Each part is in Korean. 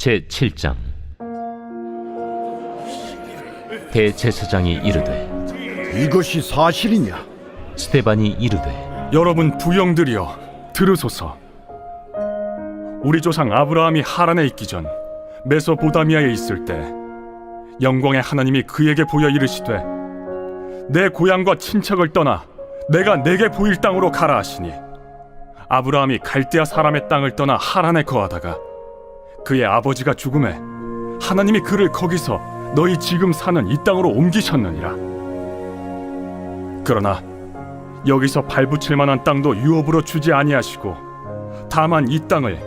제7장. 대제사장이 이르되 이것이 사실이냐? 스데반이 이르되 여러분 부영들이여 들으소서. 우리 조상 아브라함이 하란에 있기 전 메소보다미아에 있을 때 영광의 하나님이 그에게 보여 이르시되 내 고향과 친척을 떠나 내가 내게 보일 땅으로 가라 하시니, 아브라함이 갈대아 사람의 땅을 떠나 하란에 거하다가 그의 아버지가 죽음에 하나님이 그를 거기서 너희 지금 사는 이 땅으로 옮기셨느니라. 그러나 여기서 발붙일 만한 땅도 유업으로 주지 아니하시고 다만 이 땅을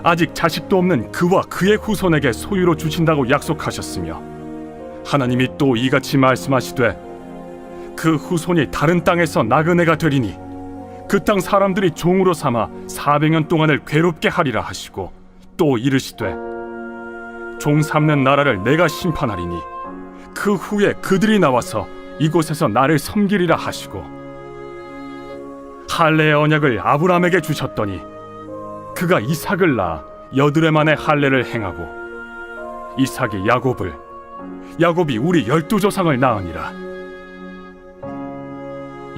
아직 자식도 없는 그와 그의 후손에게 소유로 주신다고 약속하셨으며, 하나님이 또 이같이 말씀하시되 그 후손이 다른 땅에서 나그네가 되리니 그 땅 사람들이 종으로 삼아 400년 동안을 괴롭게 하리라 하시고, 또 이르시되 종 삼는 나라를 내가 심판하리니 그 후에 그들이 나와서 이곳에서 나를 섬기리라 하시고, 할례의 언약을 아브라함에게 주셨더니 그가 이삭을 낳아 여드레 만에 할례를 행하고 이삭이 야곱을, 야곱이 우리 12조상을 낳으니라.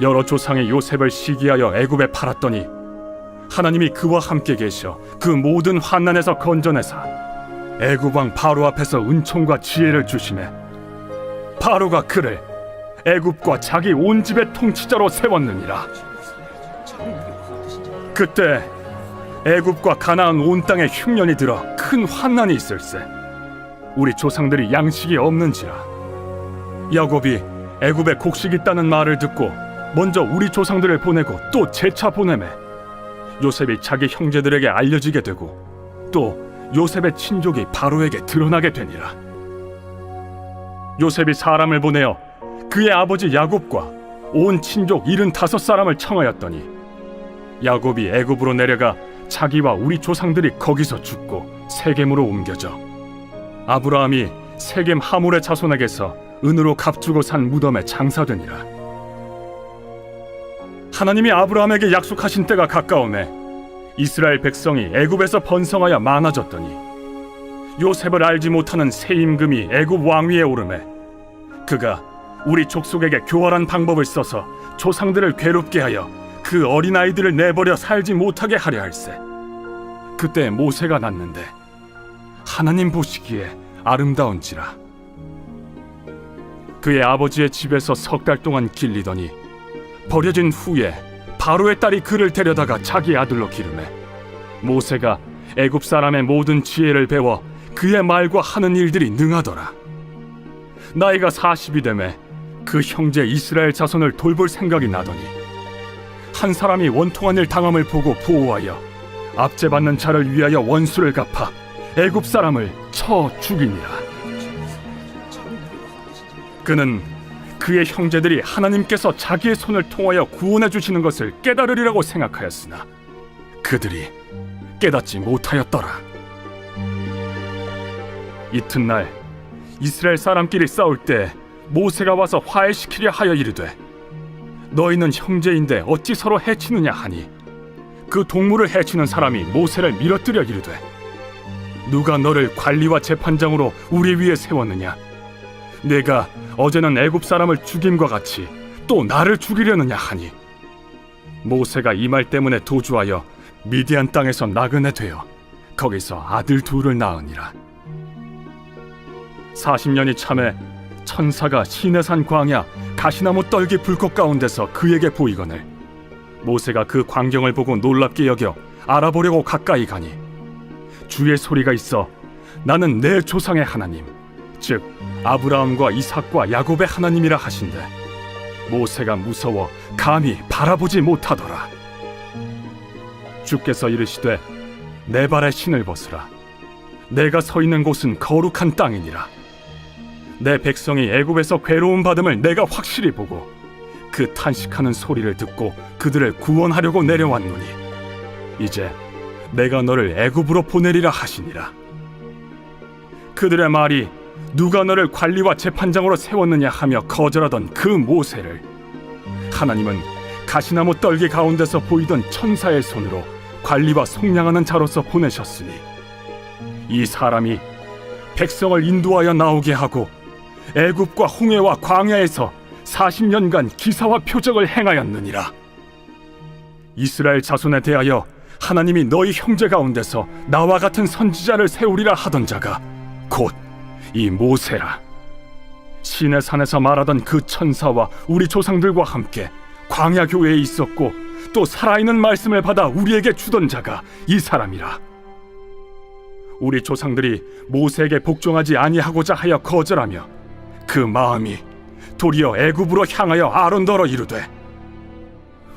여러 조상의 요셉을 시기하여 애굽에 팔았더니 하나님이 그와 함께 계셔 그 모든 환난에서 건져내사 애굽 왕 바로 앞에서 은총과 지혜를 주시매 바로가 그를 애굽과 자기 온 집의 통치자로 세웠느니라. 그때 애굽과 가나안 온 땅에 흉년이 들어 큰 환난이 있을세. 우리 조상들이 양식이 없는지라. 야곱이 애굽에 곡식 있다는 말을 듣고 먼저 우리 조상들을 보내고 또 재차 보내매 요셉이 자기 형제들에게 알려지게 되고 또 요셉의 친족이 바로에게 드러나게 되니라. 요셉이 사람을 보내어 그의 아버지 야곱과 온 친족 75사람을 청하였더니 야곱이 애굽으로 내려가 자기와 우리 조상들이 거기서 죽고 세겜으로 옮겨져 아브라함이 세겜 하몰의 자손에게서 은으로 값주고 산 무덤에 장사되니라. 하나님이 아브라함에게 약속하신 때가 가까우매 이스라엘 백성이 애굽에서 번성하여 많아졌더니 요셉을 알지 못하는 새 임금이 애굽 왕위에 오르매 그가 우리 족속에게 교활한 방법을 써서 조상들을 괴롭게 하여 그 어린아이들을 내버려 살지 못하게 하려 할세. 그때 모세가 낳는데 하나님 보시기에 아름다운지라. 그의 아버지의 집에서 석 달 동안 길리더니 버려진 후에 바로의 딸이 그를 데려다가 자기 아들로 기르매 모세가 애굽 사람의 모든 지혜를 배워 그의 말과 하는 일들이 능하더라. 나이가 40이 되매 그 형제 이스라엘 자손을 돌볼 생각이 나더니 한 사람이 원통한 일 당함을 보고 보호하여 압제받는 자를 위하여 원수를 갚아 애굽 사람을 쳐 죽이니라. 그는 그의 형제들이 하나님께서 자기의 손을 통하여 구원해 주시는 것을 깨달으리라고 생각하였으나 그들이 깨닫지 못하였더라. 이튿날 이스라엘 사람끼리 싸울 때 모세가 와서 화해시키려 하여 이르되 너희는 형제인데 어찌 서로 해치느냐 하니 그 동물을 해치는 사람이 모세를 밀어뜨려 이르되 누가 너를 관리와 재판장으로 우리 위에 세웠느냐? 내가 어제는 애굽 사람을 죽임과 같이 또 나를 죽이려느냐 하니 모세가 이 말 때문에 도주하여 미디안 땅에서 나그네 되어 거기서 아들 둘을 낳으니라. 40년이 참에 천사가 시내산 광야 가시나무 떨기 불꽃 가운데서 그에게 보이거늘 모세가 그 광경을 보고 놀랍게 여겨 알아보려고 가까이 가니 주의 소리가 있어 나는 내 조상의 하나님 즉 아브라함과 이삭과 야곱의 하나님이라 하신대 모세가 무서워 감히 바라보지 못하더라. 주께서 이르시되 내 발에 신을 벗으라. 내가 서 있는 곳은 거룩한 땅이니라. 내 백성이 애굽에서 괴로움 받음을 내가 확실히 보고 그 탄식하는 소리를 듣고 그들을 구원하려고 내려왔노니 이제 내가 너를 애굽으로 보내리라 하시니라. 그들의 말이 누가 너를 관리와 재판장으로 세웠느냐 하며 거절하던 그 모세를 하나님은 가시나무 떨기 가운데서 보이던 천사의 손으로 관리와 속량하는 자로서 보내셨으니 이 사람이 백성을 인도하여 나오게 하고 애굽과 홍해와 광야에서 40년간 기사와 표적을 행하였느니라. 이스라엘 자손에 대하여 하나님이 너희 형제 가운데서 나와 같은 선지자를 세우리라 하던 자가 곧 이 모세라. 시내 산에서 말하던 그 천사와 우리 조상들과 함께 광야 교회에 있었고 또 살아있는 말씀을 받아 우리에게 주던 자가 이 사람이라. 우리 조상들이 모세에게 복종하지 아니하고자 하여 거절하며 그 마음이 도리어 애굽으로 향하여 아론더러 이르되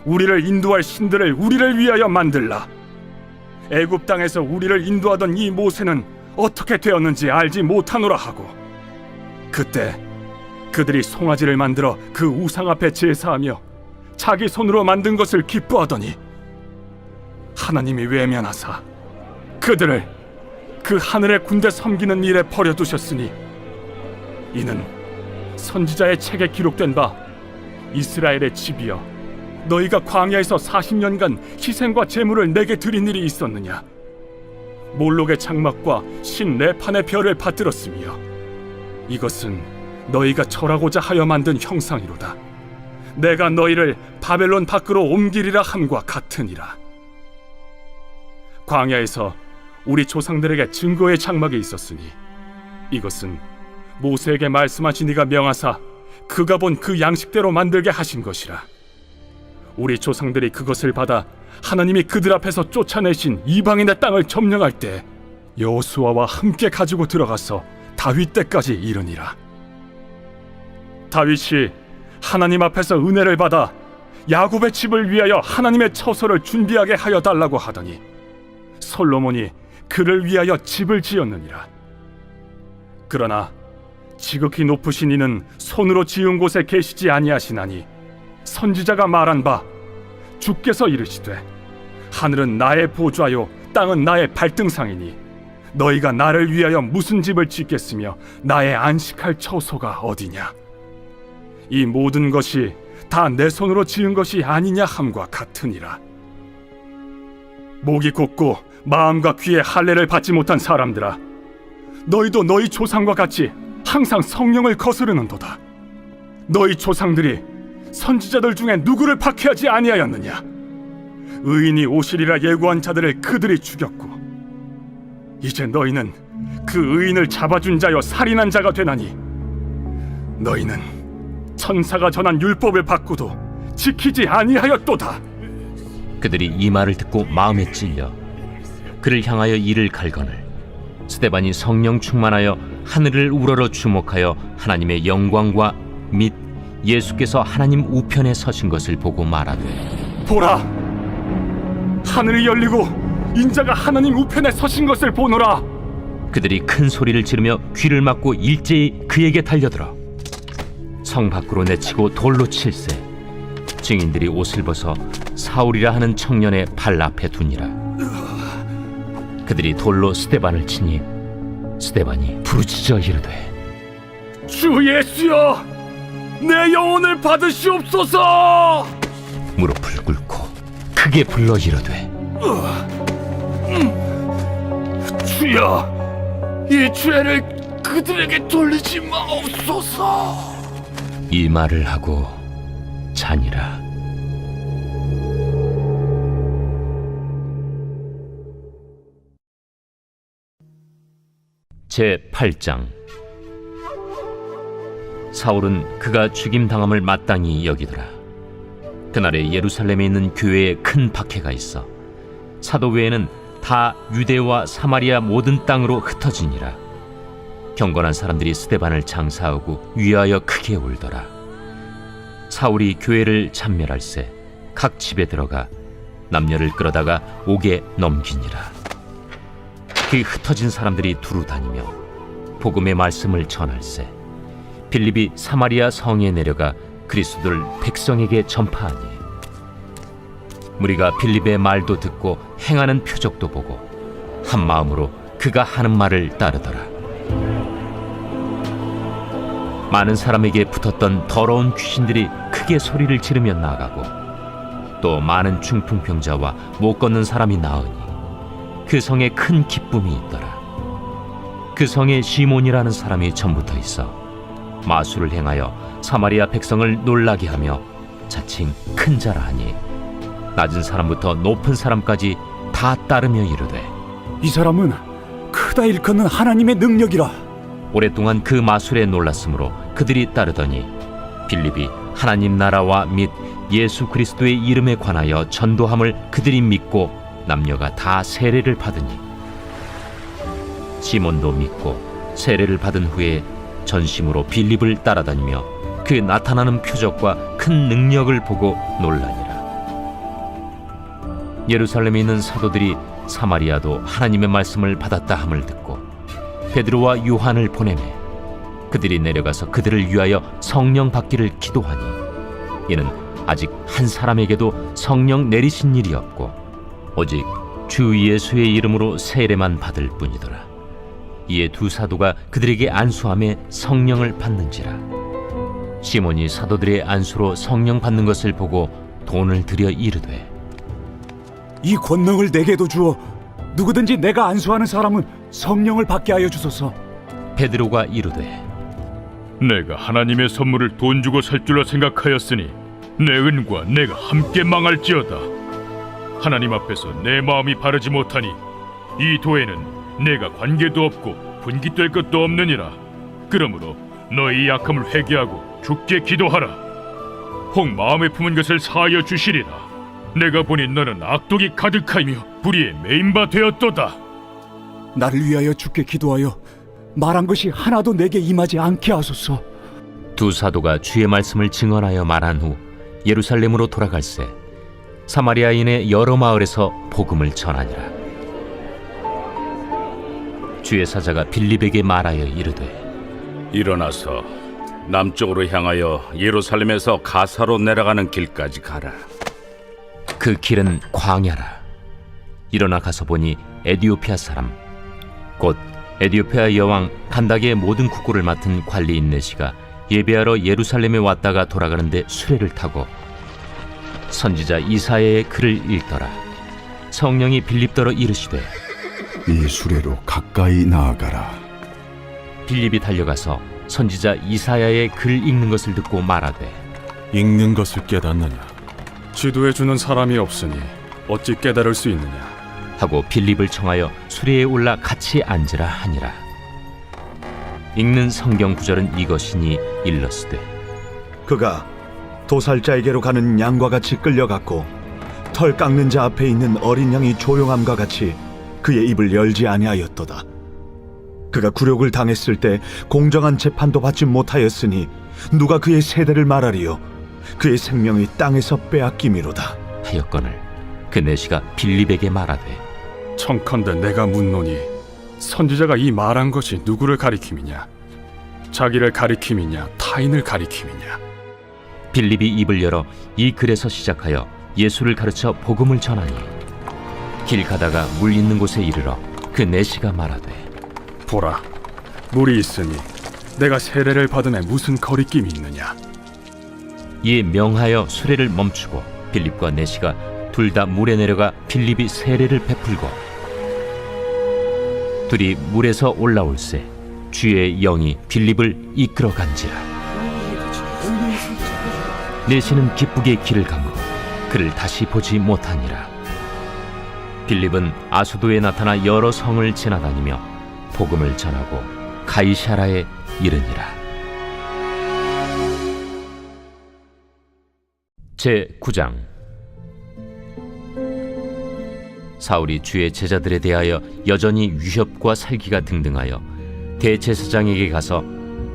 우리를 인도할 신들을 우리를 위하여 만들라. 애굽 땅에서 우리를 인도하던 이 모세는 어떻게 되었는지 알지 못하노라 하고 그때 그들이 송아지를 만들어 그 우상 앞에 제사하며 자기 손으로 만든 것을 기뻐하더니 하나님이 외면하사 그들을 그 하늘의 군대 섬기는 일에 버려두셨으니 이는 선지자의 책에 기록된 바 이스라엘의 집이여 너희가 광야에서 40년간 희생과 제물을 내게 드린 일이 있었느냐. 몰록의 장막과 신 네판의 별을 받들었으며 이것은 너희가 절하고자 하여 만든 형상이로다. 내가 너희를 바벨론 밖으로 옮기리라 함과 같으니라. 광야에서 우리 조상들에게 증거의 장막이 있었으니 이것은 모세에게 말씀하신 이가 명하사 그가 본 그 양식대로 만들게 하신 것이라. 우리 조상들이 그것을 받아 하나님이 그들 앞에서 쫓아내신 이방인의 땅을 점령할 때 여호수아와 함께 가지고 들어가서 다윗 때까지 이르니라. 다윗이 하나님 앞에서 은혜를 받아 야곱의 집을 위하여 하나님의 처소를 준비하게 하여 달라고 하더니 솔로몬이 그를 위하여 집을 지었느니라. 그러나 지극히 높으신 이는 손으로 지은 곳에 계시지 아니하시나니 선지자가 말한 바 주께서 이르시되 하늘은 나의 보좌요 땅은 나의 발등상이니 너희가 나를 위하여 무슨 집을 짓겠으며 나의 안식할 처소가 어디냐. 이 모든 것이 다 내 손으로 지은 것이 아니냐 함과 같으니라. 목이 곧고 마음과 귀에 할례를 받지 못한 사람들아, 너희도 너희 조상과 같이 항상 성령을 거스르는도다. 너희 조상들이 선지자들 중에 누구를 박해하지 아니하였느냐. 의인이 오시리라 예고한 자들을 그들이 죽였고 이제 너희는 그 의인을 잡아준 자여 살인한 자가 되나니 너희는 천사가 전한 율법을 받고도 지키지 아니하였도다. 그들이 이 말을 듣고 마음에 찔려 그를 향하여 이를 갈거늘 스데반이 성령 충만하여 하늘을 우러러 주목하여 하나님의 영광과 및 예수께서 하나님 우편에 서신 것을 보고 말하되 보라, 하늘이 열리고 인자가 하나님 우편에 서신 것을 보노라. 그들이 큰 소리를 지르며 귀를 막고 일제히 그에게 달려들어 성 밖으로 내치고 돌로 칠세. 증인들이 옷을 벗어 사울이라 하는 청년의 발 앞에 두니라. 그들이 돌로 스데반을 치니 스데반이 부르짖어 이르되 주 예수여, 내 영혼을 받으시옵소서. 무릎을 꿇고 크게 불러 이르되 주여, 이 죄를 그들에게 돌리지 마옵소서. 이 말을 하고 자니라. 제8장. 사울은 그가 죽임당함을 마땅히 여기더라. 그날에 예루살렘에 있는 교회에 큰 박해가 있어 사도 외에는 다 유대와 사마리아 모든 땅으로 흩어지니라. 경건한 사람들이 스데반을 장사하고 위하여 크게 울더라. 사울이 교회를 참멸할세 각 집에 들어가 남녀를 끌어다가 옥에 넘기니라. 그 흩어진 사람들이 두루 다니며 복음의 말씀을 전할세 빌립이 사마리아 성에 내려가 그리스도를 백성에게 전파하니 무리가 빌립의 말도 듣고 행하는 표적도 보고 한 마음으로 그가 하는 말을 따르더라. 많은 사람에게 붙었던 더러운 귀신들이 크게 소리를 지르며 나가고 또 많은 중풍병자와 못 걷는 사람이 나으니 그 성에 큰 기쁨이 있더라. 그 성에 시몬이라는 사람이 전부터 있어 마술을 행하여 사마리아 백성을 놀라게 하며 자칭 큰 자라 하니 낮은 사람부터 높은 사람까지 다 따르며 이르되 이 사람은 크다 일컫는 하나님의 능력이라. 오랫동안 그 마술에 놀랐으므로 그들이 따르더니 빌립이 하나님 나라와 및 예수 그리스도의 이름에 관하여 전도함을 그들이 믿고 남녀가 다 세례를 받으니 시몬도 믿고 세례를 받은 후에 전심으로 빌립을 따라다니며 그 나타나는 표적과 큰 능력을 보고 놀라니라. 예루살렘에 있는 사도들이 사마리아도 하나님의 말씀을 받았다 함을 듣고 베드로와 요한을 보내매 그들이 내려가서 그들을 위하여 성령 받기를 기도하니 이는 아직 한 사람에게도 성령 내리신 일이 없고 오직 주 예수의 이름으로 세례만 받을 뿐이더라. 이에 두 사도가 그들에게 안수함에 성령을 받는지라. 시몬이 사도들의 안수로 성령 받는 것을 보고 돈을 들여 이르되 이 권능을 내게도 주어 누구든지 내가 안수하는 사람은 성령을 받게 하여 주소서. 베드로가 이르되 내가 하나님의 선물을 돈 주고 살 줄로 생각하였으니 내 은과 내가 함께 망할지어다. 하나님 앞에서 내 마음이 바르지 못하니 이 도에는 내가 관계도 없고 분깃될 것도 없느니라. 그러므로 너희 약함을 회개하고 주께 기도하라. 혹 마음에 품은 것을 사하여 주시리라. 내가 보니 너는 악독이 가득하며 불의에 매인 바 되었도다. 나를 위하여 주께 기도하여 말한 것이 하나도 내게 임하지 않게 하소서. 두 사도가 주의 말씀을 증언하여 말한 후 예루살렘으로 돌아갈새 사마리아인의 여러 마을에서 복음을 전하니라. 주의 사자가 빌립에게 말하여 이르되 일어나서 남쪽으로 향하여 예루살렘에서 가사로 내려가는 길까지 가라. 그 길은 광야라. 일어나 가서 보니 에디오피아 사람 곧 에디오피아 여왕 간닥의 모든 국고를 맡은 관리인 네시가 예배하러 예루살렘에 왔다가 돌아가는데 수레를 타고 선지자 이사야의 글을 읽더라. 성령이 빌립더러 이르시되 이 수레로 가까이 나아가라. 빌립이 달려가서 선지자 이사야의 글 읽는 것을 듣고 말하되 읽는 것을 깨닫느냐? 지도해 주는 사람이 없으니 어찌 깨달을 수 있느냐? 하고 빌립을 청하여 수레에 올라 같이 앉으라 하니라. 읽는 성경 구절은 이것이니 일러스되 그가 도살자에게로 가는 양과 같이 끌려갔고 털 깎는 자 앞에 있는 어린 양이 조용함과 같이 그의 입을 열지 아니하였도다. 그가 굴욕을 당했을 때 공정한 재판도 받지 못하였으니 누가 그의 세대를 말하리요? 그의 생명이 땅에서 빼앗김이로다. 하였거늘 그 내시가 빌립에게 말하되 청컨대 내가 묻노니 선지자가 이 말한 것이 누구를 가리킴이냐? 자기를 가리킴이냐? 타인을 가리킴이냐? 빌립이 입을 열어 이 글에서 시작하여 예수를 가르쳐 복음을 전하니 길 가다가 물 있는 곳에 이르러 그 내시가 말하되 보라, 물이 있으니 내가 세례를 받음에 무슨 거리낌이 있느냐? 이에 명하여 수레를 멈추고 빌립과 내시가 둘 다 물에 내려가 빌립이 세례를 베풀고 둘이 물에서 올라올새 주의 영이 빌립을 이끌어 간지라. 내시는 기쁘게 길을 가므로 그를 다시 보지 못하니라. 빌립은 아소도에 나타나 여러 성을 지나다니며 복음을 전하고 가이사라에 이르니라. 제9장. 사울이 주의 제자들에 대하여 여전히 위협과 살기가 등등하여 대제사장에게 가서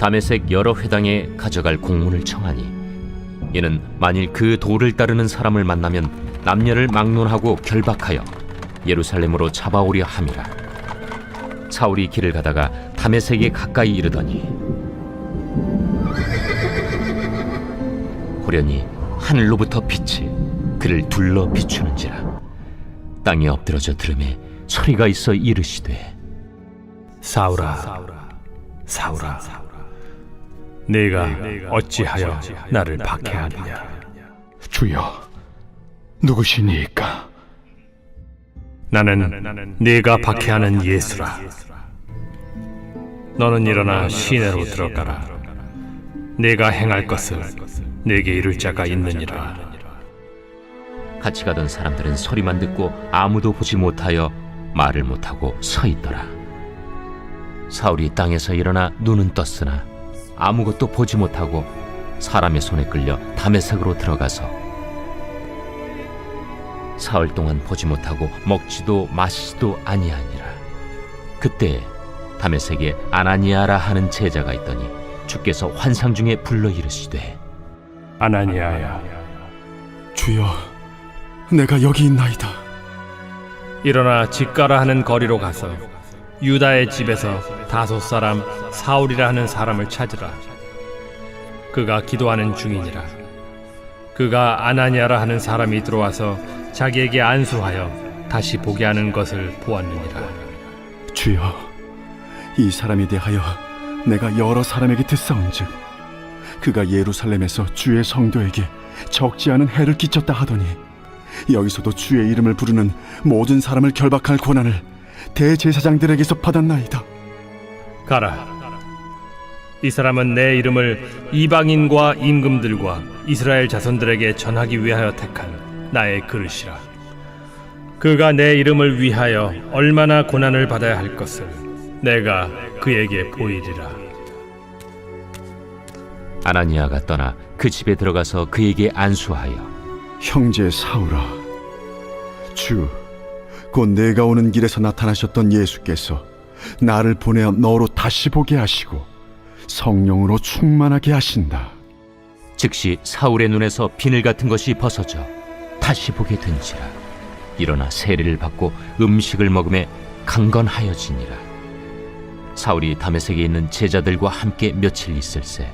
다메섹 여러 회당에 가져갈 공문을 청하니 이는 만일 그 도를 따르는 사람을 만나면 남녀를 막론하고 결박하여 예루살렘으로 잡아오려 함이라. 사울이 길을 가다가 다메섹에 가까이 이르더니 호련히 하늘로부터 빛이 그를 둘러 비추는지라. 땅에 엎드러져 들음에 소리가 있어 이르시되 사울아, 사울아, 네가 어찌하여 나를 박해하느냐? 주여, 누구시니까? 나는 네가 박해하는 예수라. 너는 일어나 시내로 들어가라. 내가 행할 것을 내게 이룰 자가 있느니라. 같이 가던 사람들은 소리만 듣고 아무도 보지 못하여 말을 못하고 서 있더라. 사울이 땅에서 일어나 눈은 떴으나 아무것도 보지 못하고 사람의 손에 끌려 다메섹으로 들어가서 사흘 동안 보지 못하고 먹지도 마시지도 아니하니라. 그때 다메섹에 아나니아라 하는 제자가 있더니 주께서 환상 중에 불러 이르시되 아나니아야, 주여, 내가 여기 있나이다. 일어나 집가라 하는 거리로 가서 유다의 집에서 다소 사람 사울이라 하는 사람을 찾으라. 그가 기도하는 중이니라. 그가 아나니아라 하는 사람이 들어와서 자기에게 안수하여 다시 보게 하는 것을 보았느니라. 주여, 이 사람에 대하여 내가 여러 사람에게 듣사온즉 그가 예루살렘에서 주의 성도에게 적지 않은 해를 끼쳤다 하더니 여기서도 주의 이름을 부르는 모든 사람을 결박할 권한을 대제사장들에게서 받았나이다. 가라. 이 사람은 내 이름을 이방인과 임금들과 이스라엘 자손들에게 전하기 위하여 택한 나의 그릇이라. 그가 내 이름을 위하여 얼마나 고난을 받아야 할 것을 내가 그에게 보이리라. 아나니아가 떠나 그 집에 들어가서 그에게 안수하여 형제 사울아, 주, 곧 내가 오는 길에서 나타나셨던 예수께서 나를 보내어 너로 다시 보게 하시고 성령으로 충만하게 하신다. 즉시 사울의 눈에서 비늘 같은 것이 벗어져 다시 보게 된지라. 일어나 세례를 받고 음식을 먹음에 강건하여지니라. 사울이 다메섹에 있는 제자들과 함께 며칠 있을새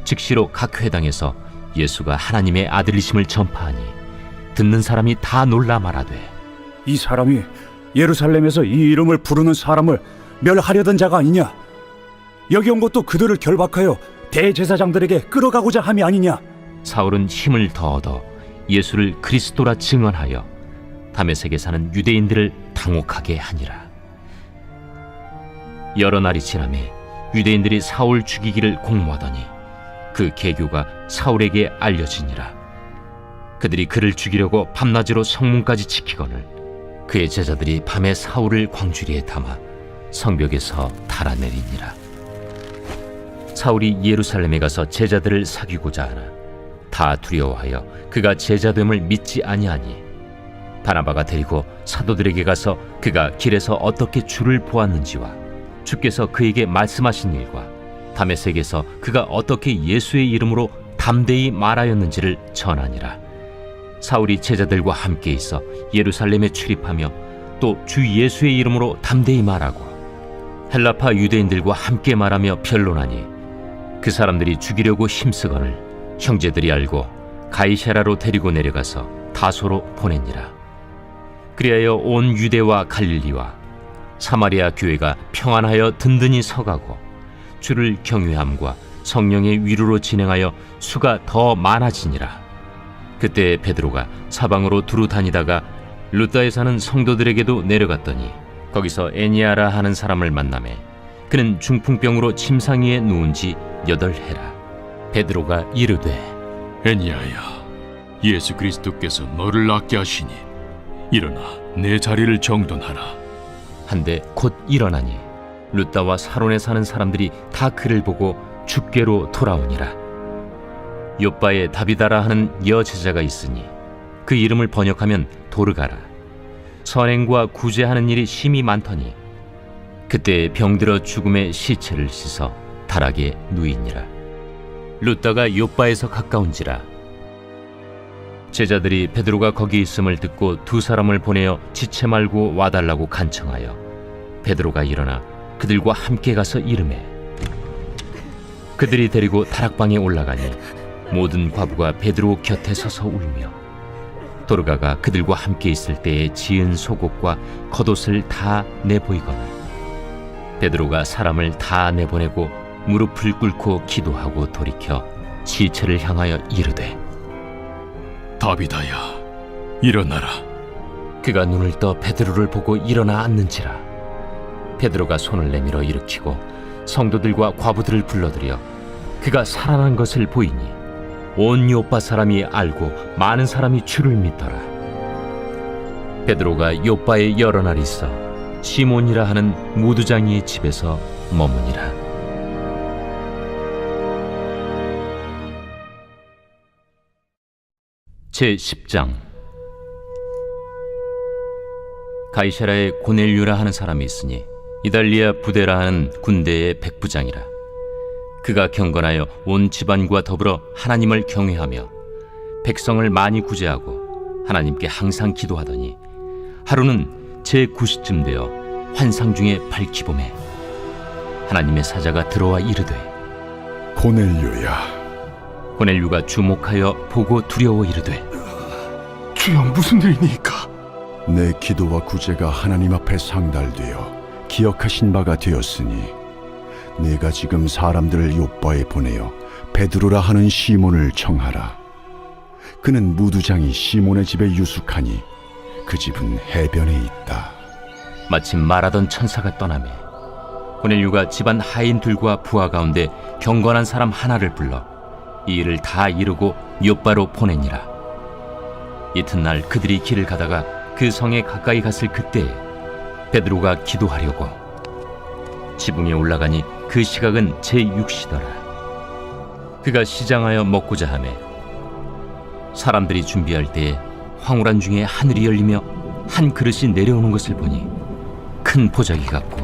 즉시로 각 회당에서 예수가 하나님의 아들이심을 전파하니 듣는 사람이 다 놀라 말하되 이 사람이 예루살렘에서 이 이름을 부르는 사람을 멸하려던 자가 아니냐? 여기 온 것도 그들을 결박하여 대제사장들에게 끌어가고자 함이 아니냐? 사울은 힘을 더 얻어 예수를 그리스도라 증언하여 다메섹에 사는 유대인들을 당혹하게 하니라. 여러 날이 지나매 유대인들이 사울 죽이기를 공모하더니 그 계교가 사울에게 알려지니라. 그들이 그를 죽이려고 밤낮으로 성문까지 지키거늘 그의 제자들이 밤에 사울을 광주리에 담아 성벽에서 달아내리니라. 사울이 예루살렘에 가서 제자들을 사귀고자 하나 다 두려워하여 그가 제자됨을 믿지 아니하니 바나바가 데리고 사도들에게 가서 그가 길에서 어떻게 주를 보았는지와 주께서 그에게 말씀하신 일과 다메섹에서 그가 어떻게 예수의 이름으로 담대히 말하였는지를 전하니라. 사울이 제자들과 함께 있어 예루살렘에 출입하며 또 주 예수의 이름으로 담대히 말하고 헬라파 유대인들과 함께 말하며 변론하니 그 사람들이 죽이려고 힘쓰거늘 형제들이 알고 가이사랴로 데리고 내려가서 다소로 보내니라. 그리하여 온 유대와 갈릴리와 사마리아 교회가 평안하여 든든히 서가고 주를 경외함과 성령의 위로로 진행하여 수가 더 많아지니라. 그때 베드로가 사방으로 두루 다니다가 루다에 사는 성도들에게도 내려갔더니 거기서 애니아라 하는 사람을 만나매 그는 중풍병으로 침상 위에 누운 지 8해라. 베드로가 이르되 애니야야, 예수 그리스도께서 너를 낫게 하시니 일어나 내 자리를 정돈하라. 한데 곧 일어나니 루다와 사론에 사는 사람들이 다 그를 보고 주께로 돌아오니라. 요바에 다비다라 하는 여제자가 있으니 그 이름을 번역하면 도르가라. 선행과 구제하는 일이 심히 많더니 그때 병들어 죽음의 시체를 씻어 다락에 누이니라. 루다가 요바에서 가까운지라. 제자들이 베드로가 거기 있음을 듣고 2 사람을 보내어 지체 말고 와달라고 간청하여 베드로가 일어나 그들과 함께 가서 이르매 그들이 데리고 다락방에 올라가니 모든 과부가 베드로 곁에 서서 울며 도르가가 그들과 함께 있을 때에 지은 속옷과 겉옷을 다 내보이거늘 베드로가 사람을 다 내보내고 무릎을 꿇고 기도하고 돌이켜 시체를 향하여 이르되 다비다야, 일어나라. 그가 눈을 떠 베드로를 보고 일어나 앉는지라. 베드로가 손을 내밀어 일으키고 성도들과 과부들을 불러들여 그가 살아난 것을 보이니 온 요빠 사람이 알고 많은 사람이 주를 믿더라. 베드로가 요빠에 여러 날 있어 시몬이라 하는 무두장이의 집에서 머무니라. 제10장. 가이사라에 고넬류라 하는 사람이 있으니 이달리아 부대라 하는 군대의 백부장이라. 그가 경건하여 온 집안과 더불어 하나님을 경외하며 백성을 많이 구제하고 하나님께 항상 기도하더니 하루는 제9시쯤 되어 환상 중에 밝히봄에 하나님의 사자가 들어와 이르되 고넬료야, 고넬류가 주목하여 보고 두려워 이르되 주여, 무슨 일이니까? 내 기도와 구제가 하나님 앞에 상달되어 기억하신 바가 되었으니 내가 지금 사람들을 요빠에 보내어 베드로라 하는 시몬을 청하라. 그는 무두장이 시몬의 집에 유숙하니 그 집은 해변에 있다. 마침 말하던 천사가 떠나매 고넬류가 집안 하인들과 부하 가운데 경건한 사람 하나를 불러 이 일을 다 이루고 요빠로 보내니라. 이튿날 그들이 길을 가다가 그 성에 가까이 갔을 그때에 베드로가 기도하려고 지붕에 올라가니 그 시각은 제6시더라. 그가 시장하여 먹고자 하매 사람들이 준비할 때에 황홀한 중에 하늘이 열리며 한 그릇이 내려오는 것을 보니 큰 보자기 같고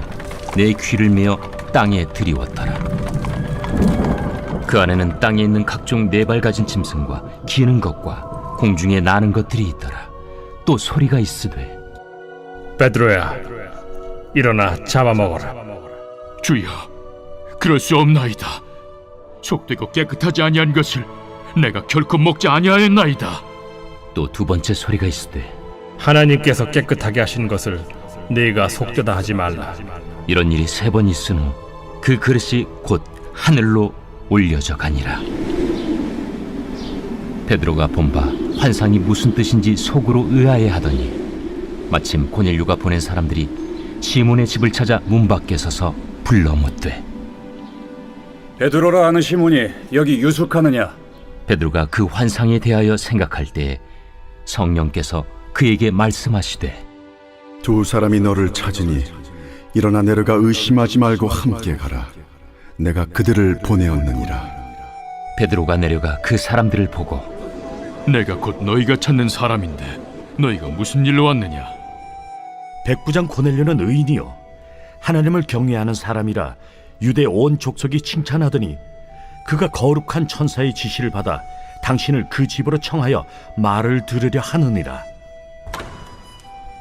내 귀를 메어 땅에 들이웠더라. 그 안에는 땅에 있는 각종 네 발 가진 짐승과 기는 것과 공중에 나는 것들이 있더라. 또 소리가 있으되 베드로야, 일어나 잡아먹어라. 주여, 그럴 수 없나이다. 속되고 깨끗하지 아니한 것을 내가 결코 먹지 아니하였나이다. 또 두 번째 소리가 있으되 하나님께서 깨끗하게 하신 것을 네가 속되다 하지 말라. 이런 일이 3번 있은 후 그 그릇이 곧 하늘로 올려져 가니라. 베드로가 본 바 환상이 무슨 뜻인지 속으로 의아해하더니 마침 고넬류가 보낸 사람들이 시몬의 집을 찾아 문 밖에 서서 불러 묻되 베드로라 하는 시몬이 여기 유숙하느냐? 베드로가 그 환상에 대하여 생각할 때에 성령께서 그에게 말씀하시되 두 사람이 너를 찾으니 일어나 내려가 의심하지 말고 함께 가라. 내가 그들을 보내었느니라. 베드로가 내려가 그 사람들을 보고 내가 곧 너희가 찾는 사람인데 너희가 무슨 일로 왔느냐? 백부장 고넬료는 의인이요 하나님을 경외하는 사람이라 유대 온 족속이 칭찬하더니 그가 거룩한 천사의 지시를 받아 당신을 그 집으로 청하여 말을 들으려 하느니라.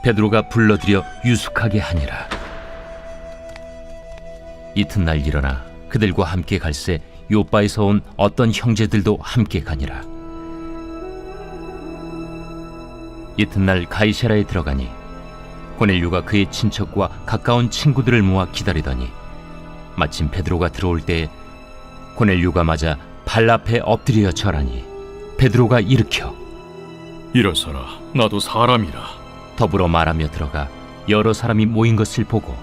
베드로가 불러들여 유숙하게 하니라. 이튿날 일어나 그들과 함께 갈새 요빠에서 온 어떤 형제들도 함께 가니라. 이튿날 가이사라에 들어가니 고넬류가 그의 친척과 가까운 친구들을 모아 기다리더니 마침 베드로가 들어올 때에 고넬류가 맞아 발 앞에 엎드려 절하니 베드로가 일으켜 일어서라, 나도 사람이라. 더불어 말하며 들어가 여러 사람이 모인 것을 보고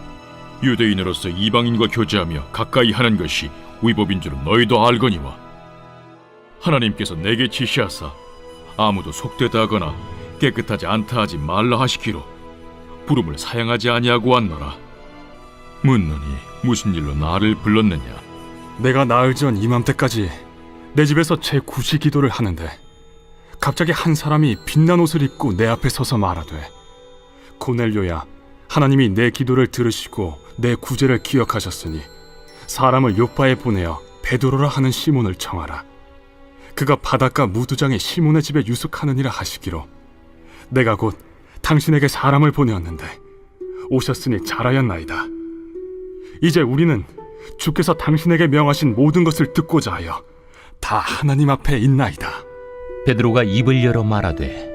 유대인으로서 이방인과 교제하며 가까이 하는 것이 위법인 줄은 너희도 알거니와 하나님께서 내게 지시하사 아무도 속되다 하거나 깨끗하지 않다 하지 말라 하시기로 부름을 사양하지 아니하고 왔노라. 묻노니 무슨 일로 나를 불렀느냐? 내가 나흘 전 이맘때까지 내 집에서 제 구시 기도를 하는데 갑자기 한 사람이 빛난 옷을 입고 내 앞에 서서 말하되 고넬료야, 하나님이 내 기도를 들으시고 내 구제를 기억하셨으니 사람을 요빠에 보내어 베드로라 하는 시몬을 청하라. 그가 바닷가 무두장의 시몬의 집에 유숙하느니라 하시기로 내가 곧 당신에게 사람을 보내었는데 오셨으니 잘하였나이다. 이제 우리는 주께서 당신에게 명하신 모든 것을 듣고자 하여 다 하나님 앞에 있나이다. 베드로가 입을 열어 말하되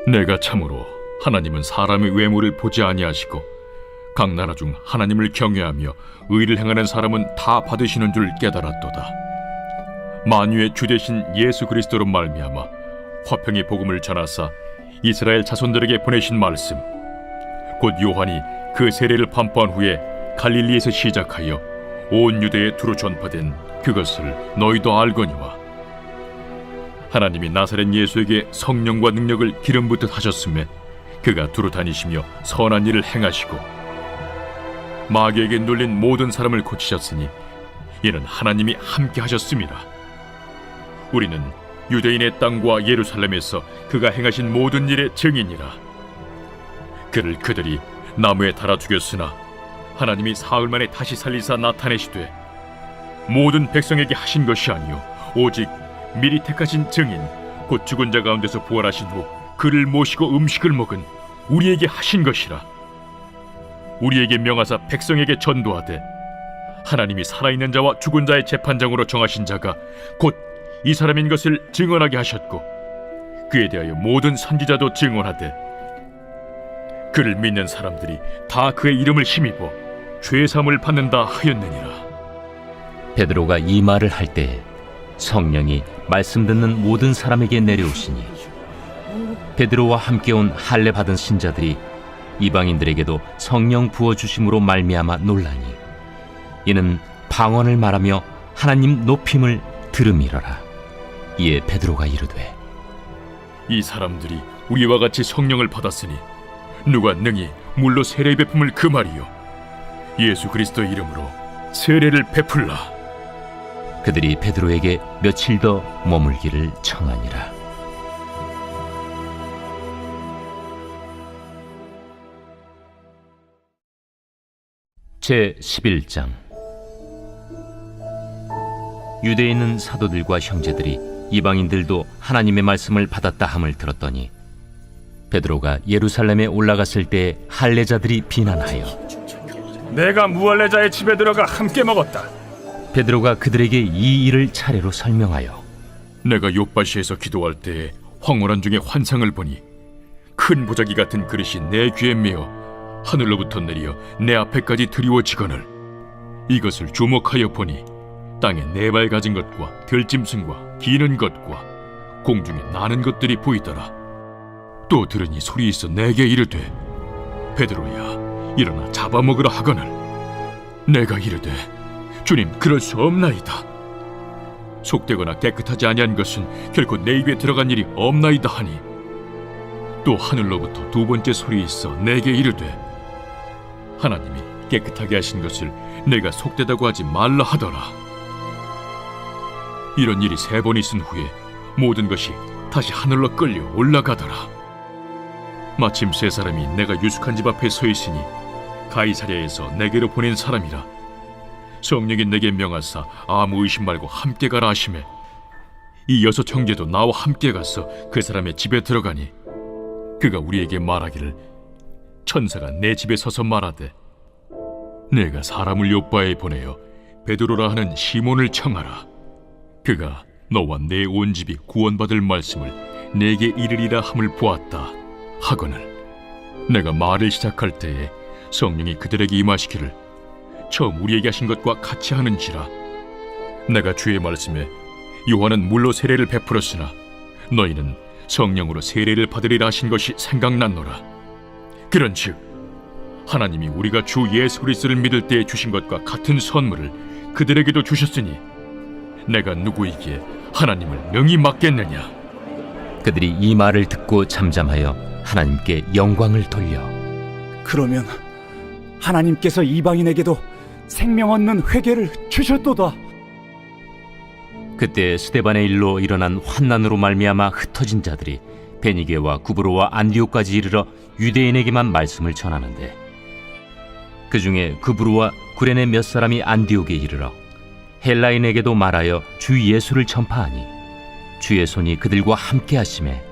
내가 참으로 하나님은 사람의 외모를 보지 아니하시고 각 나라 중 하나님을 경외하며 의를 행하는 사람은 다 받으시는 줄 깨달았도다. 만유의 주 되신 예수 그리스도로 말미암아 화평의 복음을 전하사 이스라엘 자손들에게 보내신 말씀 곧 요한이 그 세례를 판포한 후에 갈릴리에서 시작하여 온 유대에 두루 전파된 그것을 너희도 알거니와 하나님이 나사렛 예수에게 성령과 능력을 기름 붓듯 하셨음에 그가 두루 다니시며 선한 일을 행하시고 마귀에게 눌린 모든 사람을 고치셨으니 이는 하나님이 함께 하셨습니다. 우리는 유대인의 땅과 예루살렘에서 그가 행하신 모든 일의 증인이라. 그를 그들이 나무에 달아 죽였으나 하나님이 사흘 만에 다시 살리사 나타내시되 모든 백성에게 하신 것이 아니요 오직 미리 택하신 증인 곧 죽은 자 가운데서 부활하신 후 그를 모시고 음식을 먹은 우리에게 하신 것이라. 우리에게 명하사 백성에게 전도하되 하나님이 살아있는 자와 죽은 자의 재판장으로 정하신 자가 곧 이 사람인 것을 증언하게 하셨고 그에 대하여 모든 선지자도 증언하되 그를 믿는 사람들이 다 그의 이름을 힘입어 죄사함을 받는다 하였느니라. 베드로가 이 말을 할 때에 성령이 말씀 듣는 모든 사람에게 내려오시니 베드로와 함께 온 할례 받은 신자들이 이방인들에게도 성령 부어 주심으로 말미암아 놀라니 이는 방언을 말하며 하나님 높임을 들음이러라. 이에 베드로가 이르되 이 사람들이 우리와 같이 성령을 받았으니 누가 능히 물로 세례 베품을 금하리요 예수 그리스도의 이름으로 세례를 베풀라. 그들이 베드로에게 며칠 더 머물기를 청하니라. 제 11장. 유대에 있는 사도들과 형제들이 이방인들도 하나님의 말씀을 받았다 함을 들었더니 베드로가 예루살렘에 올라갔을 때 할례자들이 비난하여 내가 무할례자의 집에 들어가 함께 먹었다. 베드로가 그들에게 이 일을 차례로 설명하여 내가 욥바시에서 기도할 때에 황홀한 중에 환상을 보니 큰 보자기 같은 그릇이 내 귀에 메어 하늘로부터 내려 내 앞에까지 드리워지거늘 이것을 주목하여 보니 땅에 네 발 가진 것과 들짐승과 기는 것과 공중에 나는 것들이 보이더라. 또 들으니 소리 있어 내게 이르되 베드로야 일어나 잡아먹으라 하거늘 내가 이르되 주님 그럴 수 없나이다. 속되거나 깨끗하지 아니한 것은 결코 내 입에 들어간 일이 없나이다 하니 또 하늘로부터 두 번째 소리 있어 내게 이르되 하나님이 깨끗하게 하신 것을 내가 속되다고 하지 말라 하더라. 이런 일이 3번 있은 후에 모든 것이 다시 하늘로 끌려 올라가더라. 마침 3사람이 내가 유숙한 집 앞에 서 있으니 가이사랴에서 내게로 보낸 사람이라. 성령이 내게 명하사 아무 의심 말고 함께 가라 하시매 이 6 형제도 나와 함께 가서 그 사람의 집에 들어가니 그가 우리에게 말하기를 천사가 내 집에 서서 말하되 내가 사람을 요빠에 보내어 베드로라 하는 시몬을 청하라. 그가 너와 내 온 집이 구원받을 말씀을 내게 이르리라 함을 보았다 하거늘 내가 말을 시작할 때에 성령이 그들에게 임하시기를 처음 우리에게 하신 것과 같이 하는지라. 내가 주의 말씀에 요한은 물로 세례를 베풀었으나 너희는 성령으로 세례를 받으리라 하신 것이 생각났노라. 그런즉 하나님이 우리가 주 예수 그리스도를 믿을 때에 주신 것과 같은 선물을 그들에게도 주셨으니 내가 누구이기에 하나님을 능히 맡겠느냐. 그들이 이 말을 듣고 잠잠하여 하나님께 영광을 돌려 그러면 하나님께서 이방인에게도 생명 얻는 회개를 주셨도다. 그때 스데반의 일로 일어난 환난으로 말미암아 흩어진 자들이 베니게와 구브로와 안디옥까지 이르러 유대인에게만 말씀을 전하는데 그 중에 구브로와 구레네 몇 사람이 안디옥에 이르러 헬라인에게도 말하여 주 예수를 전파하니 주의 손이 그들과 함께 하심에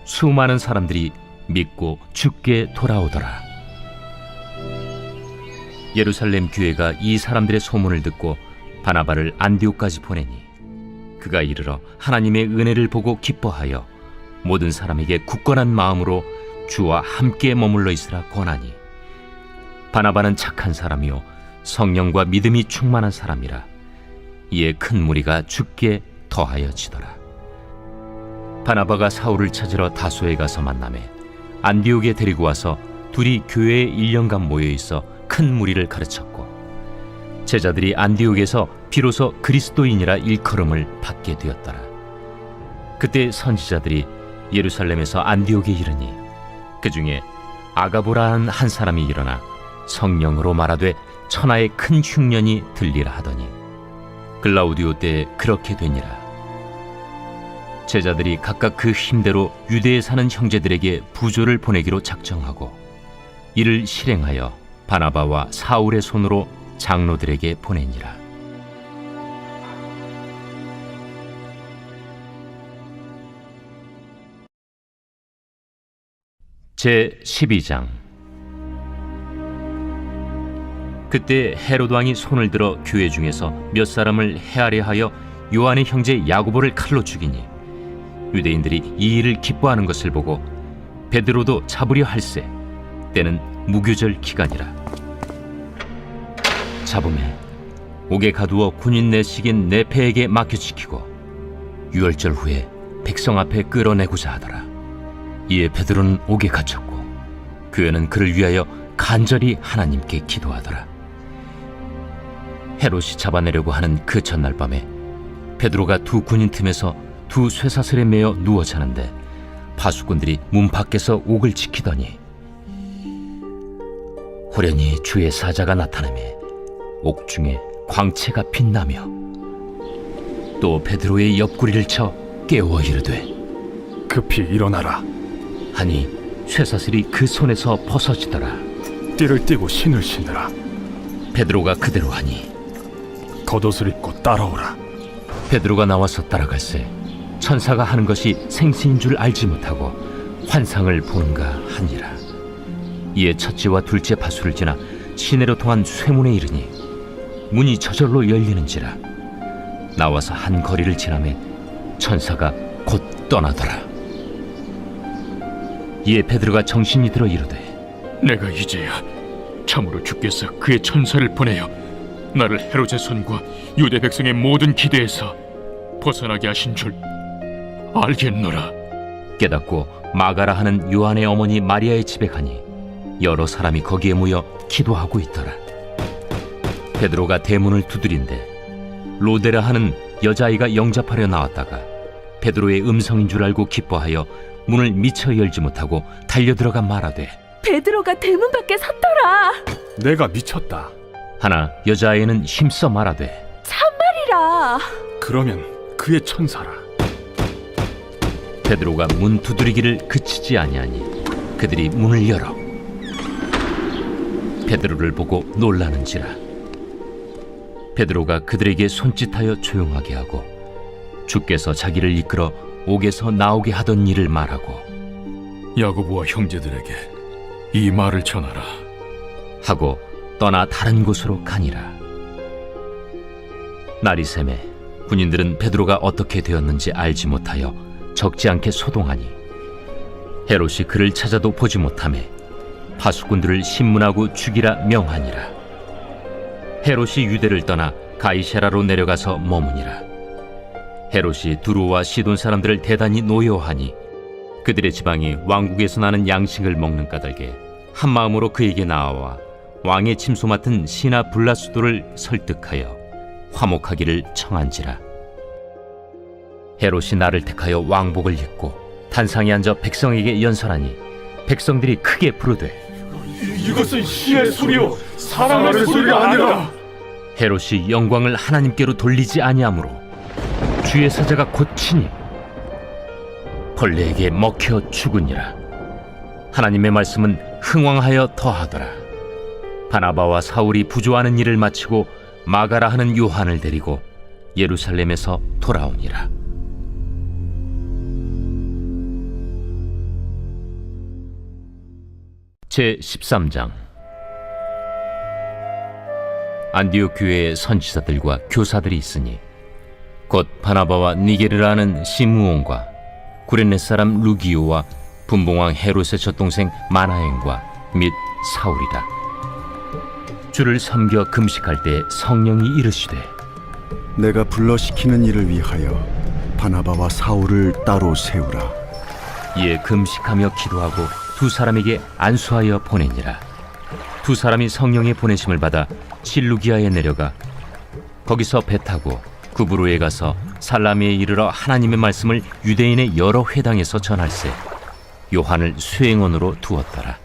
수많은 사람들이 믿고 주께 돌아오더라. 예루살렘 교회가 이 사람들의 소문을 듣고 바나바를 안디옥까지 보내니 그가 이르러 하나님의 은혜를 보고 기뻐하여 모든 사람에게 굳건한 마음으로 주와 함께 머물러 있으라 권하니 바나바는 착한 사람이요 성령과 믿음이 충만한 사람이라. 이에 큰 무리가 주께 더하여지더라. 바나바가 사울을 찾으러 다소에 가서 만나매 안디옥에 데리고 와서 둘이 교회에 1년간 모여 있어 큰 무리를 가르쳤고 제자들이 안디옥에서 비로소 그리스도인이라 일컬음을 받게 되었더라. 그때 선지자들이 예루살렘에서 안디옥에 이르니 그 중에 아가보라는 한 사람이 일어나 성령으로 말하되 천하의 큰 흉년이 들리라 하더니 글라우디오 때에 그렇게 되니라. 제자들이 각각 그 힘대로 유대에 사는 형제들에게 부조를 보내기로 작정하고 이를 실행하여 바나바와 사울의 손으로 장로들에게 보내니라. 제 12장. 그때 헤롯 왕이 손을 들어 교회 중에서 몇 사람을 해하려 하여 요한의 형제 야고보를 칼로 죽이니 유대인들이 이 일을 기뻐하는 것을 보고 베드로도 잡으려 할세 때는 무교절 기간이라. 잡음에 옥에 가두어 군인 내식인 네페에게 맡겨지키고 유월절 후에 백성 앞에 끌어내고자 하더라. 이에 베드로는 옥에 갇혔고 교회는 그를 위하여 간절히 하나님께 기도하더라. 헤롯이 잡아내려고 하는 그 전날 밤에 베드로가 두 군인 틈에서 두 쇠사슬에 매어 누워 자는데 파수꾼들이 문 밖에서 옥을 지키더니 호련히 주의 사자가 나타나매 옥중에 광채가 빛나며 또 베드로의 옆구리를 쳐 깨워 이르되 급히 일어나라. 하니 쇠사슬이 그 손에서 벗어지더라. 띠를 띠고 신을 신으라. 베드로가 그대로 하니 겉옷을 입고 따라오라. 베드로가 나와서 따라갈새 천사가 하는 것이 생시인 줄 알지 못하고 환상을 보는가 하니라. 이에 첫째와 둘째 파수를 지나 시내로 통한 쇠문에 이르니 문이 저절로 열리는지라. 나와서 한 거리를 지나매 천사가 곧 떠나더라. 이에 베드로가 정신이 들어 이르되 내가 이제야 참으로 주께서 그의 천사를 보내어 나를 헤롯의 손과 유대 백성의 모든 기대에서 벗어나게 하신 줄 알겠노라. 깨닫고 마가라 하는 요한의 어머니 마리아의 집에 가니 여러 사람이 거기에 모여 기도하고 있더라. 베드로가 대문을 두드린데 로데라 하는 여자아이가 영접하려 나왔다가 베드로의 음성인 줄 알고 기뻐하여 문을 미처 열지 못하고 달려들어가 말하되 베드로가 대문 밖에 섰더라. 내가 미쳤다. 하나 여자아이는 힘써 말하되 참말이라. 그러면 그의 천사라. 베드로가 문 두드리기를 그치지 아니하니 그들이 문을 열어 베드로를 보고 놀라는지라. 베드로가 그들에게 손짓하여 조용하게 하고 주께서 자기를 이끌어 옥에서 나오게 하던 일을 말하고 야고보와 형제들에게 이 말을 전하라. 하고 떠나 다른 곳으로 가니라. 날이 새매 군인들은 베드로가 어떻게 되었는지 알지 못하여 적지 않게 소동하니 헤롯이 그를 찾아도 보지 못하매 파수꾼들을 신문하고 죽이라 명하니라. 헤롯이 유대를 떠나 가이사라로 내려가서 머무니라. 헤롯이 두로와 시돈 사람들을 대단히 노여워하니 그들의 지방이 왕국에서 나는 양식을 먹는 까닭에 한 마음으로 그에게 나아와 왕의 침소 맡은 시나 블라수도를 설득하여 화목하기를 청한지라. 헤롯이 나를 택하여 왕복을 입고 단상에 앉아 백성에게 연설하니 백성들이 크게 부르되 이것은 신의 소리요 사람의 소리가 아니라. 헤롯이 영광을 하나님께로 돌리지 아니하므로 주의 사자가 곧치니 벌레에게 먹혀 죽으니라. 하나님의 말씀은 흥왕하여 더하더라. 바나바와 사울이 부조하는 일을 마치고 마가라 하는 요한을 데리고 예루살렘에서 돌아오니라. 제 13장. 안디옥 교회에 선지자들과 교사들이 있으니 곧 바나바와 니게르라는 시므온과 구레네 사람 루기오와 분봉왕 헤롯의 젖동생 마나엔과 및 사울이라. 주를 섬겨 금식할 때 성령이 이르시되 내가 불러시키는 일을 위하여 바나바와 사울을 따로 세우라. 이에 금식하며 기도하고 두 사람에게 안수하여 보내니라. 두 사람이 성령의 보내심을 받아 실루기아에 내려가 거기서 배 타고 구브로에 가서 살라미에 이르러 하나님의 말씀을 유대인의 여러 회당에서 전할세 요한을 수행원으로 두었더라.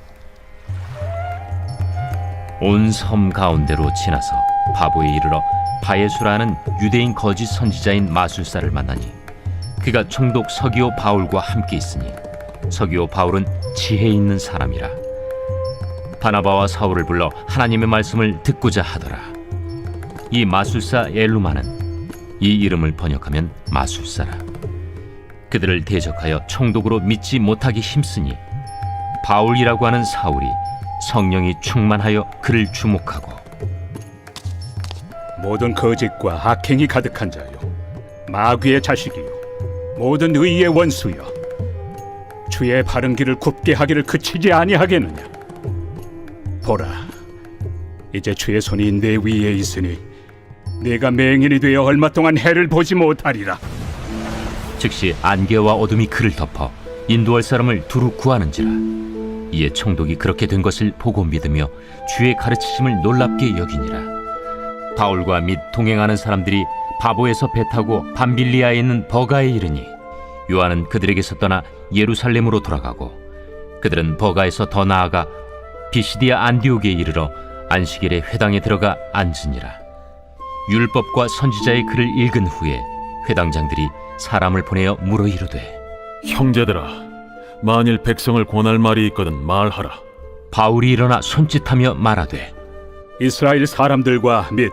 온 섬 가운데로 지나서 바보에 이르러 바예수라는 유대인 거짓 선지자인 마술사를 만나니 그가 총독 서기오 바울과 함께 있으니 서기오 바울은 지혜 있는 사람이라. 바나바와 사울을 불러 하나님의 말씀을 듣고자 하더라. 이 마술사 엘루마는 이 이름을 번역하면 마술사라. 그들을 대적하여 총독으로 믿지 못하기 힘쓰니 바울이라고 하는 사울이 성령이 충만하여 그를 주목하고 모든 거짓과 악행이 가득한 자요, 마귀의 자식이요, 모든 의의 원수여, 주의 바른 길을 굽게 하기를 그치지 아니하겠느냐? 보라, 이제 주의 손이 내 위에 있으니 네가 맹인이 되어 얼마 동안 해를 보지 못하리라. 즉시 안개와 어둠이 그를 덮어 인도할 사람을 두루 구하는지라. 이에 총독이 그렇게 된 것을 보고 믿으며 주의 가르치심을 놀랍게 여기니라. 바울과 및 동행하는 사람들이 바보에서 배 타고 밤빌리아에 있는 버가에 이르니 요한은 그들에게서 떠나 예루살렘으로 돌아가고 그들은 버가에서 더 나아가 비시디아 안디옥에 이르러 안식일에 회당에 들어가 앉으니라. 율법과 선지자의 글을 읽은 후에 회당장들이 사람을 보내어 물어 이르되 형제들아, 만일 백성을 권할 말이 있거든 말하라. 바울이 일어나 손짓하며 말하되 이스라엘 사람들과 및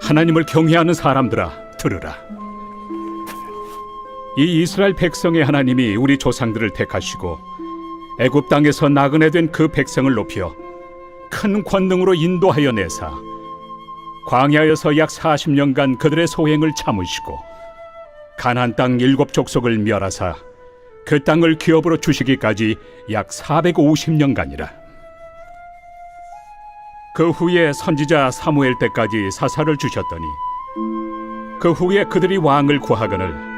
하나님을 경외하는 사람들아, 들으라. 이 이스라엘 백성의 하나님이 우리 조상들을 택하시고 애굽 땅에서 나그네 된 그 백성을 높여 큰 권능으로 인도하여 내사 광야에서 약 40년간 그들의 소행을 참으시고 가나안 땅 7족속을 멸하사 그 땅을 기업으로 주시기까지 약 450년간이라. 그 후에 선지자 사무엘 때까지 사사를 주셨더니 그 후에 그들이 왕을 구하거늘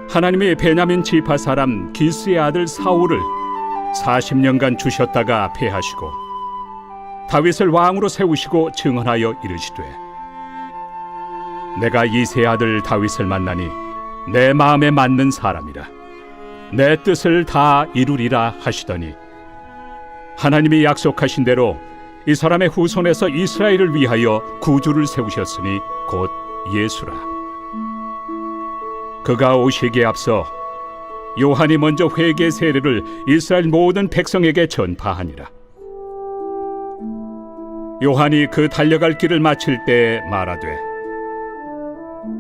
하나님이 베냐민 지파 사람 기스의 아들 사울을 40년간 주셨다가 패하시고 다윗을 왕으로 세우시고 증언하여 이르시되 내가 이새의 아들 다윗을 만나니 내 마음에 맞는 사람이라 내 뜻을 다 이루리라 하시더니 하나님이 약속하신 대로 이 사람의 후손에서 이스라엘을 위하여 구주를 세우셨으니 곧 예수라. 그가 오시기에 앞서 요한이 먼저 회개 세례를 이스라엘 모든 백성에게 전파하니라. 요한이 그 달려갈 길을 마칠 때 말하되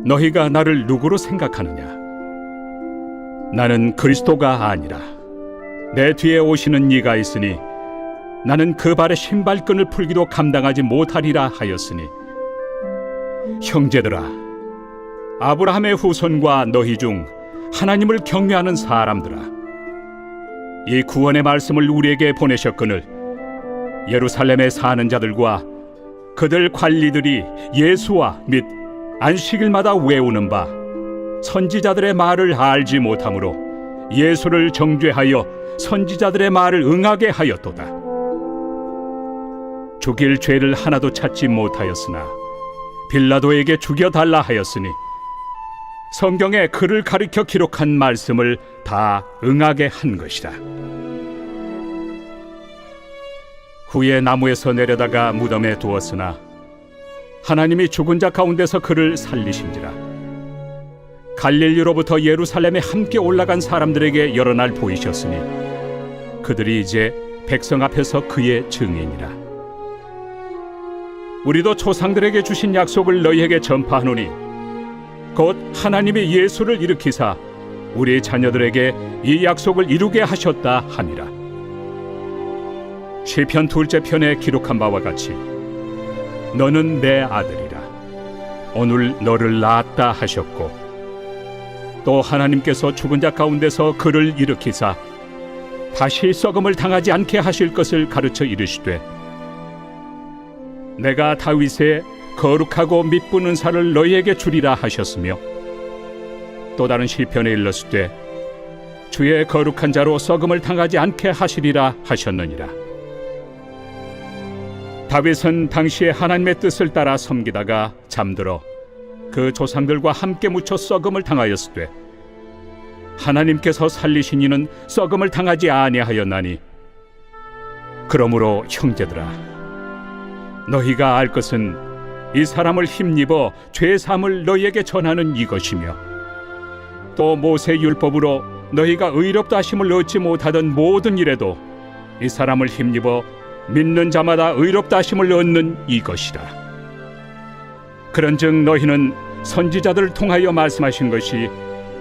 너희가 나를 누구로 생각하느냐? 나는 그리스도가 아니라 내 뒤에 오시는 이가 있으니 나는 그 발의 신발끈을 풀기도 감당하지 못하리라 하였으니 형제들아, 아브라함의 후손과 너희 중 하나님을 경외하는 사람들아, 이 구원의 말씀을 우리에게 보내셨거늘 예루살렘에 사는 자들과 그들 관리들이 예수와 및 안식일마다 외우는 바 선지자들의 말을 알지 못하므로 예수를 정죄하여 선지자들의 말을 응하게 하였도다. 죽일 죄를 하나도 찾지 못하였으나 빌라도에게 죽여달라 하였으니 성경에 그를 가리켜 기록한 말씀을 다 응하게 한 것이라. 후에 나무에서 내려다가 무덤에 두었으나 하나님이 죽은 자 가운데서 그를 살리신지라. 갈릴리로부터 예루살렘에 함께 올라간 사람들에게 여러 날 보이셨으니 그들이 이제 백성 앞에서 그의 증인이라. 우리도 조상들에게 주신 약속을 너희에게 전파하노니 곧 하나님이 예수를 일으키사 우리 자녀들에게 이 약속을 이루게 하셨다 함이라. 시편 2째 편에 기록한 바와 같이 너는 내 아들이라 오늘 너를 낳았다 하셨고 또 하나님께서 죽은 자 가운데서 그를 일으키사 다시 썩음을 당하지 않게 하실 것을 가르쳐 이르시되 내가 다윗의 거룩하고 mid부는 살을 너희에게 주리라 하셨으며 또 다른 시편에 일렀으되 주의 거룩한 자로 썩음을 당하지 않게 하시리라 하셨느니라. 다윗은 당시에 하나님의 뜻을 따라 섬기다가 잠들어 그 조상들과 함께 묻혀 썩음을 당하였으되 하나님께서 살리신 이는 썩음을 당하지 아니하였나니 그러므로 형제들아 너희가 알 것은 이 사람을 힘입어 죄 사함을 너희에게 전하는 이것이며 또 모세 율법으로 너희가 의롭다 하심을 얻지 못하던 모든 일에도 이 사람을 힘입어 믿는 자마다 의롭다 하심을 얻는 이것이라. 그런즉 너희는 선지자들을 통하여 말씀하신 것이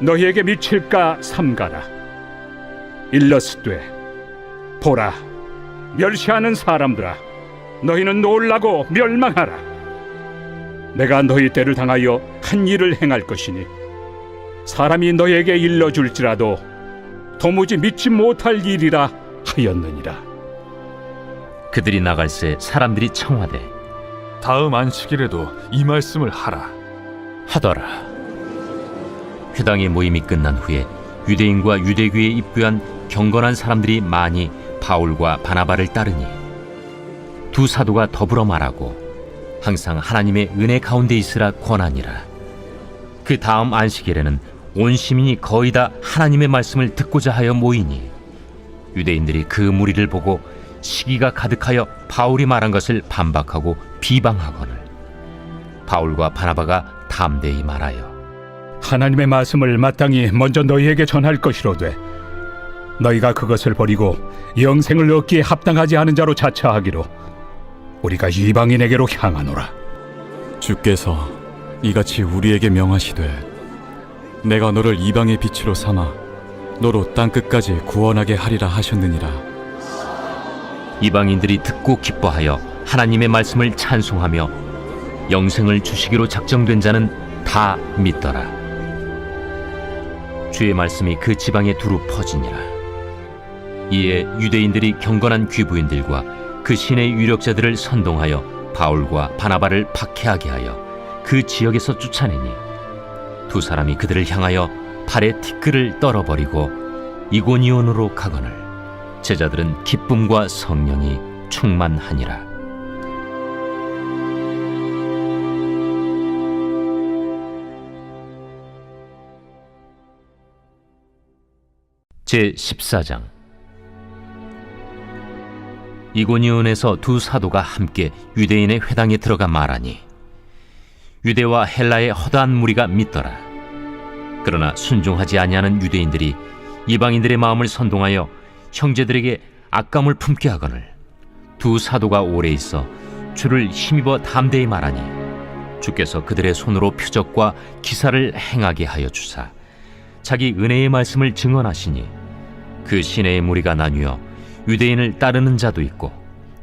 너희에게 미칠까 삼가라. 일러스되 보라 멸시하는 사람들아 너희는 놀라고 멸망하라. 내가 너희 때를 당하여 한 일을 행할 것이니 사람이 너희에게 일러줄지라도 도무지 믿지 못할 일이라 하였느니라. 그들이 나갈새 사람들이 청하되 다음 안식일에도 이 말씀을 하라. 하더라. 회당의 모임이 끝난 후에 유대인과 유대교에 입교한 경건한 사람들이 많이 바울과 바나바를 따르니 두 사도가 더불어 말하고 항상 하나님의 은혜 가운데 있으라 권하니라. 그 다음 안식일에는 온 시민이 거의 다 하나님의 말씀을 듣고자 하여 모이니 유대인들이 그 무리를 보고 시기가 가득하여 바울이 말한 것을 반박하고 비방하거늘 바울과 바나바가 담대히 말하여 하나님의 말씀을 마땅히 먼저 너희에게 전할 것이로되 너희가 그것을 버리고 영생을 얻기에 합당하지 않은 자로 자처하기로 우리가 이방인에게로 향하노라. 주께서 이같이 우리에게 명하시되 내가 너를 이방의 빛으로 삼아 너로 땅끝까지 구원하게 하리라 하셨느니라. 이방인들이 듣고 기뻐하여 하나님의 말씀을 찬송하며 영생을 주시기로 작정된 자는 다 믿더라. 주의 말씀이 그 지방에 두루 퍼지니라. 이에 유대인들이 경건한 귀부인들과 그 신의 유력자들을 선동하여 바울과 바나바를 박해하게 하여 그 지역에서 쫓아내니 두 사람이 그들을 향하여 발에 티끌을 떨어버리고 이고니온으로 가거늘 제자들은 기쁨과 성령이 충만하니라. 제14장. 이고니온에서 두 사도가 함께 유대인의 회당에 들어가 말하니 유대와 헬라의 허다한 무리가 믿더라. 그러나 순종하지 아니하는 유대인들이 이방인들의 마음을 선동하여 형제들에게 악감을 품게 하거늘 두 사도가 오래 있어 주를 힘입어 담대히 말하니 주께서 그들의 손으로 표적과 기사를 행하게 하여 주사 자기 은혜의 말씀을 증언하시니 그 시내의 무리가 나뉘어 유대인을 따르는 자도 있고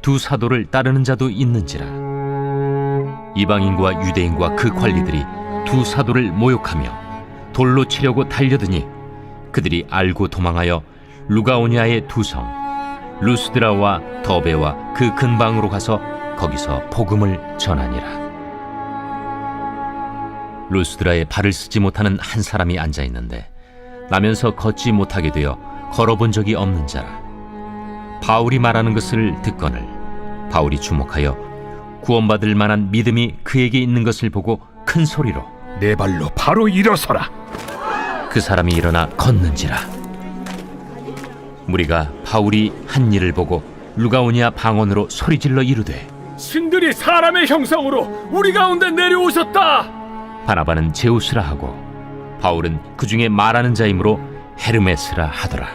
두 사도를 따르는 자도 있는지라. 이방인과 유대인과 그 관리들이 두 사도를 모욕하며 돌로 치려고 달려드니 그들이 알고 도망하여 루가오니아의 두 성 루스드라와 더베와 그 근방으로 가서 거기서 복음을 전하니라. 루스드라에 발을 쓰지 못하는 한 사람이 앉아 있는데 나면서 걷지 못하게 되어 걸어본 적이 없는 자라. 바울이 말하는 것을 듣거늘 바울이 주목하여 구원받을 만한 믿음이 그에게 있는 것을 보고 큰 소리로 내 발로 바로 일어서라. 그 사람이 일어나 걷는지라. 무리가 바울이 한 일을 보고 루가오니아 방언으로 소리질러 이르되 신들이 사람의 형상으로 우리 가운데 내려오셨다. 바나바는 제우스라 하고 바울은 그 중에 말하는 자이므로 헤르메스라 하더라.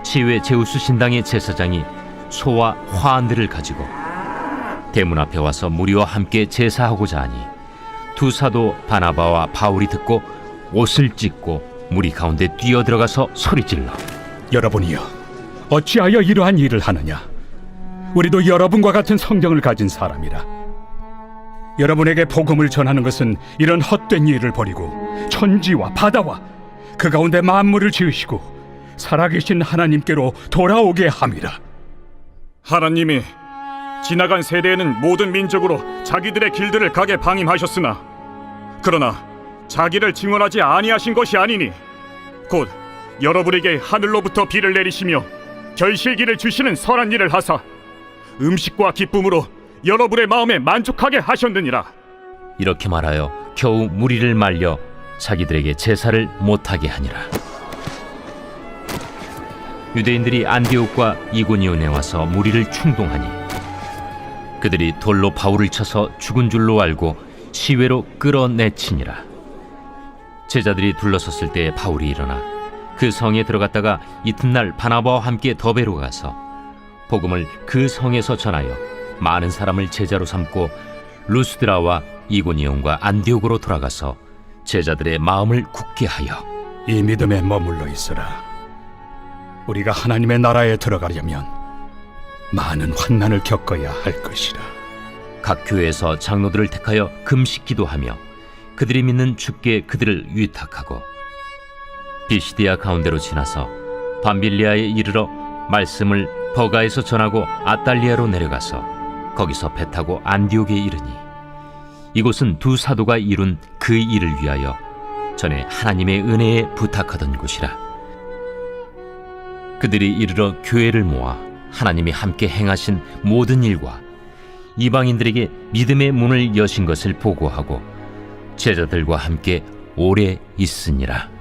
시외 제우스 신당의 제사장이 소와 화환들을 가지고 대문 앞에 와서 무리와 함께 제사하고자 하니 두 사도 바나바와 바울이 듣고 옷을 찢고 무리 가운데 뛰어들어가서 소리질러 여러분이여 어찌하여 이러한 일을 하느냐. 우리도 여러분과 같은 성경을 가진 사람이라. 여러분에게 복음을 전하는 것은 이런 헛된 일을 버리고 천지와 바다와 그 가운데 만물을 지으시고 살아계신 하나님께로 돌아오게 함이라. 하나님이 지나간 세대에는 모든 민족으로 자기들의 길들을 가게 방임하셨으나 그러나 자기를 증언하지 아니하신 것이 아니니 곧 여러분에게 하늘로부터 비를 내리시며 결실기를 주시는 선한 일을 하사 음식과 기쁨으로 여러분의 마음에 만족하게 하셨느니라. 이렇게 말하여 겨우 무리를 말려 자기들에게 제사를 못하게 하니라. 유대인들이 안디옥과 이고니온에 와서 무리를 충동하니 그들이 돌로 바울을 쳐서 죽은 줄로 알고 시외로 끌어내치니라. 제자들이 둘러섰을 때 바울이 일어나 그 성에 들어갔다가 이튿날 바나바와 함께 더베로 가서 복음을 그 성에서 전하여 많은 사람을 제자로 삼고 루스드라와 이고니온과 안디옥으로 돌아가서 제자들의 마음을 굳게 하여 이 믿음에 머물러 있으라. 우리가 하나님의 나라에 들어가려면 많은 환난을 겪어야 할 것이라. 각 교회에서 장로들을 택하여 금식 기도하며 그들이 믿는 주께 그들을 위탁하고 비시디아 가운데로 지나서 밤빌리아에 이르러 말씀을 버가에서 전하고 아달리아로 내려가서 거기서 배 타고 안디옥에 이르니 이곳은 두 사도가 이룬 그 일을 위하여 전에 하나님의 은혜에 부탁하던 곳이라. 그들이 이르러 교회를 모아 하나님이 함께 행하신 모든 일과 이방인들에게 믿음의 문을 여신 것을 보고하고 제자들과 함께 오래 있으니라.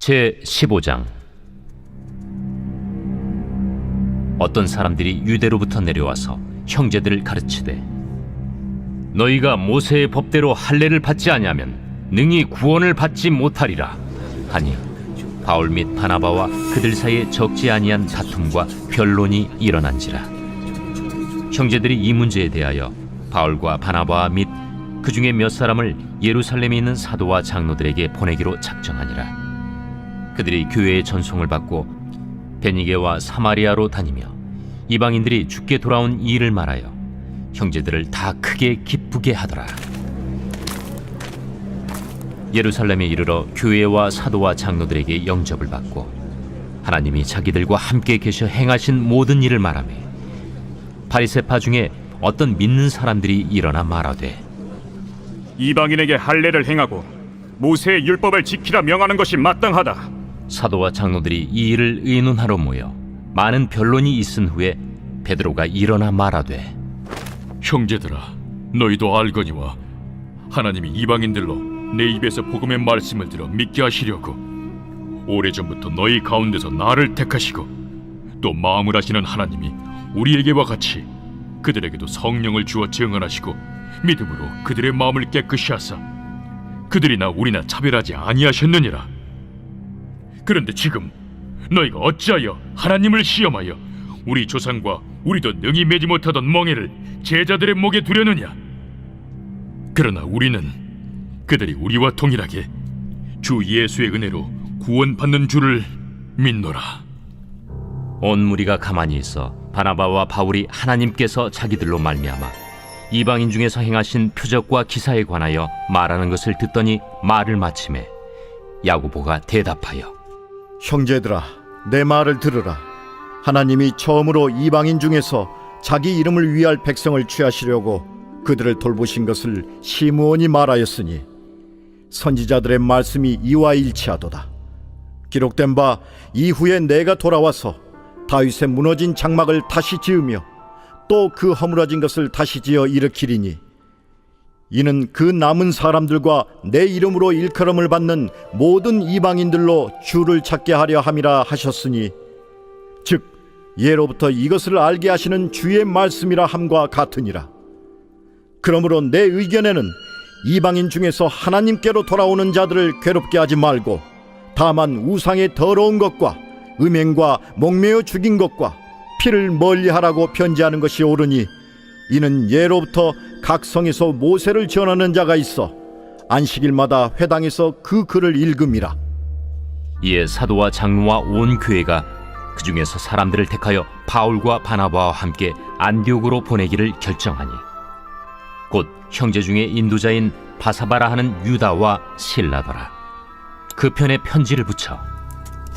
제 15장. 어떤 사람들이 유대로부터 내려와서 형제들을 가르치되 너희가 모세의 법대로 할례를 받지 아니하면 능히 구원을 받지 못하리라 하니 바울 및 바나바와 그들 사이에 적지 아니한 다툼과 변론이 일어난지라. 형제들이 이 문제에 대하여 바울과 바나바 및 그 중에 몇 사람을 예루살렘에 있는 사도와 장로들에게 보내기로 작정하니라. 그들이 교회의 전송을 받고 베니게와 사마리아로 다니며 이방인들이 주께 돌아온 이 일을 말하여 형제들을 다 크게 기쁘게 하더라. 예루살렘에 이르러 교회와 사도와 장로들에게 영접을 받고 하나님이 자기들과 함께 계셔 행하신 모든 일을 말하며 바리새파 중에 어떤 믿는 사람들이 일어나 말하되 이방인에게 할례를 행하고 모세의 율법을 지키라 명하는 것이 마땅하다. 사도와 장로들이 이 일을 의논하러 모여 많은 변론이 있은 후에 베드로가 일어나 말하되 형제들아, 너희도 알거니와 하나님이 이방인들로 내 입에서 복음의 말씀을 들어 믿게 하시려고 오래전부터 너희 가운데서 나를 택하시고 또 마음을 하시는 하나님이 우리에게와 같이 그들에게도 성령을 주어 증언하시고 믿음으로 그들의 마음을 깨끗이 하사 그들이나 우리나 차별하지 아니하셨느니라. 그런데 지금 너희가 어찌하여 하나님을 시험하여 우리 조상과 우리도 능히 매지 못하던 멍에를 제자들의 목에 두려느냐? 그러나 우리는 그들이 우리와 동일하게 주 예수의 은혜로 구원받는 줄을 믿노라. 온 무리가 가만히 있어 바나바와 바울이 하나님께서 자기들로 말미암아 이방인 중에서 행하신 표적과 기사에 관하여 말하는 것을 듣더니 말을 마치매 야고보가 대답하여 형제들아, 내 말을 들으라. 하나님이 처음으로 이방인 중에서 자기 이름을 위할 백성을 취하시려고 그들을 돌보신 것을 시므온이 말하였으니 선지자들의 말씀이 이와 일치하도다. 기록된 바 이후에 내가 돌아와서 다윗의 무너진 장막을 다시 지으며 또 그 허물어진 것을 다시 지어 일으키리니 이는 그 남은 사람들과 내 이름으로 일컬음을 받는 모든 이방인들로 주를 찾게 하려 함이라 하셨으니 즉 예로부터 이것을 알게 하시는 주의 말씀이라 함과 같으니라. 그러므로 내 의견에는 이방인 중에서 하나님께로 돌아오는 자들을 괴롭게 하지 말고 다만 우상의 더러운 것과 음행과 목매어 죽인 것과 피를 멀리하라고 편지하는 것이 옳으니 이는 예로부터 각 성에서 모세를 전하는 자가 있어 안식일마다 회당에서 그 글을 읽음이라. 이에 사도와 장로와 온 교회가 그 중에서 사람들을 택하여 바울과 바나바와 함께 안디옥으로 보내기를 결정하니 곧 형제 중에 인도자인 바사바라 하는 유다와 실라더라. 그 편에 편지를 붙여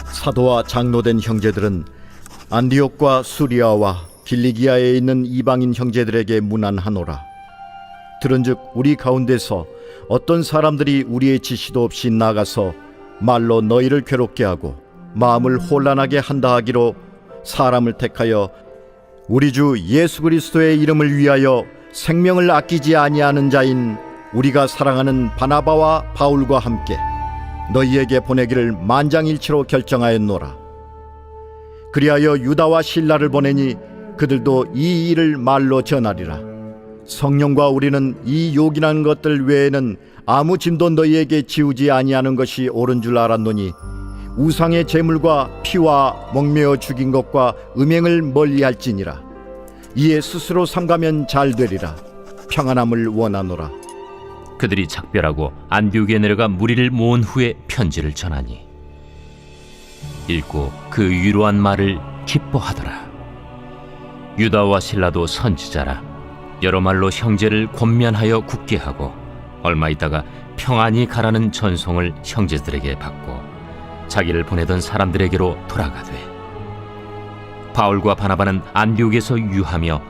사도와 장로된 형제들은 안디옥과 수리아와 길리기아에 있는 이방인 형제들에게 문안하노라. 들은즉 우리 가운데서 어떤 사람들이 우리의 지시도 없이 나가서 말로 너희를 괴롭게 하고 마음을 혼란하게 한다 하기로 사람을 택하여 우리 주 예수 그리스도의 이름을 위하여 생명을 아끼지 아니하는 자인 우리가 사랑하는 바나바와 바울과 함께 너희에게 보내기를 만장일치로 결정하였노라. 그리하여 유다와 실라를 보내니 그들도 이 일을 말로 전하리라. 성령과 우리는 이 요긴한 것들 외에는 아무 짐도 너희에게 지우지 아니하는 것이 옳은 줄 알았노니 우상의 제물과 피와 목매어 죽인 것과 음행을 멀리할지니라. 이에 스스로 삼가면 잘 되리라. 평안함을 원하노라. 그들이 작별하고 안디옥에 내려가 무리를 모은 후에 편지를 전하니 읽고 그 위로한 말을 기뻐하더라. 유다와 실라도 선지자라 여러 말로 형제를 권면하여 굳게 하고 얼마 있다가 평안히 가라는 전송을 형제들에게 받고 자기를 보내던 사람들에게로 돌아가되 바울과 바나바는 안디옥에서 유하며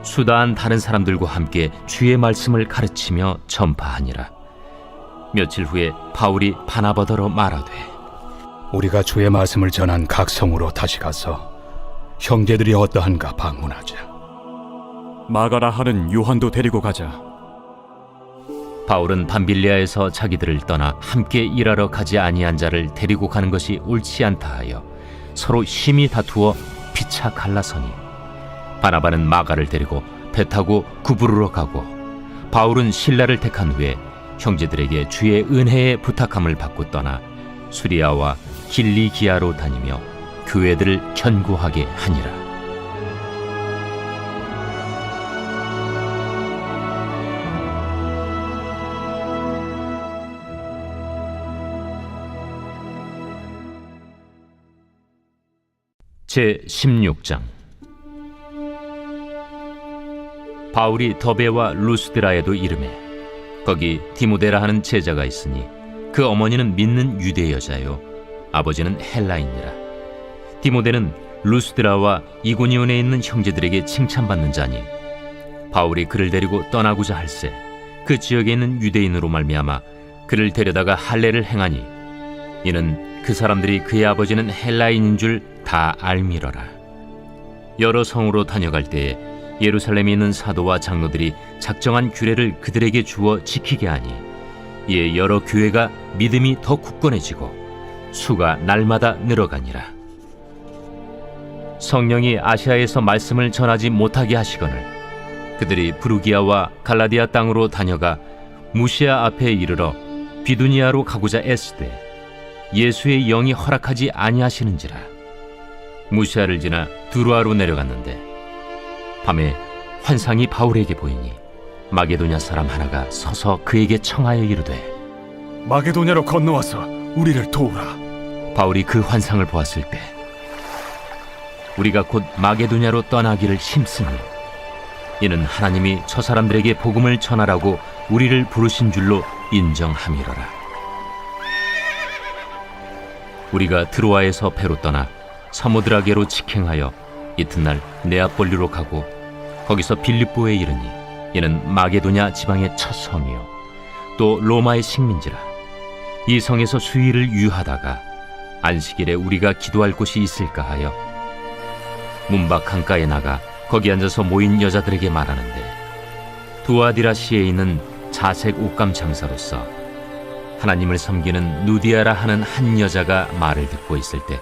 수다한 다른 사람들과 함께 주의 말씀을 가르치며 전파하니라. 며칠 후에 바울이 바나바더러 말하되 우리가 주의 말씀을 전한 각 성으로 다시 가서 형제들이 어떠한가 방문하자. 마가라 하는 요한도 데리고 가자. 바울은 밤빌리아에서 자기들을 떠나 함께 일하러 가지 아니한 자를 데리고 가는 것이 옳지 않다 하여 서로 심히 다투어 피차 갈라서니 바나바는 마가를 데리고 배 타고 구부르러 가고 바울은 실라를 택한 후에 형제들에게 주의 은혜에 부탁함을 받고 떠나 수리아와 길리기아로 다니며 교회들을 견고하게 하니라. 제 16장. 바울이 더베와 루스드라에도 이르매 거기 디모데라 하는 제자가 있으니 그 어머니는 믿는 유대 여자요 아버지는 헬라인이라. 디모데는 루스드라와 이고니온에 있는 형제들에게 칭찬받는 자니 바울이 그를 데리고 떠나고자 할세 그 지역에 있는 유대인으로 말미암아 그를 데려다가 할례를 행하니 이는 그 사람들이 그의 아버지는 헬라인인 줄 다 알미러라. 여러 성으로 다녀갈 때에 예루살렘에 있는 사도와 장로들이 작정한 규례를 그들에게 주어 지키게 하니 이에 여러 교회가 믿음이 더 굳건해지고 수가 날마다 늘어가니라. 성령이 아시아에서 말씀을 전하지 못하게 하시거늘 그들이 부르기아와 갈라디아 땅으로 다녀가 무시아 앞에 이르러 비두니아로 가고자 애쓰되 예수의 영이 허락하지 아니하시는지라. 무시아를 지나 두루아로 내려갔는데 밤에 환상이 바울에게 보이니 마게도냐 사람 하나가 서서 그에게 청하여 이르되 마게도냐로 건너와서 우리를 도우라. 바울이 그 환상을 보았을 때 우리가 곧 마게도냐로 떠나기를 힘쓰니 이는 하나님이 저 사람들에게 복음을 전하라고 우리를 부르신 줄로 인정함이로라. 우리가 드로아에서 배로 떠나 사모드라게로 직행하여 이튿날 네아폴리로 가고 거기서 빌립보에 이르니 이는 마게도냐 지방의 첫 성이요 또 로마의 식민지라. 이 성에서 수일을 유하다가 안식일에 우리가 기도할 곳이 있을까 하여 문밖 강가에 나가 거기 앉아서 모인 여자들에게 말하는데 두아디라시에 있는 자색 옷감 장사로서 하나님을 섬기는 누디아라 하는 한 여자가 말을 듣고 있을 때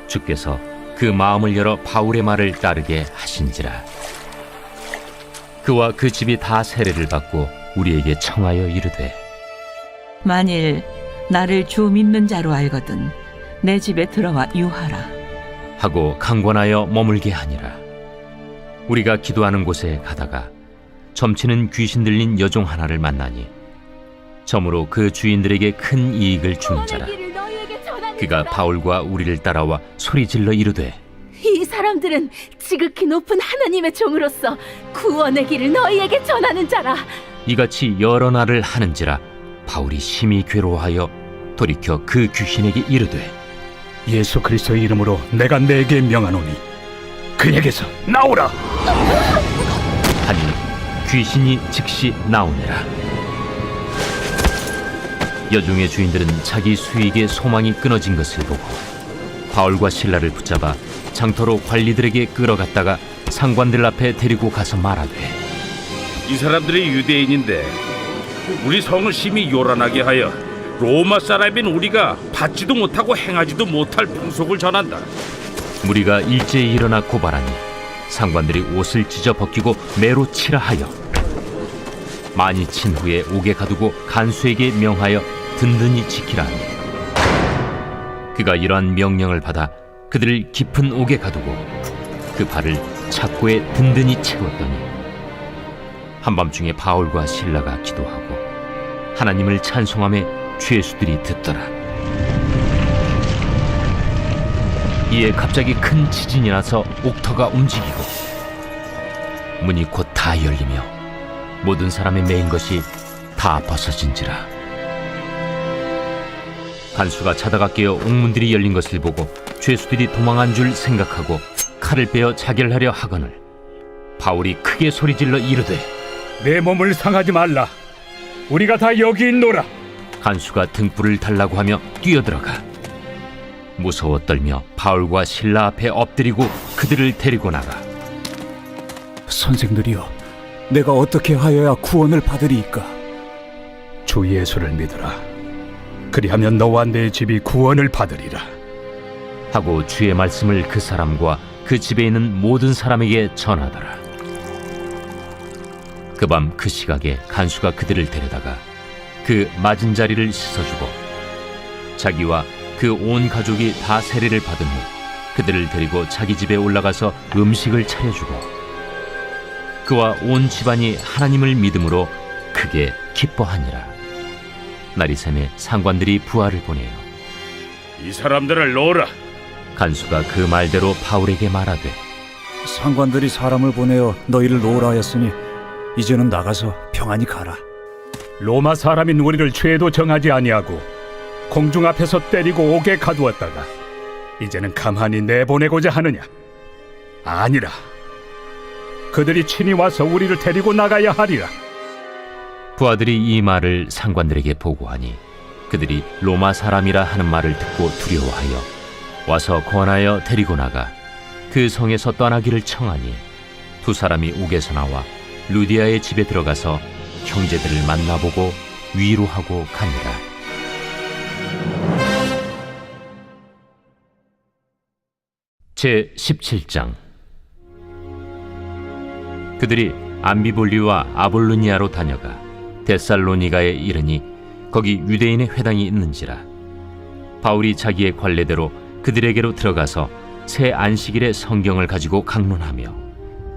주께서 그 마음을 열어 바울의 말을 따르게 하신지라. 그와 그 집이 다 세례를 받고 우리에게 청하여 이르되 만일 나를 주 믿는 자로 알거든 내 집에 들어와 유하라 하고 강권하여 머물게 하니라. 우리가 기도하는 곳에 가다가 점치는 귀신 들린 여종 하나를 만나니 점으로 그 주인들에게 큰 이익을 주는 자라. 그가 바울과 우리를 따라와 소리질러 이르되 이 사람들은 지극히 높은 하나님의 종으로서 구원의 길을 너희에게 전하는 자라. 이같이 여러 날을 하는지라 바울이 심히 괴로워하여 돌이켜 그 귀신에게 이르되 예수 그리스도의 이름으로 내가 내게 명하노니 그에게서 나오라. 하니 귀신이 즉시 나오니라. 여종의 주인들은 자기 수익의 소망이 끊어진 것을 보고 바울과 실라를 붙잡아 장터로 관리들에게 끌어갔다가 상관들 앞에 데리고 가서 말하되, 이 사람들이 유대인인데 우리 성을 심히 요란하게 하여 로마 사람인 우리가 받지도 못하고 행하지도 못할 풍속을 전한다. 무리가 일제히 일어나 고발하니 상관들이 옷을 찢어 벗기고 매로 치라 하여 많이 친 후에 옥에 가두고 간수에게 명하여 든든히 지키라 하니, 그가 이러한 명령을 받아 그들을 깊은 옥에 가두고 그 발을 착고에 든든히 채웠더니 한밤중에 바울과 실라가 기도하고 하나님을 찬송하며 죄수들이 듣더라. 이에 갑자기 큰 지진이 나서 옥터가 움직이고 문이 곧 다 열리며 모든 사람의 메인 것이 다 벗어진지라. 간수가 자다가 깨어 옥문들이 열린 것을 보고 죄수들이 도망한 줄 생각하고 칼을 빼어 자결하려 하거늘 바울이 크게 소리질러 이르되, 내 몸을 상하지 말라. 우리가 다 여기 있노라. 간수가 등불을 달라고 하며 뛰어들어가 무서워 떨며 바울과 실라 앞에 엎드리고 그들을 데리고 나가. 선생들이여, 내가 어떻게 하여야 구원을 받으리이까? 주 예수를 믿으라. 그리하면 너와 내 집이 구원을 받으리라. 하고 주의 말씀을 그 사람과 그 집에 있는 모든 사람에게 전하더라. 그 밤 그 시각에 간수가 그들을 데려다가 그 맞은 자리를 씻어주고 자기와 그 온 가족이 다 세례를 받은 후 그들을 데리고 자기 집에 올라가서 음식을 차려주고 그와 온 집안이 하나님을 믿음으로 크게 기뻐하니라. 날이 새매 상관들이 부하를 보내요. 이 사람들을 놓으라. 간수가 그 말대로 바울에게 말하되, 상관들이 사람을 보내어 너희를 놓으라 하였으니 이제는 나가서 평안히 가라. 로마 사람인 우리를 죄도 정하지 아니하고 공중 앞에서 때리고 옥에 가두었다가 이제는 가만히 내보내고자 하느냐? 아니라 그들이 친히 와서 우리를 데리고 나가야 하리라. 부하들이 이 말을 상관들에게 보고하니 그들이 로마 사람이라 하는 말을 듣고 두려워하여 와서 권하여 데리고 나가 그 성에서 떠나기를 청하니 두 사람이 옥에서 나와 루디아의 집에 들어가서 형제들을 만나보고 위로하고 가니라. 제 17장. 그들이 암비볼리와 아볼로니아로 다녀가 데살로니가에 이르니 거기 유대인의 회당이 있는지라. 바울이 자기의 관례대로 그들에게로 들어가서 새 안식일에 성경을 가지고 강론하며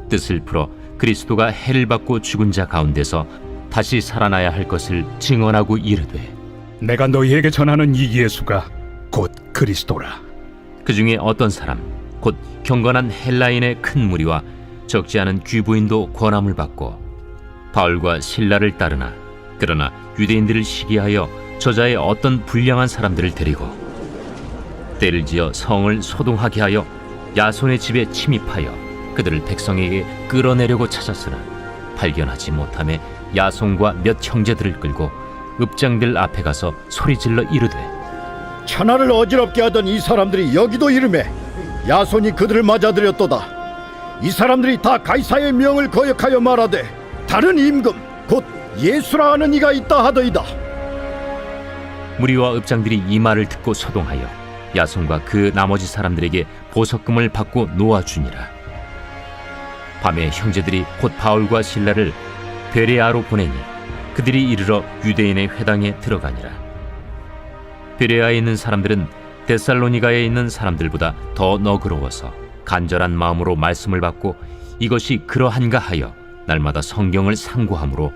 뜻을 풀어 그리스도가 해를 받고 죽은 자 가운데서 다시 살아나야 할 것을 증언하고 이르되, 내가 너희에게 전하는 이 예수가 곧 그리스도라. 그 중에 어떤 사람 곧 경건한 헬라인의 큰 무리와 적지 않은 귀부인도 권함을 받고 바울과 실라를 따르나 그러나 유대인들을 시기하여 저자의 어떤 불량한 사람들을 데리고 때를 지어 성을 소동하게 하여 야손의 집에 침입하여 그들을 백성에게 끌어내려고 찾았으나 발견하지 못하매 야손과 몇 형제들을 끌고 읍장들 앞에 가서 소리질러 이르되, 천하를 어지럽게 하던 이 사람들이 여기도 이르매 야손이 그들을 맞아들였도다. 이 사람들이 다 가이사의 명을 거역하여 말하되 다른 임금 곧 예수라 하는 이가 있다 하더이다. 무리와 읍장들이 이 말을 듣고 소동하여 야손과 그 나머지 사람들에게 보석금을 받고 놓아주니라. 밤에 형제들이 곧 바울과 실라를 베레아로 보내니 그들이 이르러 유대인의 회당에 들어가니라. 베레아에 있는 사람들은 데살로니가에 있는 사람들보다 더 너그러워서 간절한 마음으로 말씀을 받고 이것이 그러한가 하여 날마다 성경을 상고하므로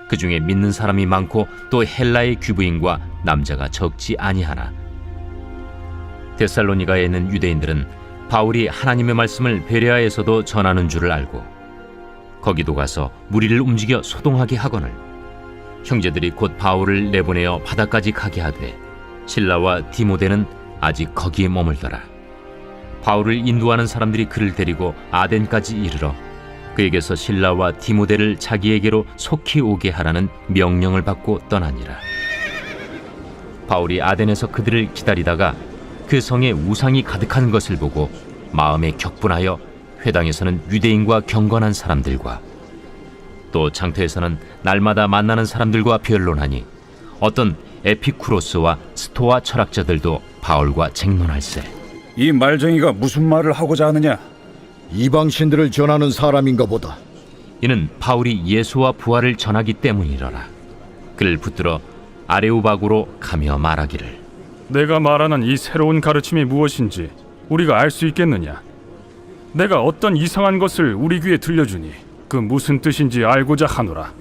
그 중에 믿는 사람이 많고 또 헬라의 귀부인과 남자가 적지 아니하나, 데살로니가에 있는 유대인들은 바울이 하나님의 말씀을 베레아에서도 전하는 줄을 알고 거기도 가서 무리를 움직여 소동하게 하거늘 형제들이 곧 바울을 내보내어 바다까지 가게 하되 실라와 디모데는 아직 거기에 머물더라. 바울을 인도하는 사람들이 그를 데리고 아덴까지 이르러 그에게서 실라와 디모데를 자기에게로 속히 오게 하라는 명령을 받고 떠나니라. 바울이 아덴에서 그들을 기다리다가 그 성에 우상이 가득한 것을 보고 마음에 격분하여 회당에서는 유대인과 경건한 사람들과 또 장터에서는 날마다 만나는 사람들과 변론하니 어떤 에피쿠로스와 스토아 철학자들도 바울과 쟁론할세. 이 말쟁이가 무슨 말을 하고자 하느냐? 이방신들을 전하는 사람인가 보다. 이는 바울이 예수와 부활을 전하기 때문이러라. 그를 붙들어 아레오바구로 가며 말하기를, 내가 말하는 이 새로운 가르침이 무엇인지 우리가 알 수 있겠느냐? 내가 어떤 이상한 것을 우리 귀에 들려주니 그 무슨 뜻인지 알고자 하노라.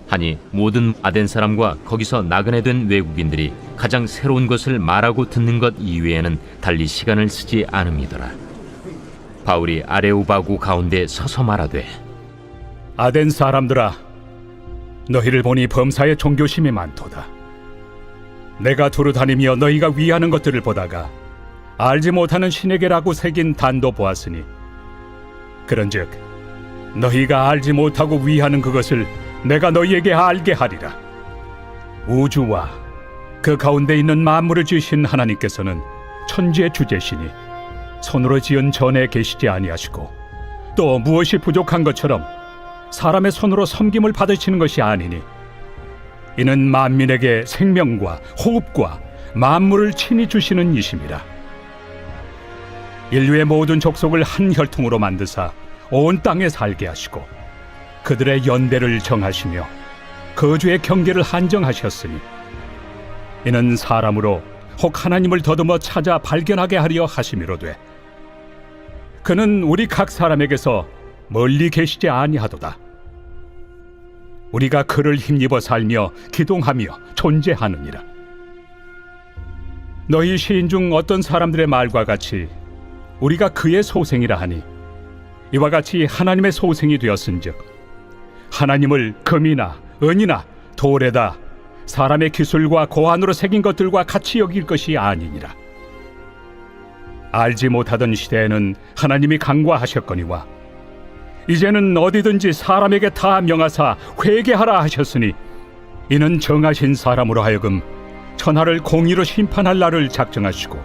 하니 모든 아덴 사람과 거기서 나그네 된 외국인들이 가장 새로운 것을 말하고 듣는 것 이외에는 달리 시간을 쓰지 않음이더라. 바울이 아레오바구 가운데 서서 말하되, 아덴 사람들아, 너희를 보니 범사에 종교심이 많도다. 내가 두루 다니며 너희가 위하는 것들을 보다가 알지 못하는 신에게라고 새긴 단도 보았으니, 그런즉 너희가 알지 못하고 위하는 그것을 내가 너희에게 알게 하리라. 우주와 그 가운데 있는 만물을 지으신 하나님께서는 천지의 주제시니 손으로 지은 전에 계시지 아니하시고 또 무엇이 부족한 것처럼 사람의 손으로 섬김을 받으시는 것이 아니니, 이는 만민에게 생명과 호흡과 만물을 친히 주시는 이심이라. 인류의 모든 족속을 한 혈통으로 만드사 온 땅에 살게 하시고 그들의 연대를 정하시며 거주의 경계를 한정하셨으니, 이는 사람으로 혹 하나님을 더듬어 찾아 발견하게 하려 하심이로되, 그는 우리 각 사람에게서 멀리 계시지 아니하도다. 우리가 그를 힘입어 살며 기동하며 존재하느니라. 너희 시인 중 어떤 사람들의 말과 같이 우리가 그의 소생이라 하니, 이와 같이 하나님의 소생이 되었은즉 하나님을 금이나 은이나 돌에다 사람의 기술과 고안으로 새긴 것들과 같이 여길 것이 아니니라. 알지 못하던 시대에는 하나님이 강구하셨거니와 이제는 어디든지 사람에게 다 명하사 회개하라 하셨으니, 이는 정하신 사람으로 하여금 천하를 공의로 심판할 날을 작정하시고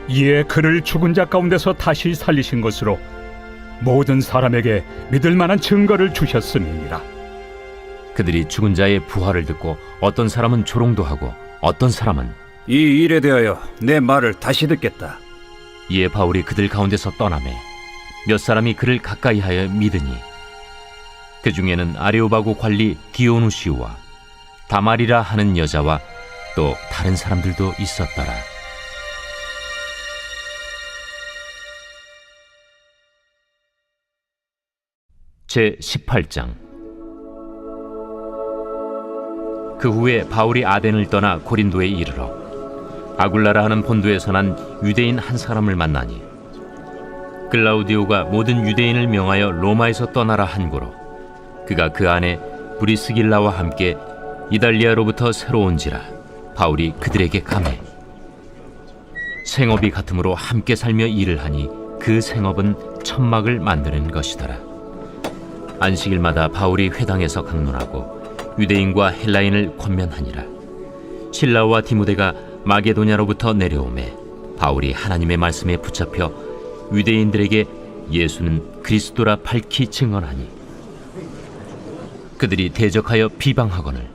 이에 그를 죽은 자 가운데서 다시 살리신 것으로 모든 사람에게 믿을 만한 증거를 주셨음이니라. 그들이 죽은 자의 부활을 듣고 어떤 사람은 조롱도 하고 어떤 사람은 이 일에 대하여 내 말을 다시 듣겠다. 이에 바울이 그들 가운데서 떠나매 몇 사람이 그를 가까이하여 믿으니, 그 중에는 아레오바구 관리 디오누시우와 다말이라 하는 여자와 또 다른 사람들도 있었더라. 제 18장. 그 후에 바울이 아덴을 떠나 고린도에 이르러 아굴라라 하는 본도에서 난 유대인 한 사람을 만나니, 글라우디오가 모든 유대인을 명하여 로마에서 떠나라 한 고로 그가 그 안에 브리스길라와 함께 이달리아로부터 새로 온지라 바울이 그들에게 가매 생업이 같으므로 함께 살며 일을 하니 그 생업은 천막을 만드는 것이더라. 안식일마다 바울이 회당에서 강론하고 유대인과 헬라인을 권면하니라. 실라와 디모데가 마게도냐로부터 내려오매 바울이 하나님의 말씀에 붙잡혀 유대인들에게 예수는 그리스도라 밝히 증언하니, 그들이 대적하여 비방하거늘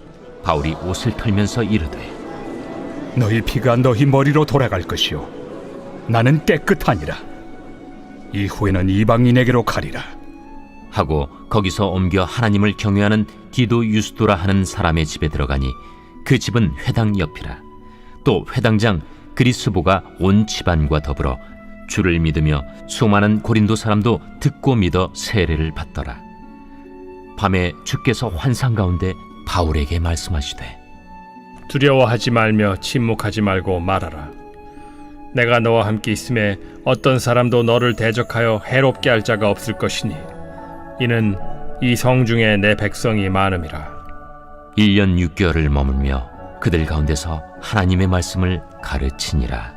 바울이 옷을 털면서 이르되, 너희 피가 너희 머리로 돌아갈 것이요 나는 깨끗하니라. 이후에는 이방인에게로 가리라 하고 거기서 옮겨 하나님을 경외하는 디도 유스도라 하는 사람의 집에 들어가니, 그 집은 회당 옆이라. 또 회당장 그리스보가 온 집안과 더불어 주를 믿으며 수많은 고린도 사람도 듣고 믿어 세례를 받더라. 밤에 주께서 환상 가운데 바울에게 말씀하시되, 두려워하지 말며 침묵하지 말고 말하라. 내가 너와 함께 있음에 어떤 사람도 너를 대적하여 해롭게 할 자가 없을 것이니, 이는 이 성 중에 내 백성이 많음이라. 1년 6개월을 머물며 그들 가운데서 하나님의 말씀을 가르치니라.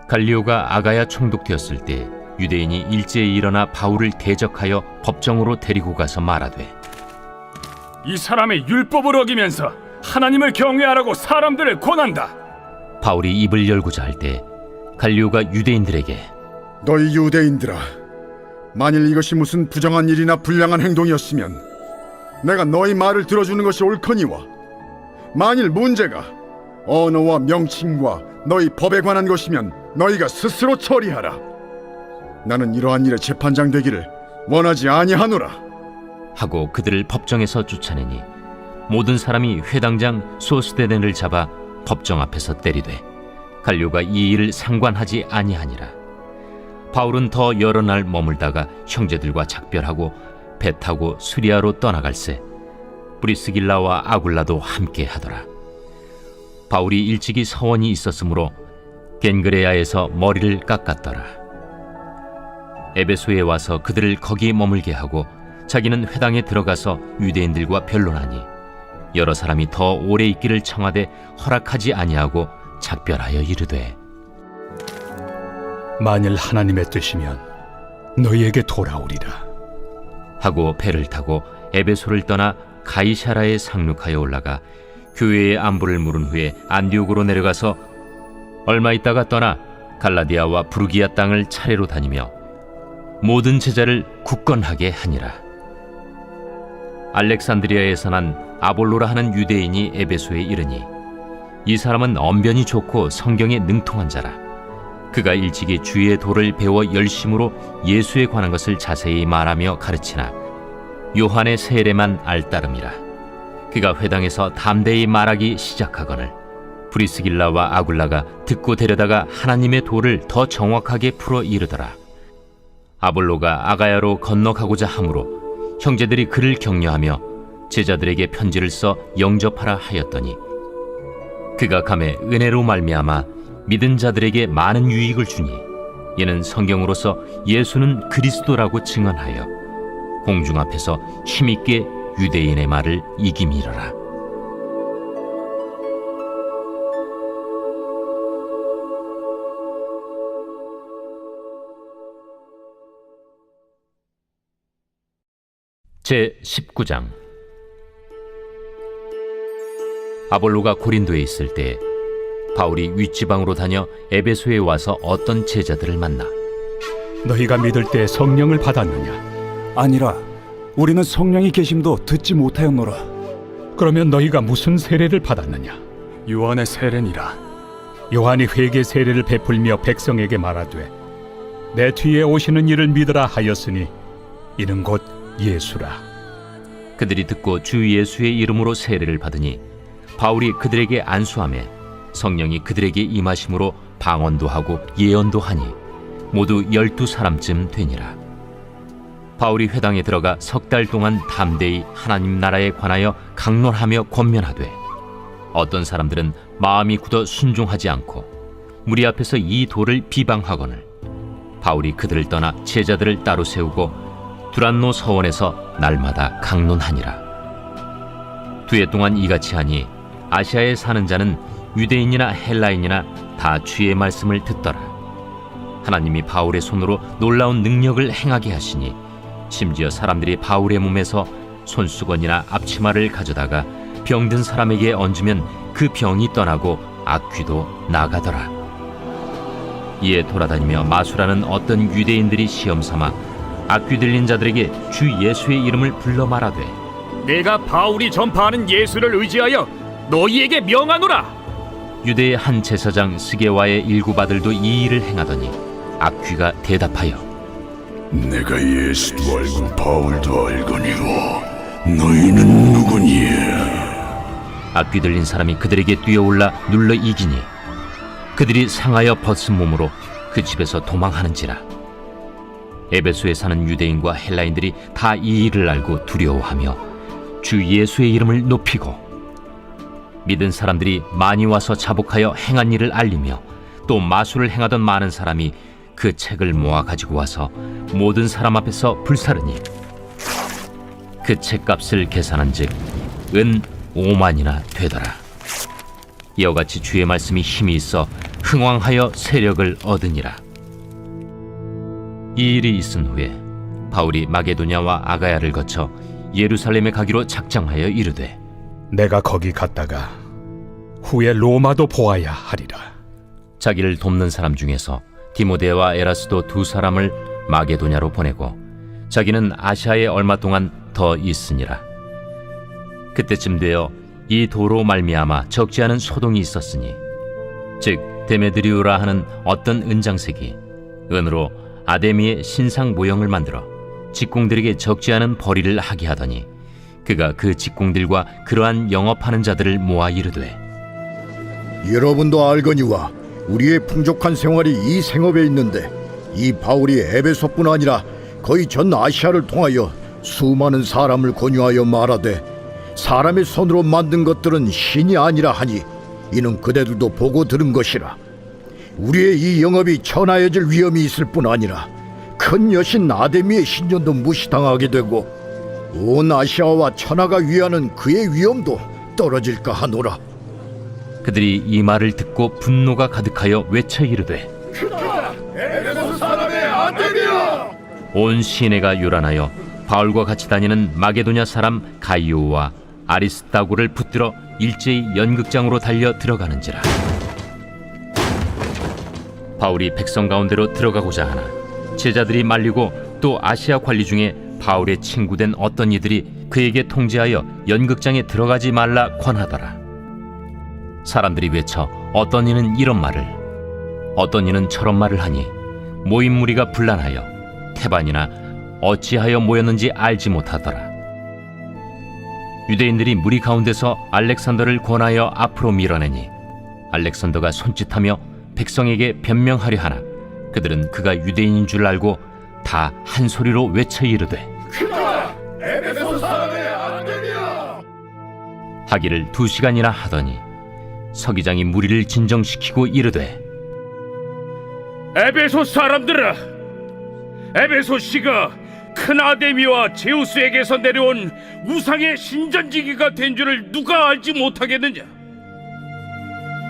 갈리오가 아가야 총독되었을 때 유대인이 일제히 일어나 바울을 대적하여 법정으로 데리고 가서 말하되, 이 사람의 율법을 어기면서 하나님을 경외하라고 사람들을 권한다. 바울이 입을 열고자 할 때 갈리오가 유대인들에게, 너희 유대인들아, 만일 이것이 무슨 부정한 일이나 불량한 행동이었으면 내가 너희 말을 들어주는 것이 옳거니와, 만일 문제가 언어와 명칭과 너희 법에 관한 것이면 너희가 스스로 처리하라. 나는 이러한 일에 재판장 되기를 원하지 아니하노라. 하고 그들을 법정에서 쫓아내니 모든 사람이 회당장 소스데넨을 잡아 법정 앞에서 때리되 갈리오가 이 일을 상관하지 아니하니라. 바울은 더 여러 날 머물다가 형제들과 작별하고 배 타고 수리아로 떠나갈새 브리스길라와 아굴라도 함께 하더라. 바울이 일찍이 서원이 있었으므로 겐그레아에서 머리를 깎았더라. 에베소에 와서 그들을 거기 머물게 하고 자기는 회당에 들어가서 유대인들과 변론하니 여러 사람이 더 오래 있기를 청하되 허락하지 아니하고 작별하여 이르되, 만일 하나님의 뜻이면 너희에게 돌아오리라. 하고 배를 타고 에베소를 떠나 가이사라에 상륙하여 올라가 교회의 안부를 물은 후에 안디옥으로 내려가서 얼마 있다가 떠나 갈라디아와 부르기아 땅을 차례로 다니며 모든 제자를 굳건하게 하니라. 알렉산드리아에서 난 아볼로라 하는 유대인이 에베소에 이르니 이 사람은 언변이 좋고 성경에 능통한 자라. 그가 일찍이 주의 도를 배워 열심으로 예수에 관한 것을 자세히 말하며 가르치나 요한의 세례만 알따름이라. 그가 회당에서 담대히 말하기 시작하거늘 브리스길라와 아굴라가 듣고 데려다가 하나님의 도를 더 정확하게 풀어 이르더라. 아볼로가 아가야로 건너가고자 하므로 형제들이 그를 격려하며 제자들에게 편지를 써 영접하라 하였더니 그가 감에 은혜로 말미암아 믿은 자들에게 많은 유익을 주니 이는 성경으로서 예수는 그리스도라고 증언하여 공중 앞에서 힘있게 유대인의 말을 이기미러라. 제 19장. 아볼로가 고린도에 있을 때 바울이 윗지방으로 다녀 에베소에 와서 어떤 제자들을 만나 너희가 믿을 때 성령을 받았느냐? 아니라 우리는 성령이 계심도 듣지 못하였노라. 그러면 너희가 무슨 세례를 받았느냐? 요한의 세례니라. 요한이 회개 세례를 베풀며 백성에게 말하되 내 뒤에 오시는 이를 믿으라 하였으니 이는 곧 예수라. 그들이 듣고 주 예수의 이름으로 세례를 받으니 바울이 그들에게 안수하매 성령이 그들에게 임하심으로 방언도 하고 예언도 하니 모두 12사람쯤 되니라. 바울이 회당에 들어가 석 달 동안 담대히 하나님 나라에 관하여 강론하며 권면하되 어떤 사람들은 마음이 굳어 순종하지 않고 무리 앞에서 이 도를 비방하거늘 바울이 그들을 떠나 제자들을 따로 세우고 두란노 서원에서 날마다 강론하니라. 2해 동안 이같이 하니 아시아에 사는 자는 유대인이나 헬라인이나 다 주의 말씀을 듣더라. 하나님이 바울의 손으로 놀라운 능력을 행하게 하시니 심지어 사람들이 바울의 몸에서 손수건이나 앞치마를 가져다가 병든 사람에게 얹으면 그 병이 떠나고 악귀도 나가더라. 이에 돌아다니며 마술하는 어떤 유대인들이 시험삼아 악귀 들린 자들에게 주 예수의 이름을 불러 말하되 내가 바울이 전파하는 예수를 의지하여 너희에게 명하노라. 유대의 한 제사장 스게와의 일곱 아들도 이 일을 행하더니 악귀가 대답하여 내가 예수도 알고 바울도 알거니와 너희는 누구냐? 악귀 들린 사람이 그들에게 뛰어올라 눌러 이기니 그들이 상하여 벗은 몸으로 그 집에서 도망하는지라. 에베소에 사는 유대인과 헬라인들이 다 이 일을 알고 두려워하며 주 예수의 이름을 높이고 믿은 사람들이 많이 와서 자복하여 행한 일을 알리며 또 마술을 행하던 많은 사람이 그 책을 모아 가지고 와서 모든 사람 앞에서 불사르니 그 책값을 계산한즉 은 5만이나 되더라. 이와 같이 주의 말씀이 힘이 있어 흥왕하여 세력을 얻으니라. 이 일이 있은 후에 바울이 마게도냐와 아가야를 거쳐 예루살렘에 가기로 작정하여 이르되 내가 거기 갔다가 후에 로마도 보아야 하리라. 자기를 돕는 사람 중에서 디모데와 에라스도 두 사람을 마게도냐로 보내고 자기는 아시아에 얼마 동안 더 있으니라. 그때쯤 되어 이 도로 말미암아 적지 않은 소동이 있었으니 즉 데메드리오라 하는 어떤 은장색이 은으로 아데미의 신상 모형을 만들어 직공들에게 적지 않은 벌이를 하게 하더니 그가 그 직공들과 그러한 영업하는 자들을 모아 이르되 여러분도 알거니와 우리의 풍족한 생활이 이 생업에 있는데 이 바울이 에베소뿐 아니라 거의 전 아시아를 통하여 수많은 사람을 권유하여 말하되 사람의 손으로 만든 것들은 신이 아니라 하니 이는 그대들도 보고 들은 것이라. 우리의 이 영업이 천하여질 위험이 있을 뿐 아니라 큰 여신 아데미의 신전도 무시당하게 되고 온 아시아와 천하가 위하는 그의 위엄도 떨어질까 하노라. 그들이 이 말을 듣고 분노가 가득하여 외쳐 이르되 에베소 사람의 아데미야! 온 시내가 요란하여 바울과 같이 다니는 마게도냐 사람 가이오와 아리스다고를 붙들어 일제히 연극장으로 달려 들어가는지라. 바울이 백성 가운데로 들어가고자 하나 제자들이 말리고 또 아시아 관리 중에 바울의 친구된 어떤 이들이 그에게 통제하여 연극장에 들어가지 말라 권하더라. 사람들이 외쳐 어떤 이는 이런 말을 어떤 이는 저런 말을 하니 모인 무리가 분란하여 태반이나 어찌하여 모였는지 알지 못하더라. 유대인들이 무리 가운데서 알렉산더를 권하여 앞으로 밀어내니 알렉산더가 손짓하며 백성에게 변명하려 하나 그들은 그가 유대인인 줄 알고 다 한 소리로 외쳐 이르되 에베소 사람의 아데미야! 하기를 2시간이나 하더니 서기장이 무리를 진정시키고 이르되 에베소 사람들아, 에베소시가 큰 아데미와 제우스에게서 내려온 우상의 신전지기가 된 줄을 누가 알지 못하겠느냐?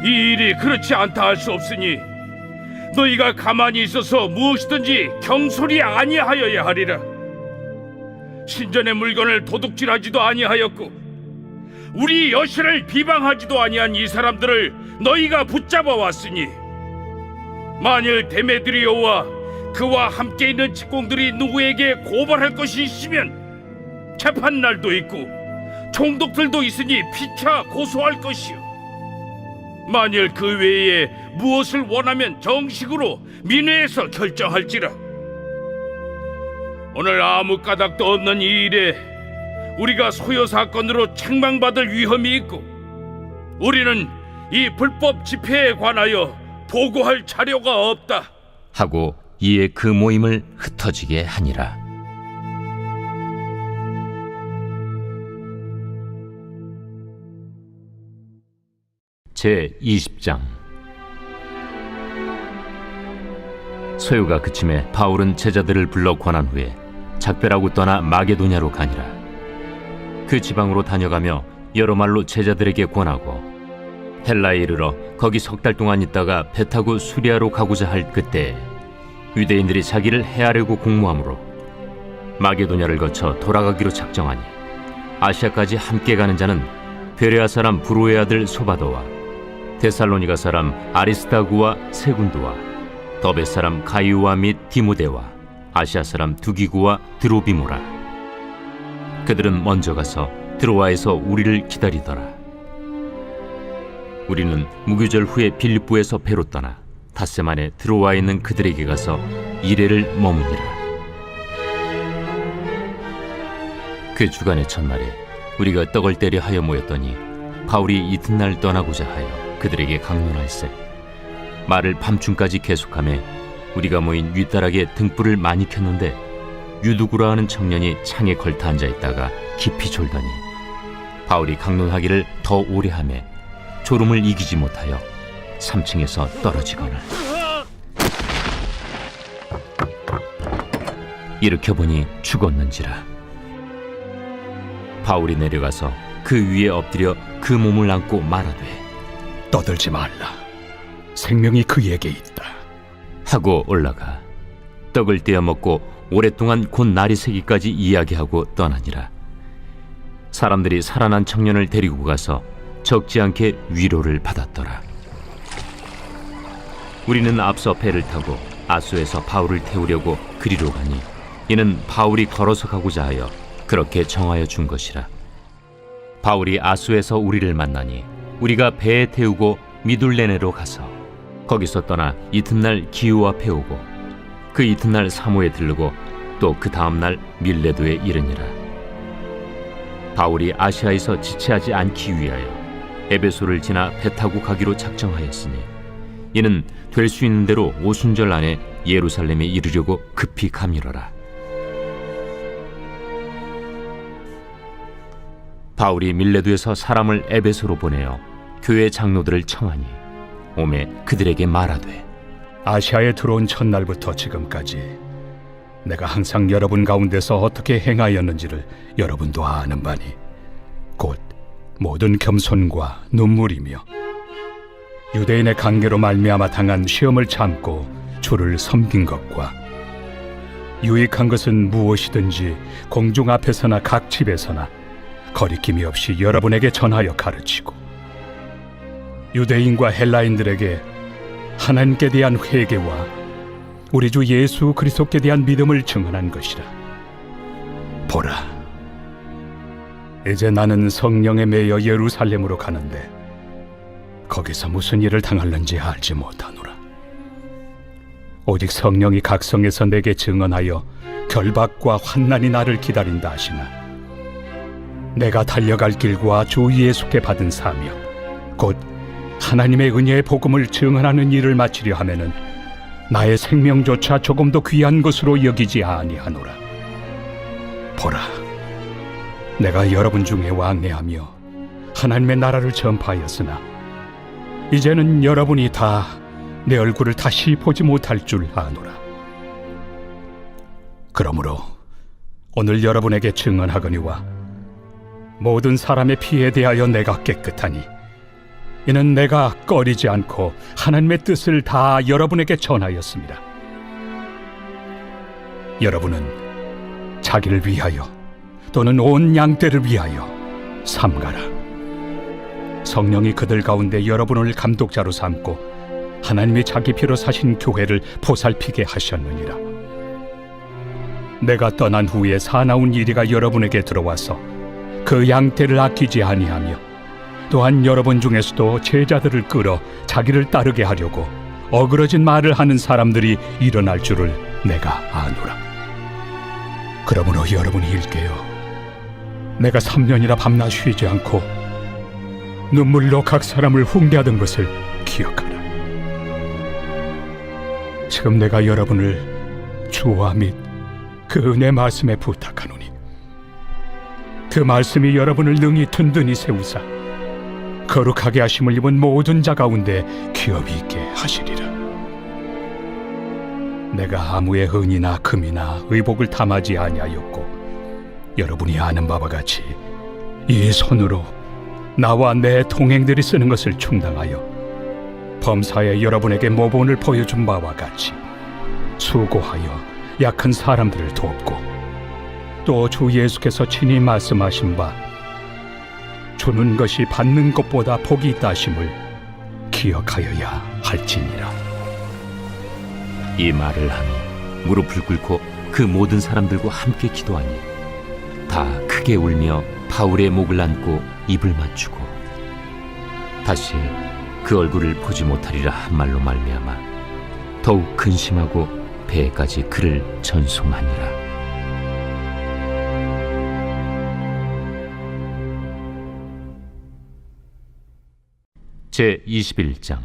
이 일이 그렇지 않다 할 수 없으니 너희가 가만히 있어서 무엇이든지 경솔이 아니하여야 하리라. 신전의 물건을 도둑질하지도 아니하였고 우리 여신을 비방하지도 아니한 이 사람들을 너희가 붙잡아 왔으니 만일 데메드리오와 그와 함께 있는 직공들이 누구에게 고발할 것이 있으면 재판날도 있고 총독들도 있으니 피차 고소할 것이요 만일 그 외에 무엇을 원하면 정식으로 민회에서 결정할지라. 오늘 아무 까닭도 없는 이 일에 우리가 소요 사건으로 책망받을 위험이 있고 우리는 이 불법 집회에 관하여 보고할 자료가 없다 하고 이에 그 모임을 흩어지게 하니라. 제 20장. 소요가 그침에 바울은 제자들을 불러 권한 후에 작별하고 떠나 마게도냐로 가니라. 그 지방으로 다녀가며 여러 말로 제자들에게 권하고 헬라에 이르러 거기 3달 동안 있다가 배 타고 수리아로 가고자 할 그때 유대인들이 자기를 해하려고 공모하므로 마게도냐를 거쳐 돌아가기로 작정하니 아시아까지 함께 가는 자는 베레아 사람 브로의 아들 소바도와 데살로니가 사람 아리스다구와 세군도와 더베 사람 가이오와 및 디모데와 아시아 사람 두기구와 드로비모라. 그들은 먼저 가서 드로아에서 우리를 기다리더라. 우리는 무교절 후에 빌립보에서 배로 떠나 닷새 만에 드로아에 있는 그들에게 가서 이레를 머무니라. 그 주간의 첫날에 우리가 떡을 때려 하여 모였더니 바울이 이튿날 떠나고자 하여 그들에게 강론할세 말을 밤중까지 계속하며 우리가 모인 윗다락에 등불을 많이 켰는데 유두구라 하는 청년이 창에 걸터 앉아 있다가 깊이 졸더니 바울이 강론하기를 더 오래 하며 졸음을 이기지 못하여 3층에서 떨어지거늘 일으켜 보니 죽었는지라. 바울이 내려가서 그 위에 엎드려 그 몸을 안고 말하되 떠들지 말라. 생명이 그에게 있다. 하고 올라가 떡을 떼어 먹고 오랫동안 곧 날이 새기까지 이야기하고 떠나니라. 사람들이 살아난 청년을 데리고 가서 적지 않게 위로를 받았더라. 우리는 앞서 배를 타고 아소에서 바울을 태우려고 그리로 가니 이는 바울이 걸어서 가고자 하여 그렇게 정하여 준 것이라. 바울이 아소에서 우리를 만나니 우리가 배에 태우고 미둘레네로 가서 거기서 떠나 이튿날 기우 앞에 오고 그 이튿날 사모에 들르고 또 그 다음날 밀레도에 이르니라. 바울이 아시아에서 지체하지 않기 위하여 에베소를 지나 배 타고 가기로 작정하였으니 이는 될 수 있는 대로 오순절 안에 예루살렘에 이르려고 급히 가미러라. 바울이 밀레도에서 사람을 에베소로 보내어 교회 장로들을 청하니 오매 그들에게 말하되 아시아에 들어온 첫날부터 지금까지 내가 항상 여러분 가운데서 어떻게 행하였는지를 여러분도 아는 바니 곧 모든 겸손과 눈물이며 유대인의 관계로 말미암아 당한 시험을 참고 주를 섬긴 것과 유익한 것은 무엇이든지 공중 앞에서나 각 집에서나 거리낌이 없이 여러분에게 전하여 가르치고 유대인과 헬라인들에게 하나님께 대한 회개와 우리 주 예수 그리스도께 대한 믿음을 증언한 것이라. 보라, 이제 나는 성령에 매여 예루살렘으로 가는데 거기서 무슨 일을 당할는지 알지 못하노라. 오직 성령이 각성에서 내게 증언하여 결박과 환난이 나를 기다린다 하시나 내가 달려갈 길과 주 예수께 받은 사명 곧 하나님의 은혜의 복음을 증언하는 일을 마치려 하면은 나의 생명조차 조금도 귀한 것으로 여기지 아니하노라. 보라, 내가 여러분 중에 왕래하며 하나님의 나라를 전파하였으나 이제는 여러분이 다 내 얼굴을 다시 보지 못할 줄 아노라. 그러므로 오늘 여러분에게 증언하거니와 모든 사람의 피에 대하여 내가 깨끗하니 이는 내가 꺼리지 않고 하나님의 뜻을 다 여러분에게 전하였습니다. 여러분은 자기를 위하여 또는 온 양떼를 위하여 삼가라. 성령이 그들 가운데 여러분을 감독자로 삼고 하나님이 자기 피로 사신 교회를 보살피게 하셨느니라. 내가 떠난 후에 사나운 이리가 여러분에게 들어와서 그 양떼를 아끼지 아니하며 또한 여러분 중에서도 제자들을 끌어 자기를 따르게 하려고 어그러진 말을 하는 사람들이 일어날 줄을 내가 아노라. 그러므로 여러분이 일깨어 내가 3년이나 밤낮 쉬지 않고 눈물로 각 사람을 훈계하던 것을 기억하라. 지금 내가 여러분을 주와 및 그 은혜 말씀에 부탁하노니 그 말씀이 여러분을 능히 든든히 세우사 거룩하게 하심을 입은 모든 자 가운데 기업이 있게 하시리라. 내가 아무의 은이나 금이나 의복을 탐하지 아니하였고 여러분이 아는 바와 같이 이 손으로 나와 내 동행들이 쓰는 것을 충당하여 범사에 여러분에게 모본을 보여준 바와 같이 수고하여 약한 사람들을 돕고 또 주 예수께서 친히 말씀하신 바 주는 것이 받는 것보다 복이 있다 하심을 기억하여야 할지니라. 이 말을 하며 무릎을 꿇고 그 모든 사람들과 함께 기도하니 다 크게 울며 바울의 목을 안고 입을 맞추고 다시 그 얼굴을 보지 못하리라 한 말로 말미암아 더욱 근심하고 배에까지 그를 전송하니라. 제 21장.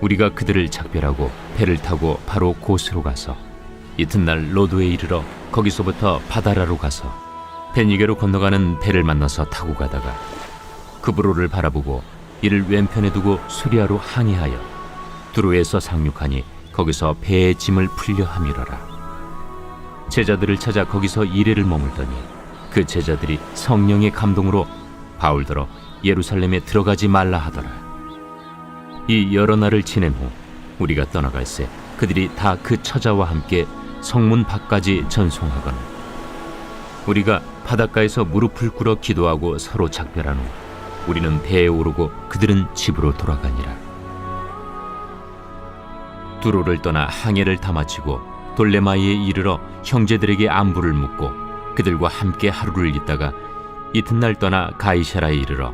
우리가 그들을 작별하고 배를 타고 바로 고스로 가서 이튿날 로도에 이르러 거기서부터 바다라로 가서 베니게로 건너가는 배를 만나서 타고 가다가 그브로를 바라보고 이를 왼편에 두고 수리아로 항해하여 두로에서 상륙하니 거기서 배의 짐을 풀려 함이러라. 제자들을 찾아 거기서 이레를 머물더니 그 제자들이 성령의 감동으로 바울더러 예루살렘에 들어가지 말라 하더라. 이 여러 날을 지낸 후 우리가 떠나갈새 그들이 다 그 처자와 함께 성문 밖까지 전송하거늘 우리가 바닷가에서 무릎을 꿇어 기도하고 서로 작별한 후 우리는 배에 오르고 그들은 집으로 돌아가니라. 두로를 떠나 항해를 다 마치고 돌레마이에 이르러 형제들에게 안부를 묻고 그들과 함께 하루를 있다가 이튿날 떠나 가이사라에 이르러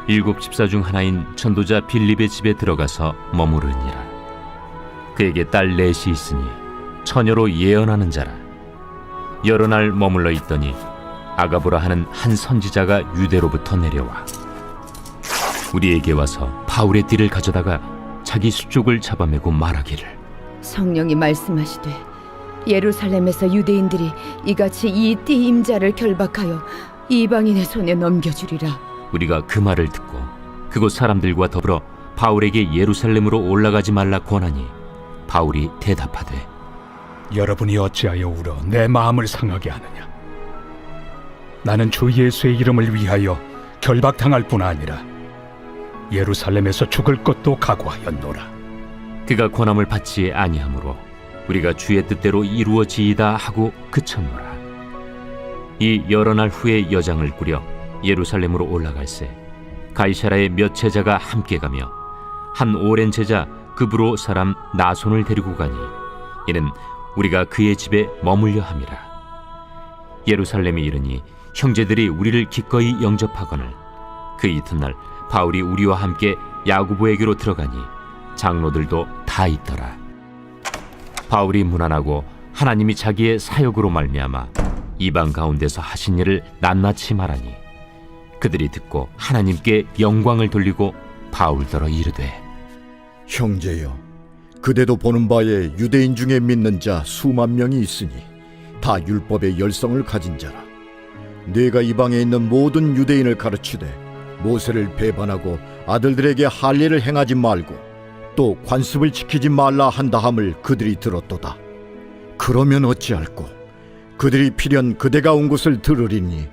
7 집사 중 하나인 전도자 빌립의 집에 들어가서 머무르니라. 그에게 딸 넷이 있으니 처녀로 예언하는 자라. 여러 날 머물러 있더니 아가보라 하는 한 선지자가 유대로부터 내려와 우리에게 와서 바울의 띠를 가져다가 자기 수족을 잡아매고 말하기를 성령이 말씀하시되 예루살렘에서 유대인들이 이같이 이 띠 임자를 결박하여 이방인의 손에 넘겨주리라. 우리가 그 말을 듣고 그곳 사람들과 더불어 바울에게 예루살렘으로 올라가지 말라 권하니 바울이 대답하되 여러분이 어찌하여 울어 내 마음을 상하게 하느냐? 나는 주 예수의 이름을 위하여 결박당할 뿐 아니라 예루살렘에서 죽을 것도 각오하였노라. 그가 권함을 받지 아니하므로 우리가 주의 뜻대로 이루어지이다 하고 그쳤노라. 이 여러 날 후에 여장을 꾸려 예루살렘으로 올라갈새 가이사라의 몇 제자가 함께 가며 한 오랜 제자 그브로 사람 나손을 데리고 가니 이는 우리가 그의 집에 머물려 함이라. 예루살렘에 이르니 형제들이 우리를 기꺼이 영접하거늘 그 이튿날 바울이 우리와 함께 야고보에게로 들어가니 장로들도 다 있더라. 바울이 문안하고 하나님이 자기의 사역으로 말미암아 이방 가운데서 하신 일을 낱낱이 말하니 그들이 듣고 하나님께 영광을 돌리고 바울더러 이르되 형제여, 그대도 보는 바에 유대인 중에 믿는 자 수만 명이 있으니 다 율법의 열성을 가진 자라. 네가 이방에 있는 모든 유대인을 가르치되 모세를 배반하고 아들들에게 할례를 행하지 말고 또 관습을 지키지 말라 한다함을 그들이 들었도다. 그러면 어찌할꼬? 그들이 필연 그대가 온 것을 들으리니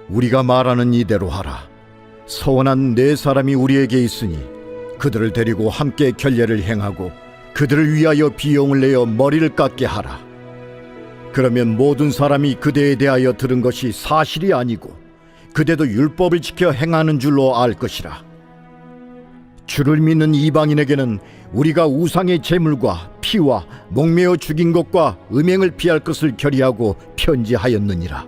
우리가 말하는 이대로 하라. 서원한 네 사람이 우리에게 있으니 그들을 데리고 함께 결례를 행하고 그들을 위하여 비용을 내어 머리를 깎게 하라. 그러면 모든 사람이 그대에 대하여 들은 것이 사실이 아니고 그대도 율법을 지켜 행하는 줄로 알 것이라. 주를 믿는 이방인에게는 우리가 우상의 제물과 피와 목매어 죽인 것과 음행을 피할 것을 결의하고 편지하였느니라.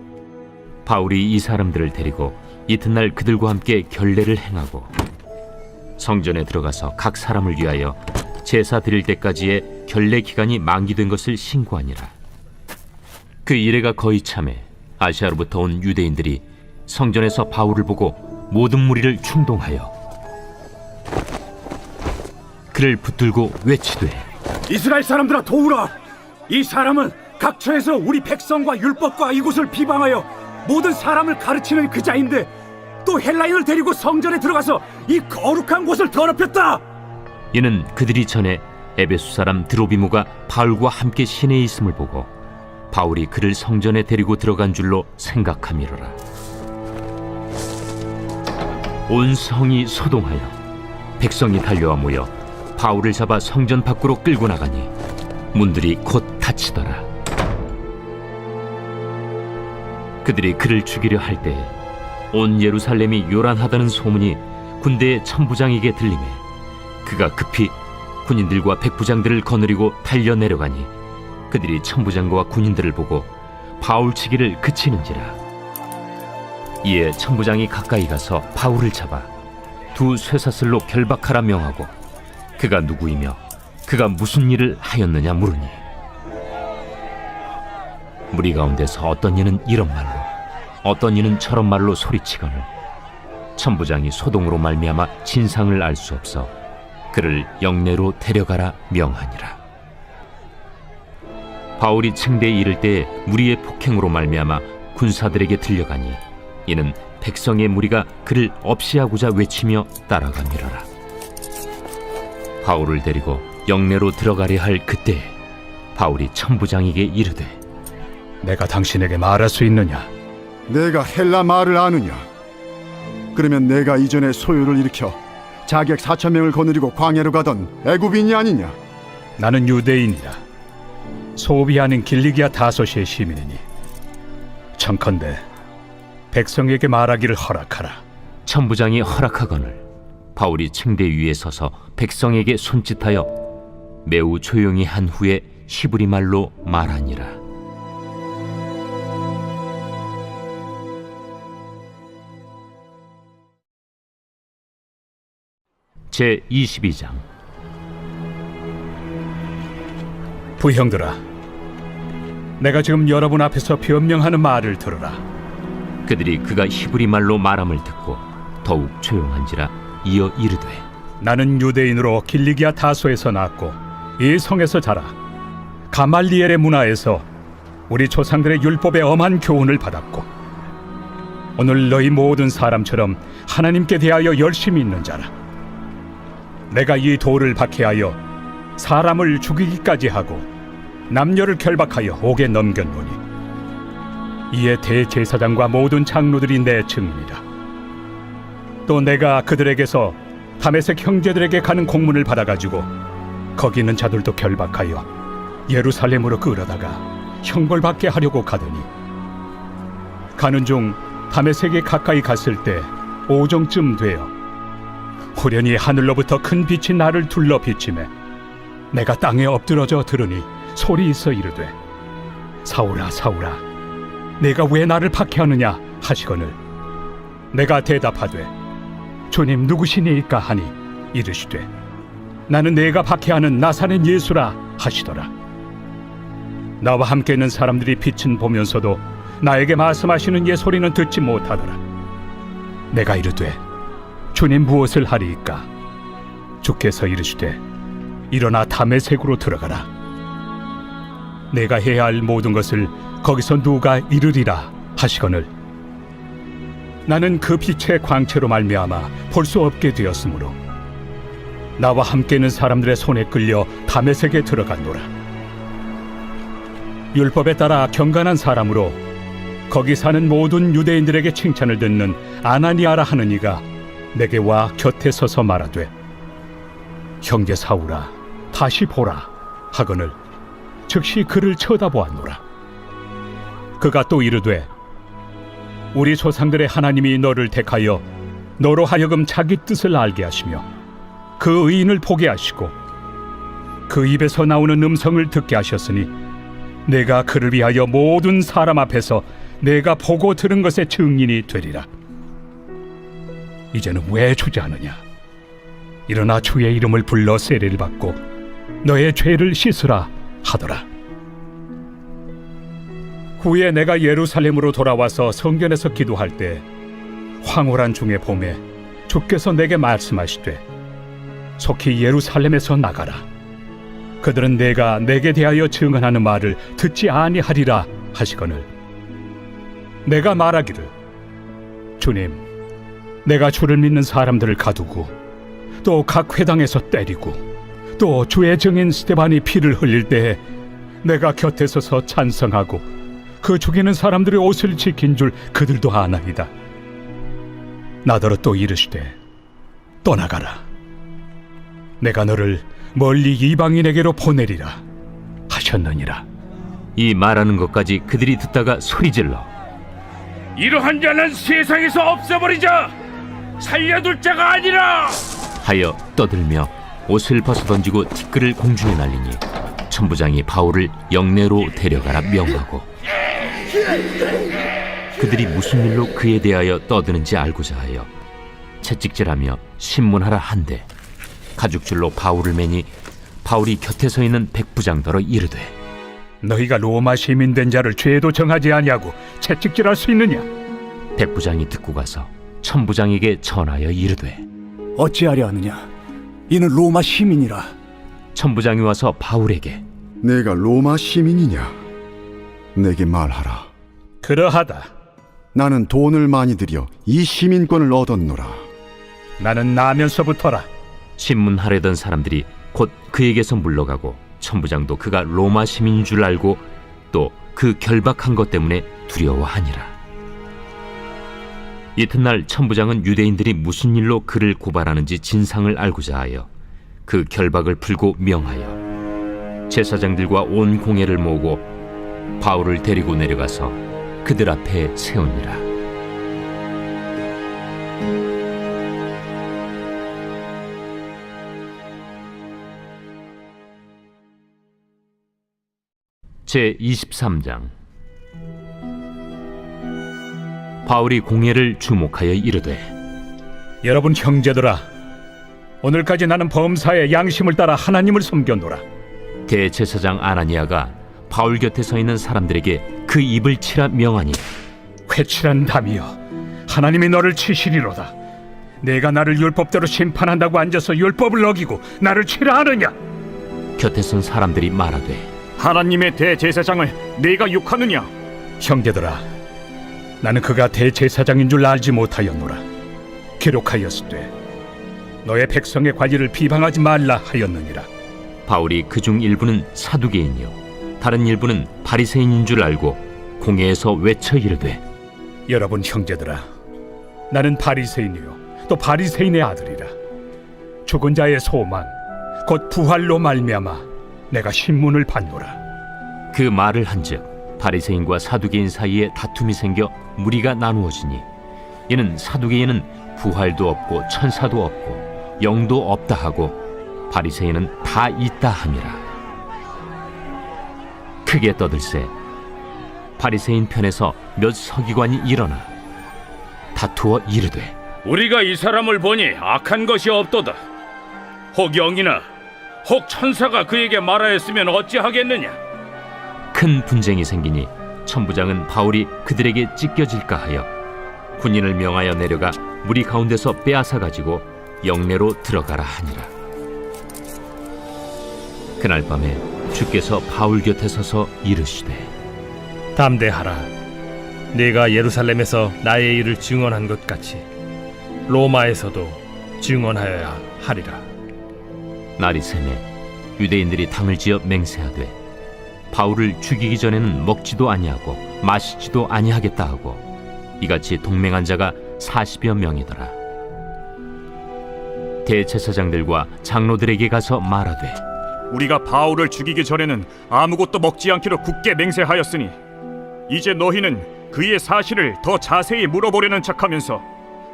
바울이 이 사람들을 데리고 이튿날 그들과 함께 결례를 행하고 성전에 들어가서 각 사람을 위하여 제사 드릴 때까지의 결례 기간이 만기된 것을 신고하니라. 그 이래가 거의 참에 아시아로부터 온 유대인들이 성전에서 바울을 보고 모든 무리를 충동하여 그를 붙들고 외치되 이스라엘 사람들아 도우라! 이 사람은 각처에서 우리 백성과 율법과 이곳을 비방하여 모든 사람을 가르치는 그 자인데 또 헬라인을 데리고 성전에 들어가서 이 거룩한 곳을 더럽혔다. 이는 그들이 전에 에베소 사람 드로비모가 바울과 함께 시내에 있음을 보고 바울이 그를 성전에 데리고 들어간 줄로 생각함이로라. 온 성이 소동하여 백성이 달려와 모여 바울을 잡아 성전 밖으로 끌고 나가니 문들이 곧 닫히더라. 그들이 그를 죽이려 할 때에 온 예루살렘이 요란하다는 소문이 군대의 천부장에게 들리매 그가 급히 군인들과 백부장들을 거느리고 달려 내려가니 그들이 천부장과 군인들을 보고 바울 치기를 그치는지라. 이에 천부장이 가까이 가서 바울을 잡아 두 쇠사슬로 결박하라 명하고 그가 누구이며 그가 무슨 일을 하였느냐 물으니 무리 가운데서 어떤 이는 이런 말로 어떤 이는 저런 말로 소리치거늘 천부장이 소동으로 말미암아 진상을 알 수 없어 그를 영내로 데려가라 명하니라. 바울이 층대에 이를 때에 무리의 폭행으로 말미암아 군사들에게 들려가니 이는 백성의 무리가 그를 없이하고자 외치며 따라가미러라. 바울을 데리고 영내로 들어가려 할 그때에 바울이 천부장에게 이르되 내가 당신에게 말할 수 있느냐? 내가 헬라 말을 아느냐? 그러면 내가 이전에 소요를 일으켜 자객 4,000명을 거느리고 광야로 가던 애굽인이 아니냐? 나는 유대인이라 소비하는 길리기아 다소시의 시민이니 청컨대 백성에게 말하기를 허락하라. 천부장이 허락하거늘 바울이 층대 위에 서서 백성에게 손짓하여 매우 조용히 한 후에 히브리 말로 말하니라. 제 22장. 부형들아, 내가 지금 여러분 앞에서 변명하는 말을 들으라. 그들이 그가 히브리 말로 말함을 듣고 더욱 조용한지라 이어 이르되, 나는 유대인으로 길리기아 다소에서 낳았고 이 성에서 자라 가말리엘의 문화에서 우리 조상들의 율법의 엄한 교훈을 받았고 오늘 너희 모든 사람처럼 하나님께 대하여 열심히 있는 자라. 내가 이 돌을 박해하여 사람을 죽이기까지 하고 남녀를 결박하여 옥에 넘겼노니 이에 대제사장과 모든 장로들이 내 증인이라. 또 내가 그들에게서 다메섹 형제들에게 가는 공문을 받아가지고 거기 있는 자들도 결박하여 예루살렘으로 끌어다가 형벌받게 하려고 가더니 가는 중 다메섹에 가까이 갔을 때 오정쯤 되어 호련히 하늘로부터 큰 빛이 나를 둘러 비치매 내가 땅에 엎드러져 들으니 소리 있어 이르되, 사울아 사울아 내가 왜 나를 박해하느냐 하시거늘 내가 대답하되, 주님 누구시니이까 하니 이르시되, 나는 내가 박해하는 나사렛 예수라 하시더라. 나와 함께 있는 사람들이 빛은 보면서도 나에게 말씀하시는 예 소리는 듣지 못하더라. 내가 이르되, 주님 무엇을 하리이까? 주께서 이르시되, 일어나 다메섹으로 들어가라. 내가 해야 할 모든 것을 거기서 누가 이르리라 하시거늘 나는 그 빛의 광채로 말미암아 볼 수 없게 되었으므로 나와 함께 있는 사람들의 손에 끌려 다메섹에 들어갔노라. 율법에 따라 경건한 사람으로 거기 사는 모든 유대인들에게 칭찬을 듣는 아나니아라 하는 이가 내게 와 곁에 서서 말하되, 형제 사울아 다시 보라 하거늘 즉시 그를 쳐다보았노라. 그가 또 이르되, 우리 조상들의 하나님이 너를 택하여 너로 하여금 자기 뜻을 알게 하시며 그 의인을 보게 하시고 그 입에서 나오는 음성을 듣게 하셨으니 내가 그를 위하여 모든 사람 앞에서 내가 보고 들은 것의 증인이 되리라. 이제는 왜 주저하느냐? 일어나 주의 이름을 불러 세례를 받고 너의 죄를 씻으라 하더라. 후에 내가 예루살렘으로 돌아와서 성전에서 기도할 때 황홀한 중에 봄에 주께서 내게 말씀하시되, 속히 예루살렘에서 나가라. 그들은 내가 내게 대하여 증언하는 말을 듣지 아니하리라 하시거늘 내가 말하기를, 주님 내가 주를 믿는 사람들을 가두고 또 각 회당에서 때리고 또 주의 증인 스데반이 피를 흘릴 때에 내가 곁에 서서 찬성하고 그 죽이는 사람들의 옷을 지킨 줄 그들도 아나이다. 나더러 또 이르시되, 떠나가라. 내가 너를 멀리 이방인에게로 보내리라 하셨느니라. 이 말하는 것까지 그들이 듣다가 소리질러, 이러한 자는 세상에서 없애버리자! 살려둘 자가 아니라! 하여 떠들며 옷을 벗어던지고 티끌을 공중에 날리니 천부장이 바울을 영내로 데려가라 명하고, 그들이 무슨 일로 그에 대하여 떠드는지 알고자 하여 채찍질하며 신문하라 한데 가죽줄로 바울을 매니 바울이 곁에 서 있는 백부장더러 이르되, 너희가 로마 시민 된 자를 죄도 정하지 아니하고 채찍질할 수 있느냐? 백부장이 듣고 가서 천부장에게 전하여 이르되, 어찌하려 하느냐? 이는 로마 시민이라. 천부장이 와서 바울에게, 내가 로마 시민이냐? 내게 말하라. 그러하다. 나는 돈을 많이 들여 이 시민권을 얻었노라. 나는 나면서부터라. 신문하려던 사람들이 곧 그에게서 물러가고 천부장도 그가 로마 시민인 줄 알고 또 그 결박한 것 때문에 두려워하니라. 이튿날 천부장은 유대인들이 무슨 일로 그를 고발하는지 진상을 알고자 하여 그 결박을 풀고 명하여 제사장들과 온 공회를 모으고 바울을 데리고 내려가서 그들 앞에 세우니라. 제23장. 바울이 공회를 주목하여 이르되, 여러분 형제들아, 오늘까지 나는 범사의 양심을 따라 하나님을 섬겼노라. 대제사장 아나니아가 바울 곁에 서 있는 사람들에게 그 입을 치라 명하니, 회칠한 담이여, 하나님이 너를 치시리로다. 내가 나를 율법대로 심판한다고 앉아서 율법을 어기고 나를 치라 하느냐? 곁에 선 사람들이 말하되, 하나님의 대제사장을 네가 욕하느냐? 형제들아, 나는 그가 대제사장인 줄 알지 못하였노라. 기록하였으되 너의 백성의 관리를 비방하지 말라 하였느니라. 바울이 그중 일부는 사두개인이요 다른 일부는 바리새인인 줄 알고 공회에서 외쳐 이르되, 여러분 형제들아, 나는 바리새인이요 또 바리새인의 아들이라. 죽은 자의 소망 곧 부활로 말미암아 내가 신문을 받노라. 그 말을 한즉 바리새인과 사두개인 사이에 다툼이 생겨 무리가 나누어지니, 이는 사두개인은 부활도 없고 천사도 없고 영도 없다 하고 바리새인은 다 있다 함이라. 크게 떠들세 바리새인 편에서 몇 서기관이 일어나 다투어 이르되, 우리가 이 사람을 보니 악한 것이 없도다. 혹 영이나 혹 천사가 그에게 말하였으면 어찌하겠느냐? 큰 분쟁이 생기니 천부장은 바울이 그들에게 찢겨질까 하여 군인을 명하여 내려가 무리 가운데서 빼앗아 가지고 영내로 들어가라 하니라. 그날 밤에 주께서 바울 곁에 서서 이르시되, 담대하라. 네가 예루살렘에서 나의 일을 증언한 것 같이 로마에서도 증언하여야 하리라. 날이 새매 유대인들이 당을 지어 맹세하되 바울을 죽이기 전에는 먹지도 아니하고 마시지도 아니하겠다 하고 이같이 동맹한 자가 40여 명이더라. 대제사장들과 장로들에게 가서 말하되, 우리가 바울을 죽이기 전에는 아무것도 먹지 않기로 굳게 맹세하였으니 이제 너희는 그의 사실을 더 자세히 물어보려는 척하면서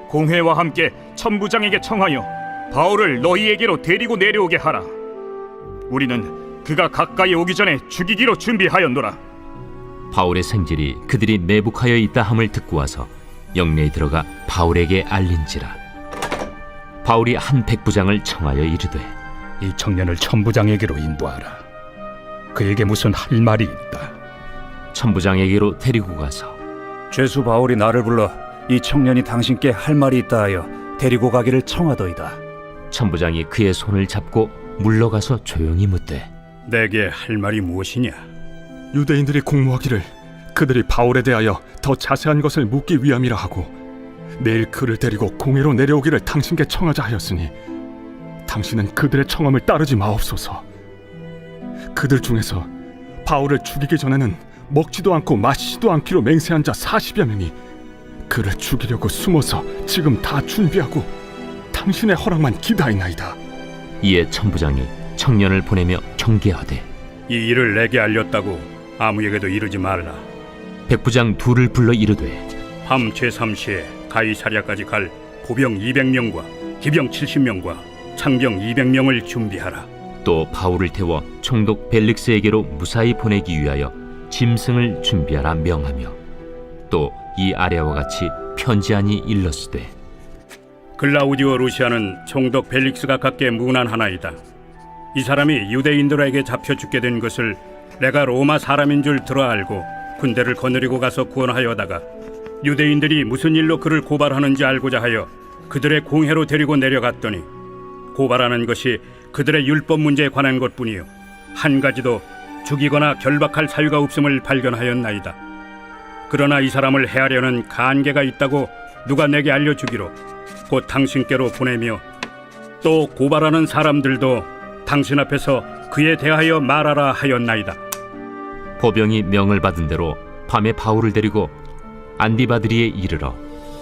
공회와 함께 천부장에게 청하여 바울을 너희에게로 데리고 내려오게 하라. 우리는 그가 가까이 오기 전에 죽이기로 준비하였노라. 바울의 생질이 그들이 매복하여 있다 함을 듣고 와서 영내에 들어가 바울에게 알린지라. 바울이 한 백부장을 청하여 이르되, 이 청년을 천부장에게로 인도하라. 그에게 무슨 할 말이 있다. 천부장에게로 데리고 가서, 죄수 바울이 나를 불러 이 청년이 당신께 할 말이 있다 하여 데리고 가기를 청하더이다. 천부장이 그의 손을 잡고 물러가서 조용히 묻되, 내게 할 말이 무엇이냐? 유대인들이 공모하기를 그들이 바울에 대하여 더 자세한 것을 묻기 위함이라 하고 내일 그를 데리고 공회로 내려오기를 당신께 청하자 하였으니 당신은 그들의 청함을 따르지 마옵소서. 그들 중에서 바울을 죽이기 전에는 먹지도 않고 마시지도 않기로 맹세한 자 40여 명이 그를 죽이려고 숨어서 지금 다 준비하고 당신의 허락만 기다리나이다. 이에 천부장이 청년을 보내며 경계하되, 이 일을 내게 알렸다고 아무에게도 이르지 말라. 백부장 둘을 불러 이르되, 밤 제3시에 가이사랴까지 갈 보병 200명과 기병 70명과 창병 200명을 준비하라. 또 바울을 태워 총독 벨릭스에게로 무사히 보내기 위하여 짐승을 준비하라 명하며, 또 이 아래와 같이 편지하니 일렀으되, 글라우디오 루시아는 총독 벨릭스가 갖게 문안하나이다. 이 사람이 유대인들에게 잡혀 죽게 된 것을 내가 로마 사람인 줄 들어 알고 군대를 거느리고 가서 구원하여다가 유대인들이 무슨 일로 그를 고발하는지 알고자 하여 그들의 공회로 데리고 내려갔더니 고발하는 것이 그들의 율법 문제에 관한 것뿐이요 한 가지도 죽이거나 결박할 사유가 없음을 발견하였나이다. 그러나 이 사람을 해하려는 간계가 있다고 누가 내게 알려주기로 곧 당신께로 보내며, 또 고발하는 사람들도 당신 앞에서 그에 대하여 말하라 하였나이다. 보병이 명을 받은 대로 밤에 바울을 데리고 안디바드리에 이르러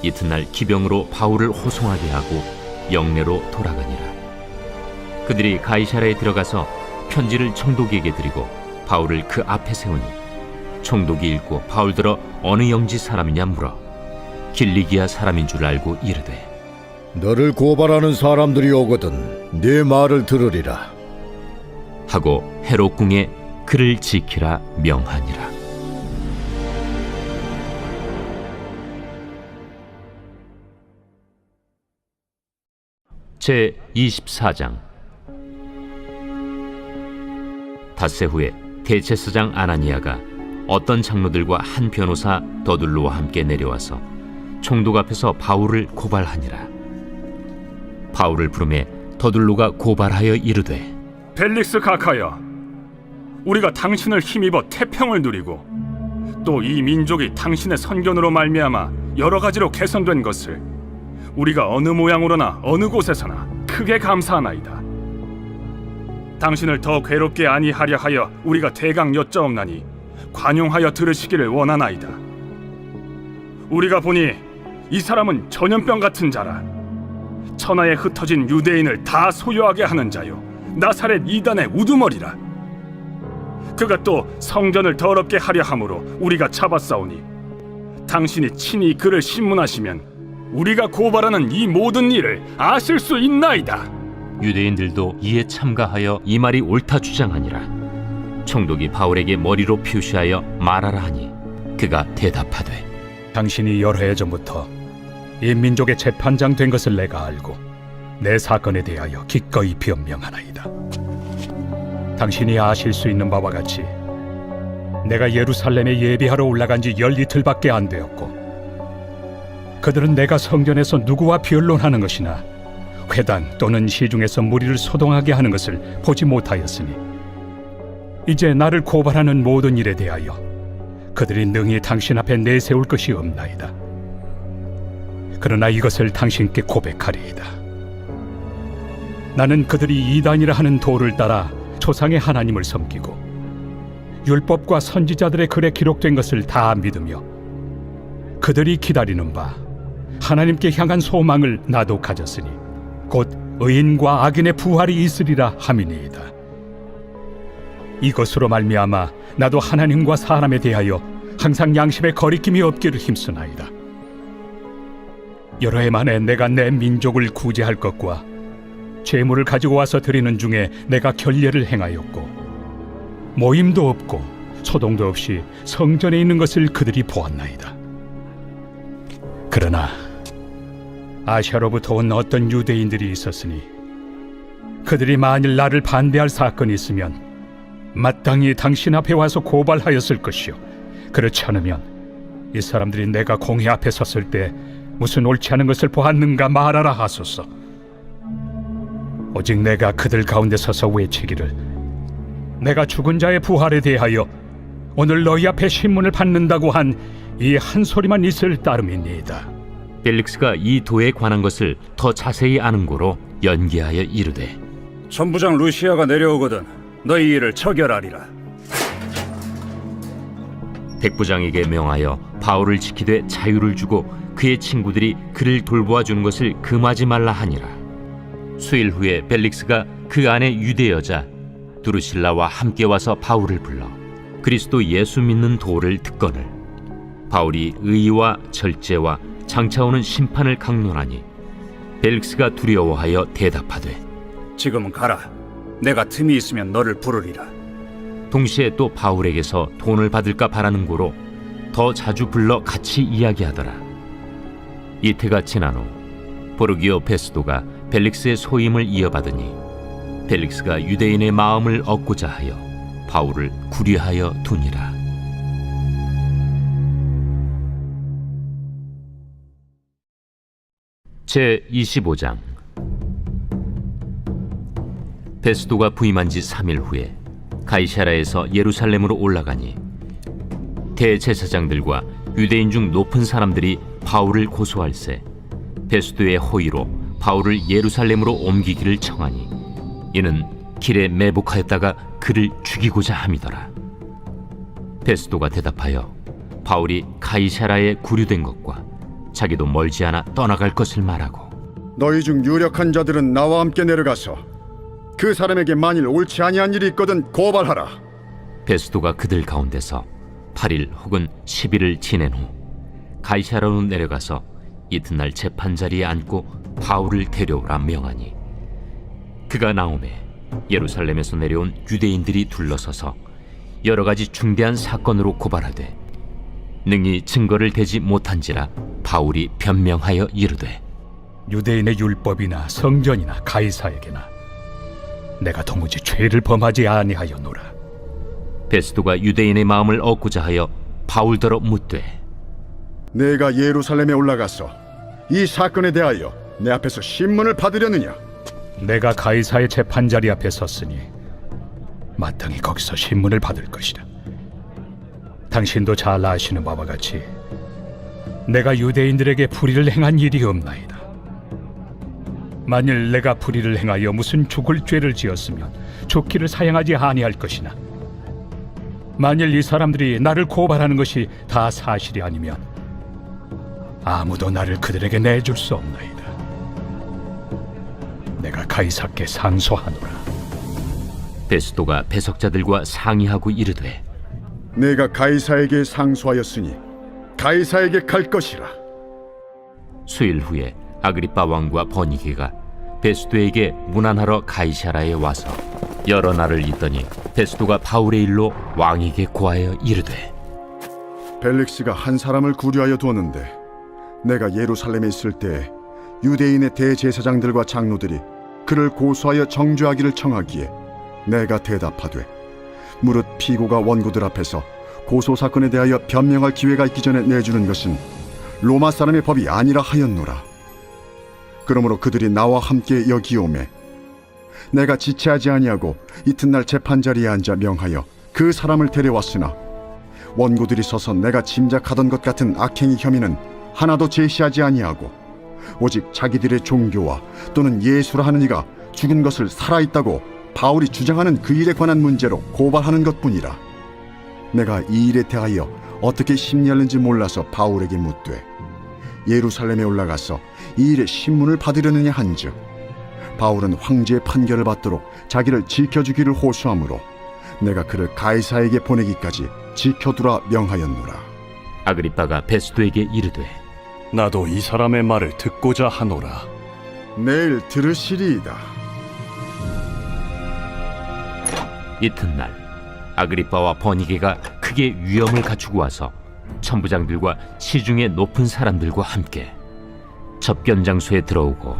이튿날 기병으로 바울을 호송하게 하고 영내로 돌아가니라. 그들이 가이사랴에 들어가서 편지를 총독에게 드리고 바울을 그 앞에 세우니 총독이 읽고 바울더러 어느 영지 사람이냐 물어 길리기아 사람인 줄 알고 이르되 너를 고발하는 사람들이 오거든 네 말을 들으리라 하고 헤롯 궁에 그를 지키라 명하니라. 제 24장. 닷새 후에 대제사장 아나니아가 어떤 장로들과 한 변호사 더둘로와 함께 내려와서 총독 앞에서 바울을 고발하니라. 바울을 부르매 더둘로가 고발하여 이르되 벨릭스 각하여, 우리가 당신을 힘입어 태평을 누리고 또 이 민족이 당신의 선견으로 말미암아 여러 가지로 개선된 것을 우리가 어느 모양으로나 어느 곳에서나 크게 감사하나이다. 당신을 더 괴롭게 아니하려 하여 우리가 대강 여짜옵나니 관용하여 들으시기를 원하나이다. 우리가 보니 이 사람은 전염병 같은 자라. 천하에 흩어진 유대인을 다 소유하게 하는 자요 나사렛 이단의 우두머리라. 그가 또 성전을 더럽게 하려 함으로 우리가 잡아싸우니 당신이 친히 그를 신문하시면 우리가 고발하는 이 모든 일을 아실 수 있나이다. 유대인들도 이에 참가하여 이 말이 옳다 주장하니라. 총독이 바울에게 머리로 표시하여 말하라 하니 그가 대답하되 당신이 여러 해 전부터 이 민족의 재판장 된 것을 내가 알고 내 사건에 대하여 기꺼이 변명하나이다. 당신이 아실 수 있는 바와 같이 내가 예루살렘에 예비하러 올라간 지 10이틀밖에 안 되었고 그들은 내가 성전에서 누구와 변론하는 것이나 회당 또는 시중에서 무리를 소동하게 하는 것을 보지 못하였으니 이제 나를 고발하는 모든 일에 대하여 그들이 능히 당신 앞에 내세울 것이 없나이다. 그러나 이것을 당신께 고백하리이다. 나는 그들이 이단이라 하는 도를 따라 조상의 하나님을 섬기고 율법과 선지자들의 글에 기록된 것을 다 믿으며 그들이 기다리는 바 하나님께 향한 소망을 나도 가졌으니 곧 의인과 악인의 부활이 있으리라 함이니이다. 이것으로 말미암아 나도 하나님과 사람에 대하여 항상 양심에 거리낌이 없기를 힘쓰나이다. 여러 해 만에 내가 내 민족을 구제할 것과 재물을 가지고 와서 드리는 중에 내가 결례를 행하였고 모임도 없고 소동도 없이 성전에 있는 것을 그들이 보았나이다. 그러나 아시아로부터 온 어떤 유대인들이 있었으니 그들이 만일 나를 반대할 사건이 있으면 마땅히 당신 앞에 와서 고발하였을 것이요 그렇지 않으면 이 사람들이 내가 공회 앞에 섰을 때 무슨 옳지 않은 것을 보았는가 말하라 하소서. 오직 내가 그들 가운데 서서 외치기를 내가 죽은 자의 부활에 대하여 오늘 너희 앞에 신문을 받는다고 한 이 한 소리만 있을 따름이니이다. 벨릭스가 이 도에 관한 것을 더 자세히 아는 고로 연기하여 이르되 천부장 루시아가 내려오거든 너희 일을 처결하리라. 백부장에게 명하여 바울을 지키되 자유를 주고 그의 친구들이 그를 돌보아 주는 것을 금하지 말라 하니라. 수일 후에 벨릭스가 그 안에 유대 여자 두루실라와 함께 와서 바울을 불러 그리스도 예수 믿는 도를 듣거늘 바울이 의와 절제와 장차 오는 심판을 강론하니 벨릭스가 두려워하여 대답하되 지금은 가라. 내가 틈이 있으면 너를 부르리라. 동시에 또 바울에게서 돈을 받을까 바라는 고로 더 자주 불러 같이 이야기하더라. 이태가 지난 후 보르기오 베스도가 벨릭스의 소임을 이어받으니 벨릭스가 유대인의 마음을 얻고자 하여 바울을 구리하여 두니라. 제 25장. 베스도가 부임한 지 3일 후에 가이사랴에서 예루살렘으로 올라가니 대제사장들과 유대인 중 높은 사람들이 바울을 고소할세 베스도의 호의로 바울을 예루살렘으로 옮기기를 청하니 이는 길에 매복하였다가 그를 죽이고자 함이더라. 베스도가 대답하여 바울이 가이사랴에 구류된 것과 자기도 멀지 않아 떠나갈 것을 말하고 너희 중 유력한 자들은 나와 함께 내려가서 그 사람에게 만일 옳지 아니한 일이 있거든 고발하라. 베스도가 그들 가운데서 8일 혹은 10일을 지낸 후 가이사라로 내려가서 이튿날 재판자리에 앉고 바울을 데려오라 명하니 그가 나오매 예루살렘에서 내려온 유대인들이 둘러서서 여러 가지 중대한 사건으로 고발하되 능히 증거를 대지 못한지라 바울이 변명하여 이르되 유대인의 율법이나 성전이나 가이사에게나 내가 도무지 죄를 범하지 아니하였노라. 베스도가 유대인의 마음을 얻고자 하여 바울더러 묻되 내가 예루살렘에 올라가서 이 사건에 대하여 내 앞에서 신문을 받으려느냐? 내가 가이사의 재판자리 앞에 섰으니 마땅히 거기서 신문을 받을 것이다. 당신도 잘 아시는 바와 같이 내가 유대인들에게 불의를 행한 일이 없나이다. 만일 내가 불의를 행하여 무슨 죽을 죄를 지었으면 죽기를 사양하지 아니할 것이나 만일 이 사람들이 나를 고발하는 것이 다 사실이 아니면 아무도 나를 그들에게 내줄 수 없나이다. 내가 가이사께 상소하노라. 베스도가 배석자들과 상의하고 이르되 내가 가이사에게 상소하였으니 가이사에게 갈 것이라. 수일 후에 아그리빠 왕과 버니게가 베스도에게 문안하러 가이사라에 와서 여러 날을 있더니 베스도가 바울의 일로 왕에게 고하여 이르되 벨릭스가 한 사람을 구류하여 두었는데 내가 예루살렘에 있을 때 유대인의 대제사장들과 장로들이 그를 고소하여 정죄하기를 청하기에 내가 대답하되 무릇 피고가 원고들 앞에서 고소 사건에 대하여 변명할 기회가 있기 전에 내주는 것은 로마 사람의 법이 아니라 하였노라. 그러므로 그들이 나와 함께 여기 오매 내가 지체하지 아니하고 이튿날 재판자리에 앉아 명하여 그 사람을 데려왔으나 원고들이 서서 내가 짐작하던 것 같은 악행의 혐의는 하나도 제시하지 아니하고 오직 자기들의 종교와 또는 예수라 하는 이가 죽은 것을 살아있다고 바울이 주장하는 그 일에 관한 문제로 고발하는 것뿐이라. 내가 이 일에 대하여 어떻게 심리하는지 몰라서 바울에게 묻되 예루살렘에 올라가서 이 일에 신문을 받으려느냐 한즉 바울은 황제의 판결을 받도록 자기를 지켜주기를 호소하므로 내가 그를 가이사에게 보내기까지 지켜두라 명하였노라. 아그리빠가 베스도에게 이르되 나도 이 사람의 말을 듣고자 하노라. 내일 들으시리이다. 이튿날 아그리빠와 버니게가 크게 위엄을 갖추고 와서 천부장들과 시중의 높은 사람들과 함께 접견 장소에 들어오고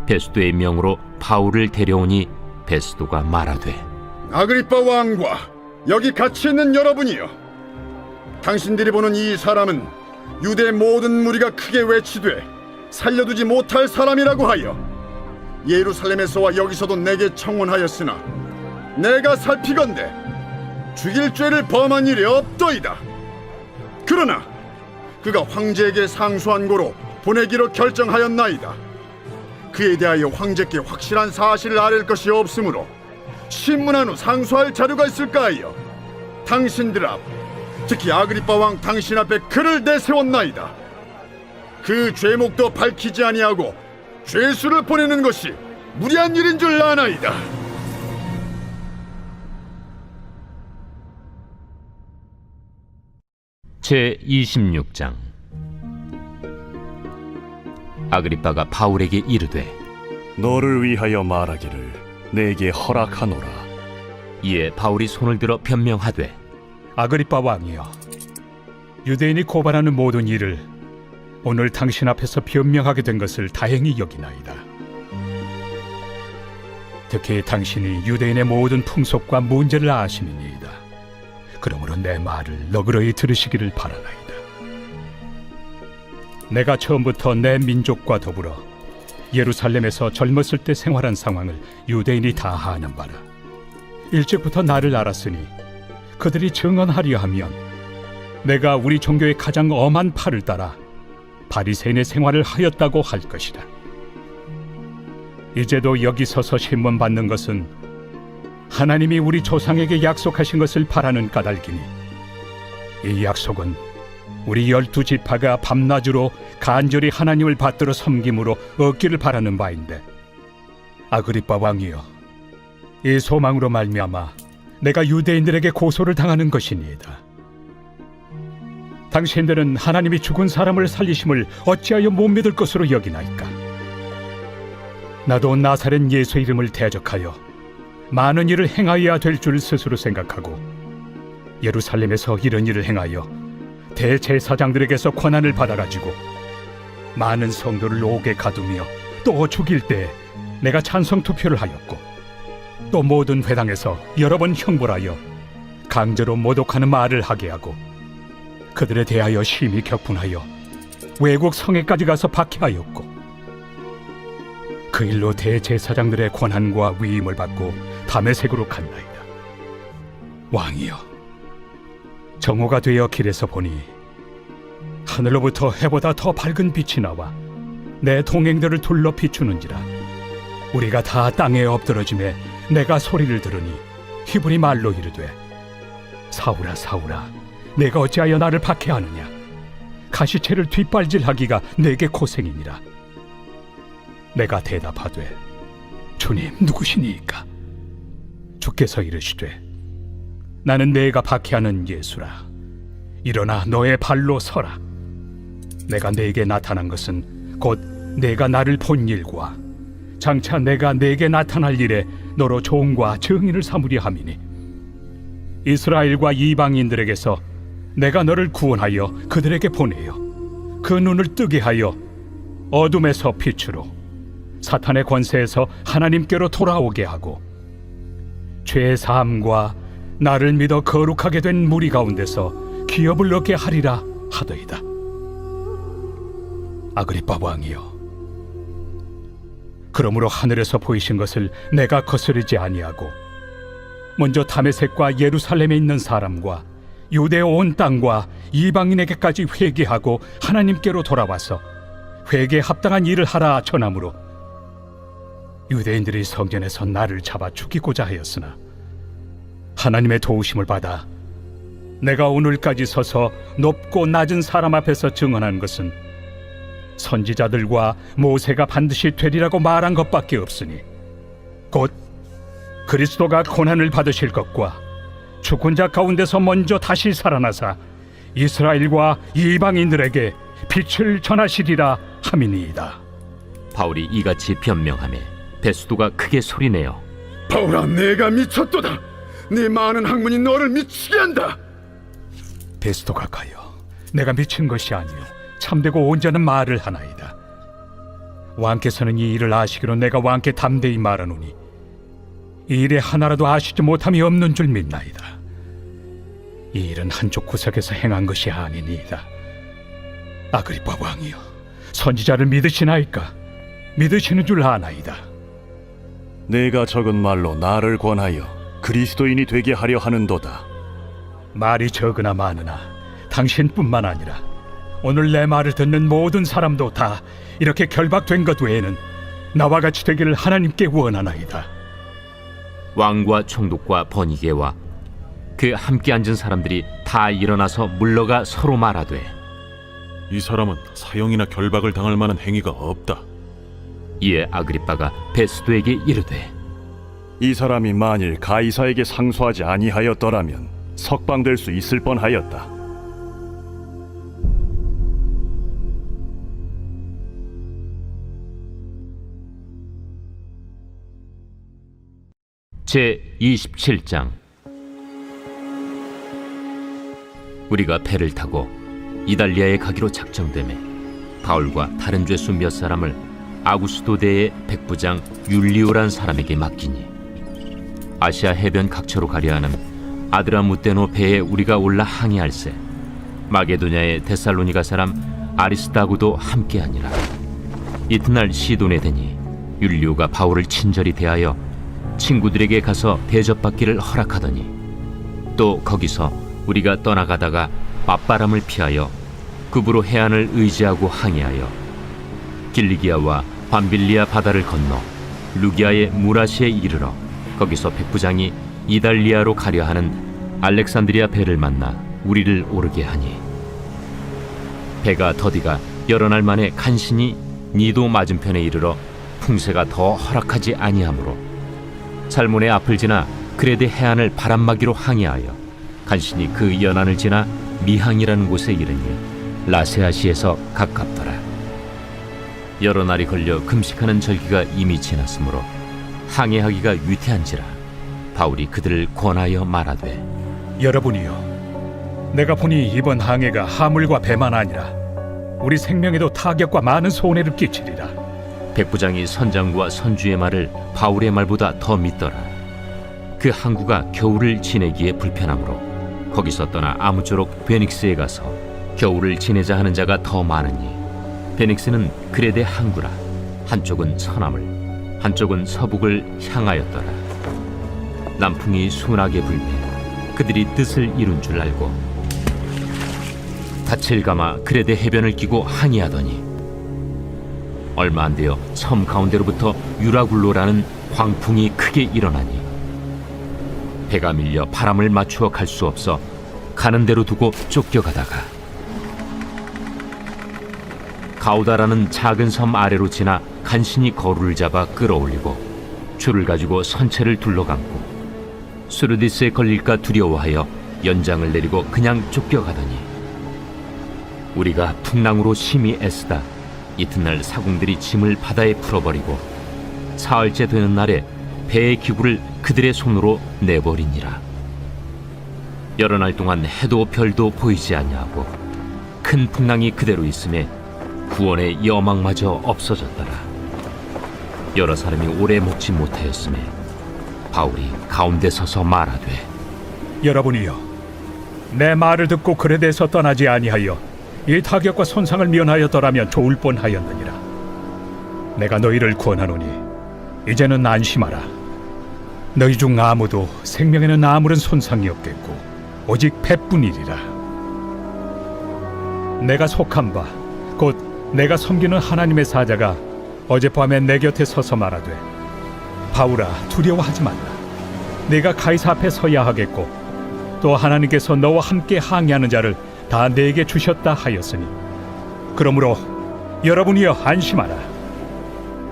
베스도의 명으로 바울을 데려오니 베스도가 말하되 아그리빠 왕과 여기 같이 있는 여러분이여, 당신들이 보는 이 사람은 유대 모든 무리가 크게 외치되 살려두지 못할 사람이라고 하여 예루살렘에서와 여기서도 내게 청원하였으나 내가 살피건대 죽일 죄를 범한 일이 없더이다. 그러나 그가 황제에게 상소한 고로 보내기로 결정하였나이다. 그에 대하여 황제께 확실한 사실을 아랠 것이 없으므로 신문한 후 상소할 자료가 있을까 하여 당신들 앞, 특히 아그리빠 왕 당신 앞에 그를 내세웠나이다. 그 죄목도 밝히지 아니하고 죄수를 보내는 것이 무리한 일인 줄 아나이다. 제26장. 아그리빠가 바울에게 이르되 너를 위하여 말하기를 내게 허락하노라. 이에 바울이 손을 들어 변명하되 아그리빠 왕이여, 유대인이 고발하는 모든 일을 오늘 당신 앞에서 변명하게 된 것을 다행히 여기나이다. 특히 당신이 유대인의 모든 풍속과 문제를 아심이니이다. 그러므로 내 말을 너그러이 들으시기를 바라나이다. 내가 처음부터 내 민족과 더불어 예루살렘에서 젊었을 때 생활한 상황을 유대인이 다 아는 바라. 일찍부터 나를 알았으니 그들이 증언하려 하면 내가 우리 종교의 가장 엄한 팔을 따라 바리새인의 생활을 하였다고 할 것이다. 이제도 여기 서서 신문 받는 것은 하나님이 우리 조상에게 약속하신 것을 바라는 까닭이니 이 약속은 우리 12지파가 밤낮으로 간절히 하나님을 받들어 섬김으로 얻기를 바라는 바인데, 아그리빠 왕이여, 이 소망으로 말미암아 내가 유대인들에게 고소를 당하는 것이니이다. 당신들은 하나님이 죽은 사람을 살리심을 어찌하여 못 믿을 것으로 여기나이까? 나도 나사렛 예수 이름을 대적하여 많은 일을 행하여야 될 줄 스스로 생각하고 예루살렘에서 이런 일을 행하여 대제사장들에게서 권한을 받아가지고 많은 성도를 옥에 가두며 또 죽일 때 내가 찬성 투표를 하였고, 또 모든 회당에서 여러 번 형벌하여 강제로 모독하는 말을 하게 하고 그들에 대하여 심히 격분하여 외국 성에까지 가서 박해하였고, 그 일로 대제사장들의 권한과 위임을 받고 다메섹으로 갔나이다. 왕이여, 정오가 되어 길에서 보니 하늘로부터 해보다 더 밝은 빛이 나와 내 동행들을 둘러 비추는지라. 우리가 다 땅에 엎드러짐에 내가 소리를 들으니 히브리 말로 이르되, 사울아 사울아, 내가 어찌하여 나를 박해하느냐? 가시채를 뒷발질하기가 내게 고생이니라. 내가 대답하되, 주님 누구시니이까? 주께서 이르시되, 나는 내가 박해하는 예수라. 일어나 너의 발로 서라. 내가 내게 나타난 것은 곧 내가 나를 본 일과 장차 내가 내게 나타날 일에 너로 종과 증인을 삼으려 함이니, 이스라엘과 이방인들에게서 내가 너를 구원하여 그들에게 보내어 그 눈을 뜨게 하여 어둠에서 빛으로, 사탄의 권세에서 하나님께로 돌아오게 하고, 죄 사함과 나를 믿어 거룩하게 된 무리 가운데서 기업을 얻게 하리라 하더이다. 아그리빠 왕이여, 그러므로 하늘에서 보이신 것을 내가 거스르지 아니하고 먼저 다메섹과 예루살렘에 있는 사람과 유대 온 땅과 이방인에게까지 회개하고 하나님께로 돌아와서 회개에 합당한 일을 하라 전하므로, 유대인들이 성전에서 나를 잡아 죽이고자 하였으나 하나님의 도우심을 받아 내가 오늘까지 서서 높고 낮은 사람 앞에서 증언한 것은 선지자들과 모세가 반드시 되리라고 말한 것밖에 없으니, 곧 그리스도가 고난을 받으실 것과 죽은 자 가운데서 먼저 다시 살아나사 이스라엘과 이방인들에게 빛을 전하시리라 함이니이다. 바울이 이같이 변명하며 베스도가 크게 소리내어, 바울아, 내가 미쳤도다. 네 많은 학문이 너를 미치게 한다. 베스도가 가여, 내가 미친 것이 아니요 참되고 온전한 말을 하나이다. 왕께서는 이 일을 아시기로 내가 왕께 담대히 말하노니 이 일에 하나라도 아시지 못함이 없는 줄 믿나이다. 이 일은 한쪽 구석에서 행한 것이 아니니이다. 아그리빠 왕이여, 선지자를 믿으시나이까? 믿으시는 줄 아나이다. 내가 적은 말로 나를 권하여 그리스도인이 되게 하려 하는도다. 말이 적으나 많으나 당신뿐만 아니라 오늘 내 말을 듣는 모든 사람도 다 이렇게 결박된 것 외에는 나와 같이 되기를 하나님께 원하나이다. 왕과 총독과 버니게와 그 함께 앉은 사람들이 다 일어나서 물러가 서로 말하되, 이 사람은 사형이나 결박을 당할 만한 행위가 없다. 이에 아그리빠가 베스도에게 이르되, 이 사람이 만일 가이사에게 상소하지 아니하였더라면 석방될 수 있을 뻔하였다. 제27장. 우리가 배를 타고 이달리아에 가기로 작정되매 바울과 다른 죄수 몇 사람을 아구스도대의 백부장 율리오란 사람에게 맡기니, 아시아 해변 각처로 가려 하는 아드라무테노 배에 우리가 올라 항해할세 마게도냐의 데살로니가 사람 아리스다고도 함께하니라. 이튿날 시돈에 되니 율리오가 바울을 친절히 대하여 친구들에게 가서 대접받기를 허락하더니, 또 거기서 우리가 떠나가다가 맞바람을 피하여 급으로 해안을 의지하고 항해하여 길리기아와 밤빌리아 바다를 건너 루기아의 무라시에 이르러 거기서 백부장이 이달리아로 가려 하는 알렉산드리아 배를 만나 우리를 오르게 하니, 배가 더디가 여러 날 만에 간신히 니도 맞은편에 이르러 풍세가 더 허락하지 아니하므로 살몬의 앞을 지나 그레데 해안을 바람막이로 항해하여 간신히 그 연안을 지나 미항이라는 곳에 이르니 라세아시에서 가깝더라. 여러 날이 걸려 금식하는 절기가 이미 지났으므로 항해하기가 위태한지라 바울이 그들을 권하여 말하되 여러분이여, 내가 보니 이번 항해가 하물과 배만 아니라 우리 생명에도 타격과 많은 손해를 끼치리라. 백부장이 선장과 선주의 말을 바울의 말보다 더 믿더라. 그 항구가 겨울을 지내기에 불편하므로 거기서 떠나 아무쪼록 베닉스에 가서 겨울을 지내자 하는 자가 더 많으니 베닉스는 그레데 항구라. 한쪽은 서남을 한쪽은 서북을 향하였더라. 남풍이 순하게 불매 그들이 뜻을 이룬 줄 알고 닻을 감아 그레데 해변을 끼고 항해하더니 얼마 안 되어 섬 가운데로부터 유라굴로라는 광풍이 크게 일어나니 배가 밀려 바람을 맞추어 갈 수 없어 가는 대로 두고 쫓겨가다가 가우다라는 작은 섬 아래로 지나 간신히 거루를 잡아 끌어올리고 줄을 가지고 선체를 둘러감고 수르디스에 걸릴까 두려워하여 연장을 내리고 그냥 쫓겨가더니 우리가 풍랑으로 심히 애쓰다 이튿날 사공들이 짐을 바다에 풀어버리고 사흘째 되는 날에 배의 기구를 그들의 손으로 내버리니라. 여러 날 동안 해도 별도 보이지 아니하고 큰 풍랑이 그대로 있음에 구원의 여망마저 없어졌더라. 여러 사람이 오래 먹지 못하였음에 바울이 가운데 서서 말하되 여러분이여, 내 말을 듣고 그레데에서 떠나지 아니하여 이 타격과 손상을 면하였더라면 좋을 뻔하였느니라. 내가 너희를 구원하노니 이제는 안심하라. 너희 중 아무도 생명에는 아무런 손상이 없겠고 오직 배뿐이리라. 내가 속한 바 곧 내가 섬기는 하나님의 사자가 어젯밤에 내 곁에 서서 말하되 바울아, 두려워하지 말라. 네가 가이사 앞에 서야 하겠고 또 하나님께서 너와 함께 항해하는 자를 다 내게 주셨다 하였으니 그러므로 여러분이여 안심하라.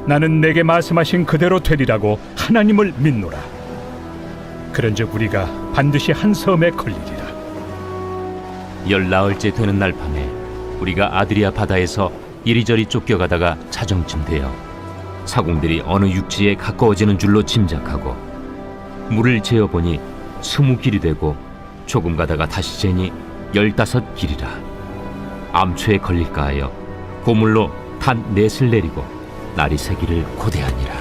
나는 내게 말씀하신 그대로 되리라고 하나님을 믿노라. 그런즉 우리가 반드시 한 섬에 걸리리라. 14흘째 되는 날 밤에 우리가 아드리아 바다에서 이리저리 쫓겨가다가 자정쯤 되어 사공들이 어느 육지에 가까워지는 줄로 짐작하고 물을 재어보니 20길이 되고 조금 가다가 다시 재니 15길이라. 암초에 걸릴까 하여 고물로 단 넷을 내리고 날이 새기를 고대하니라.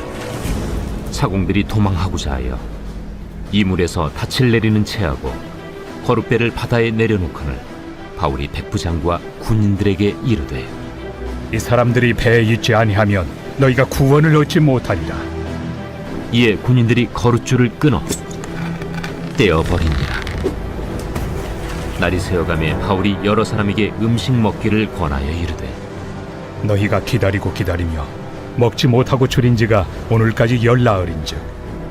사공들이 도망하고자 하여 이물에서 닻을 내리는 채하고 거룩배를 바다에 내려놓거늘 바울이 백부장과 군인들에게 이르되 이 사람들이 배에 있지 아니하면 너희가 구원을 얻지 못하리라. 이에 군인들이 거룻줄을 끊어 떼어버리니라. 날이 새어가매 바울이 여러 사람에게 음식 먹기를 권하여 이르되 너희가 기다리고 기다리며 먹지 못하고 줄인 지가 오늘까지 14흘인즉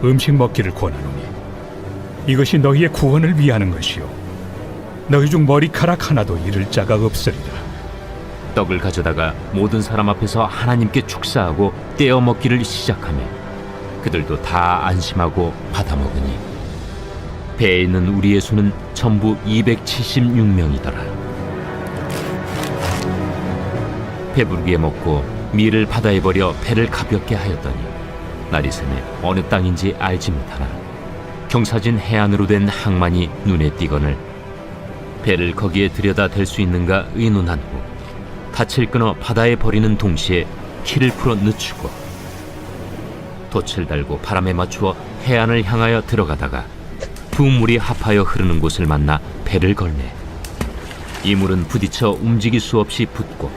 음식 먹기를 권하노니 이것이 너희의 구원을 위하는 것이요 너희 중 머리카락 하나도 잃을 자가 없으리라. 떡을 가져다가 모든 사람 앞에서 하나님께 축사하고 떼어 먹기를 시작하며 그들도 다 안심하고 받아 먹으니 배에 있는 우리의 수는 전부 276명이더라. 배부르게 먹고 밀을 바다에 버려 배를 가볍게 하였더니 날이 새매 어느 땅인지 알지 못하나 경사진 해안으로 된 항만이 눈에 띄거늘 배를 거기에 들여다 댈 수 있는가 의논한 후 닻을 끊어 바다에 버리는 동시에 키를 풀어 늦추고 돛을 달고 바람에 맞추어 해안을 향하여 들어가다가 두 물이 합하여 흐르는 곳을 만나 배를 걸매 이 물은 부딪혀 움직일 수 없이 붙고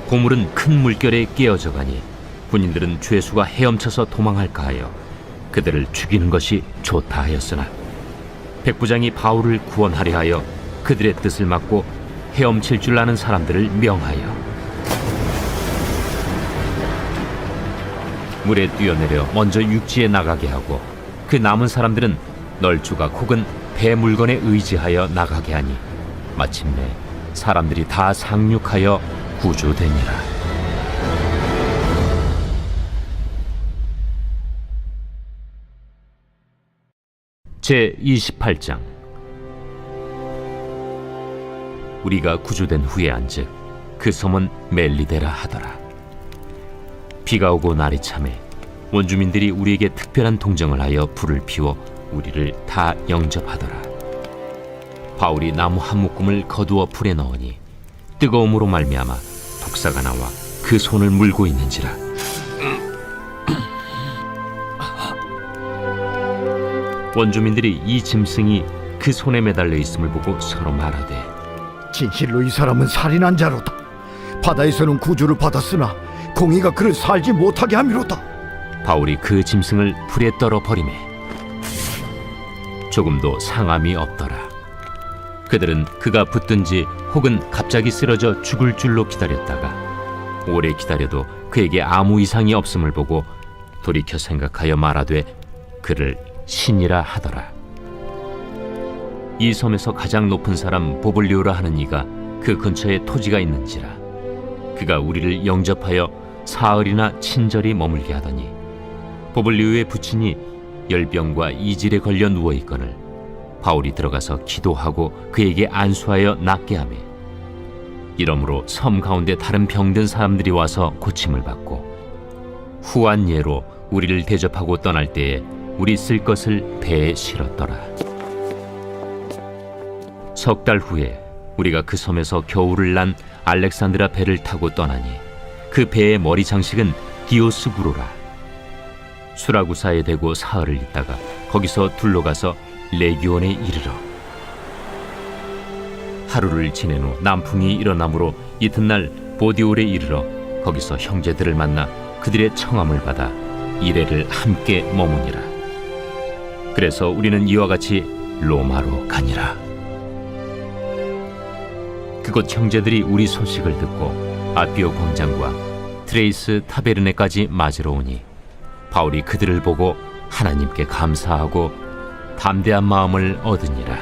고물은 큰 물결에 깨어져 가니 군인들은 죄수가 헤엄쳐서 도망할까 하여 그들을 죽이는 것이 좋다 하였으나 백부장이 바울을 구원하려 하여 그들의 뜻을 막고 헤엄칠 줄 아는 사람들을 명하여 물에 뛰어내려 먼저 육지에 나가게 하고 그 남은 사람들은 널주가 혹은 배 물건에 의지하여 나가게 하니 마침내 사람들이 다 상륙하여 구조되니라. 제 28장. 우리가 구조된 후에 안즉 그 섬은 멜리데라 하더라. 비가 오고 날이 차매 원주민들이 우리에게 특별한 동정을 하여 불을 피워 우리를 다 영접하더라. 바울이 나무 한 묶음을 거두어 불에 넣으니 뜨거움으로 말미암아 독사가 나와 그 손을 물고 있는지라. 원주민들이 이 짐승이 그 손에 매달려 있음을 보고 서로 말하되, 진실로 이 사람은 살인한 자로다. 바다에서는 구주를 받았으나 공의가 그를 살지 못하게 함이로다. 바울이 그 짐승을 불에 떨어 버리매 조금도 상함이 없더라. 그들은 그가 붙든지 혹은 갑자기 쓰러져 죽을 줄로 기다렸다가 오래 기다려도 그에게 아무 이상이 없음을 보고 돌이켜 생각하여 말하되 그를 신이라 하더라. 이 섬에서 가장 높은 사람 보블리오라 하는 이가 그 근처에 토지가 있는지라. 그가 우리를 영접하여 사흘이나 친절히 머물게 하더니 보블리오의 부친이 열병과 이질에 걸려 누워 있거늘 바울이 들어가서 기도하고 그에게 안수하여 낫게 하매 이러므로 섬 가운데 다른 병든 사람들이 와서 고침을 받고 후한 예로 우리를 대접하고 떠날 때에 우리 쓸 것을 배에 실었더라. 석 달 후에 우리가 그 섬에서 겨울을 난 알렉산드라 배를 타고 떠나니 그 배의 머리 장식은 디오스구로라. 수라구사에 대고 사흘을 있다가 거기서 둘러가서 레기온에 이르러 하루를 지낸 후 남풍이 일어나므로 이튿날 보디올에 이르러 거기서 형제들을 만나 그들의 청함을 받아 이레를 함께 머무니라. 그래서 우리는 이와 같이 로마로 가니라. 그곳 형제들이 우리 소식을 듣고 아비오 광장과 트레이스 타베르네까지 맞으러 오니 바울이 그들을 보고 하나님께 감사하고 담대한 마음을 얻으니라.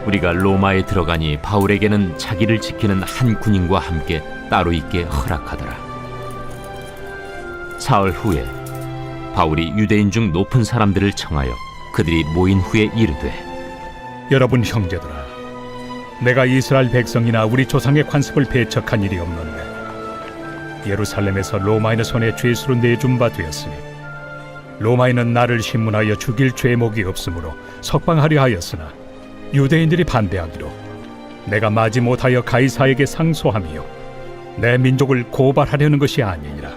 우리가 로마에 들어가니 바울에게는 자기를 지키는 한 군인과 함께 따로 있게 허락하더라. 사흘 후에 바울이 유대인 중 높은 사람들을 청하여 그들이 모인 후에 이르되, 여러분 형제들아, 내가 이스라엘 백성이나 우리 조상의 관습을 배척한 일이 없는데 예루살렘에서 로마인의 손에 죄수로 내준 바 되었으니 로마인은 나를 신문하여 죽일 죄목이 없으므로 석방하려 하였으나 유대인들이 반대하기로 내가 마지 못하여 가이사에게 상소하며 내 민족을 고발하려는 것이 아니니라.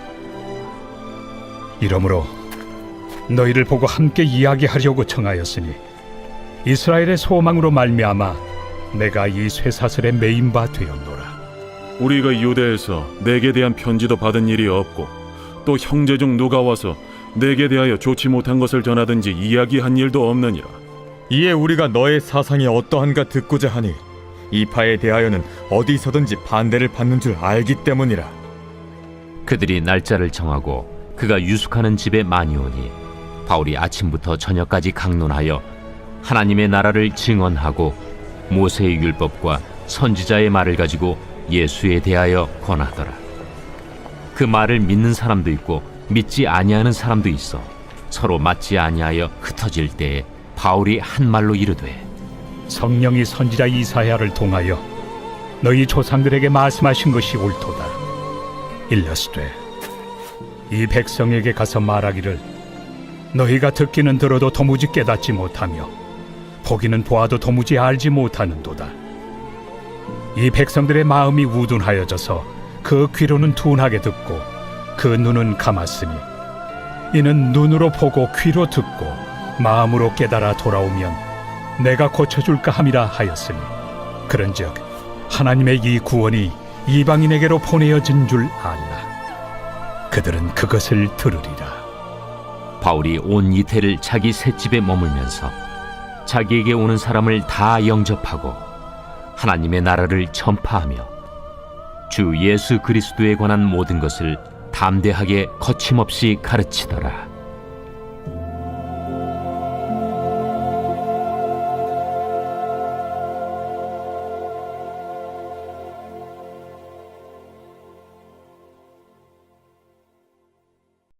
이러므로 너희를 보고 함께 이야기하려고 청하였으니 이스라엘의 소망으로 말미암아 내가 이 쇠사슬에 매인 바 되었노라. 우리가 유대에서 내게 대한 편지도 받은 일이 없고 또 형제 중 누가 와서 내게 대하여 좋지 못한 것을 전하든지 이야기한 일도 없느니라. 이에 우리가 너의 사상이 어떠한가 듣고자 하니 이 파에 대하여는 어디서든지 반대를 받는 줄 알기 때문이라. 그들이 날짜를 정하고 그가 유숙하는 집에 많이 오니 바울이 아침부터 저녁까지 강론하여 하나님의 나라를 증언하고 모세의 율법과 선지자의 말을 가지고 예수에 대하여 권하더라. 그 말을 믿는 사람도 있고 믿지 아니하는 사람도 있어 서로 맞지 아니하여 흩어질 때에 바울이 한 말로 이르되, 성령이 선지자 이사야를 통하여 너희 조상들에게 말씀하신 것이 옳도다. 일러스되 이 백성에게 가서 말하기를 너희가 듣기는 들어도 도무지 깨닫지 못하며 보기는 보아도 도무지 알지 못하는도다. 이 백성들의 마음이 우둔하여져서 그 귀로는 둔하게 듣고 그 눈은 감았으니 이는 눈으로 보고 귀로 듣고 마음으로 깨달아 돌아오면 내가 고쳐줄까 함이라 하였으니 그런즉 하나님의 이 구원이 이방인에게로 보내어진 줄 알라. 그들은 그것을 들으리라. 바울이 온 이태를 자기 셋집에 머물면서 자기에게 오는 사람을 다 영접하고 하나님의 나라를 전파하며 주 예수 그리스도에 관한 모든 것을 담대하게 거침없이 가르치더라.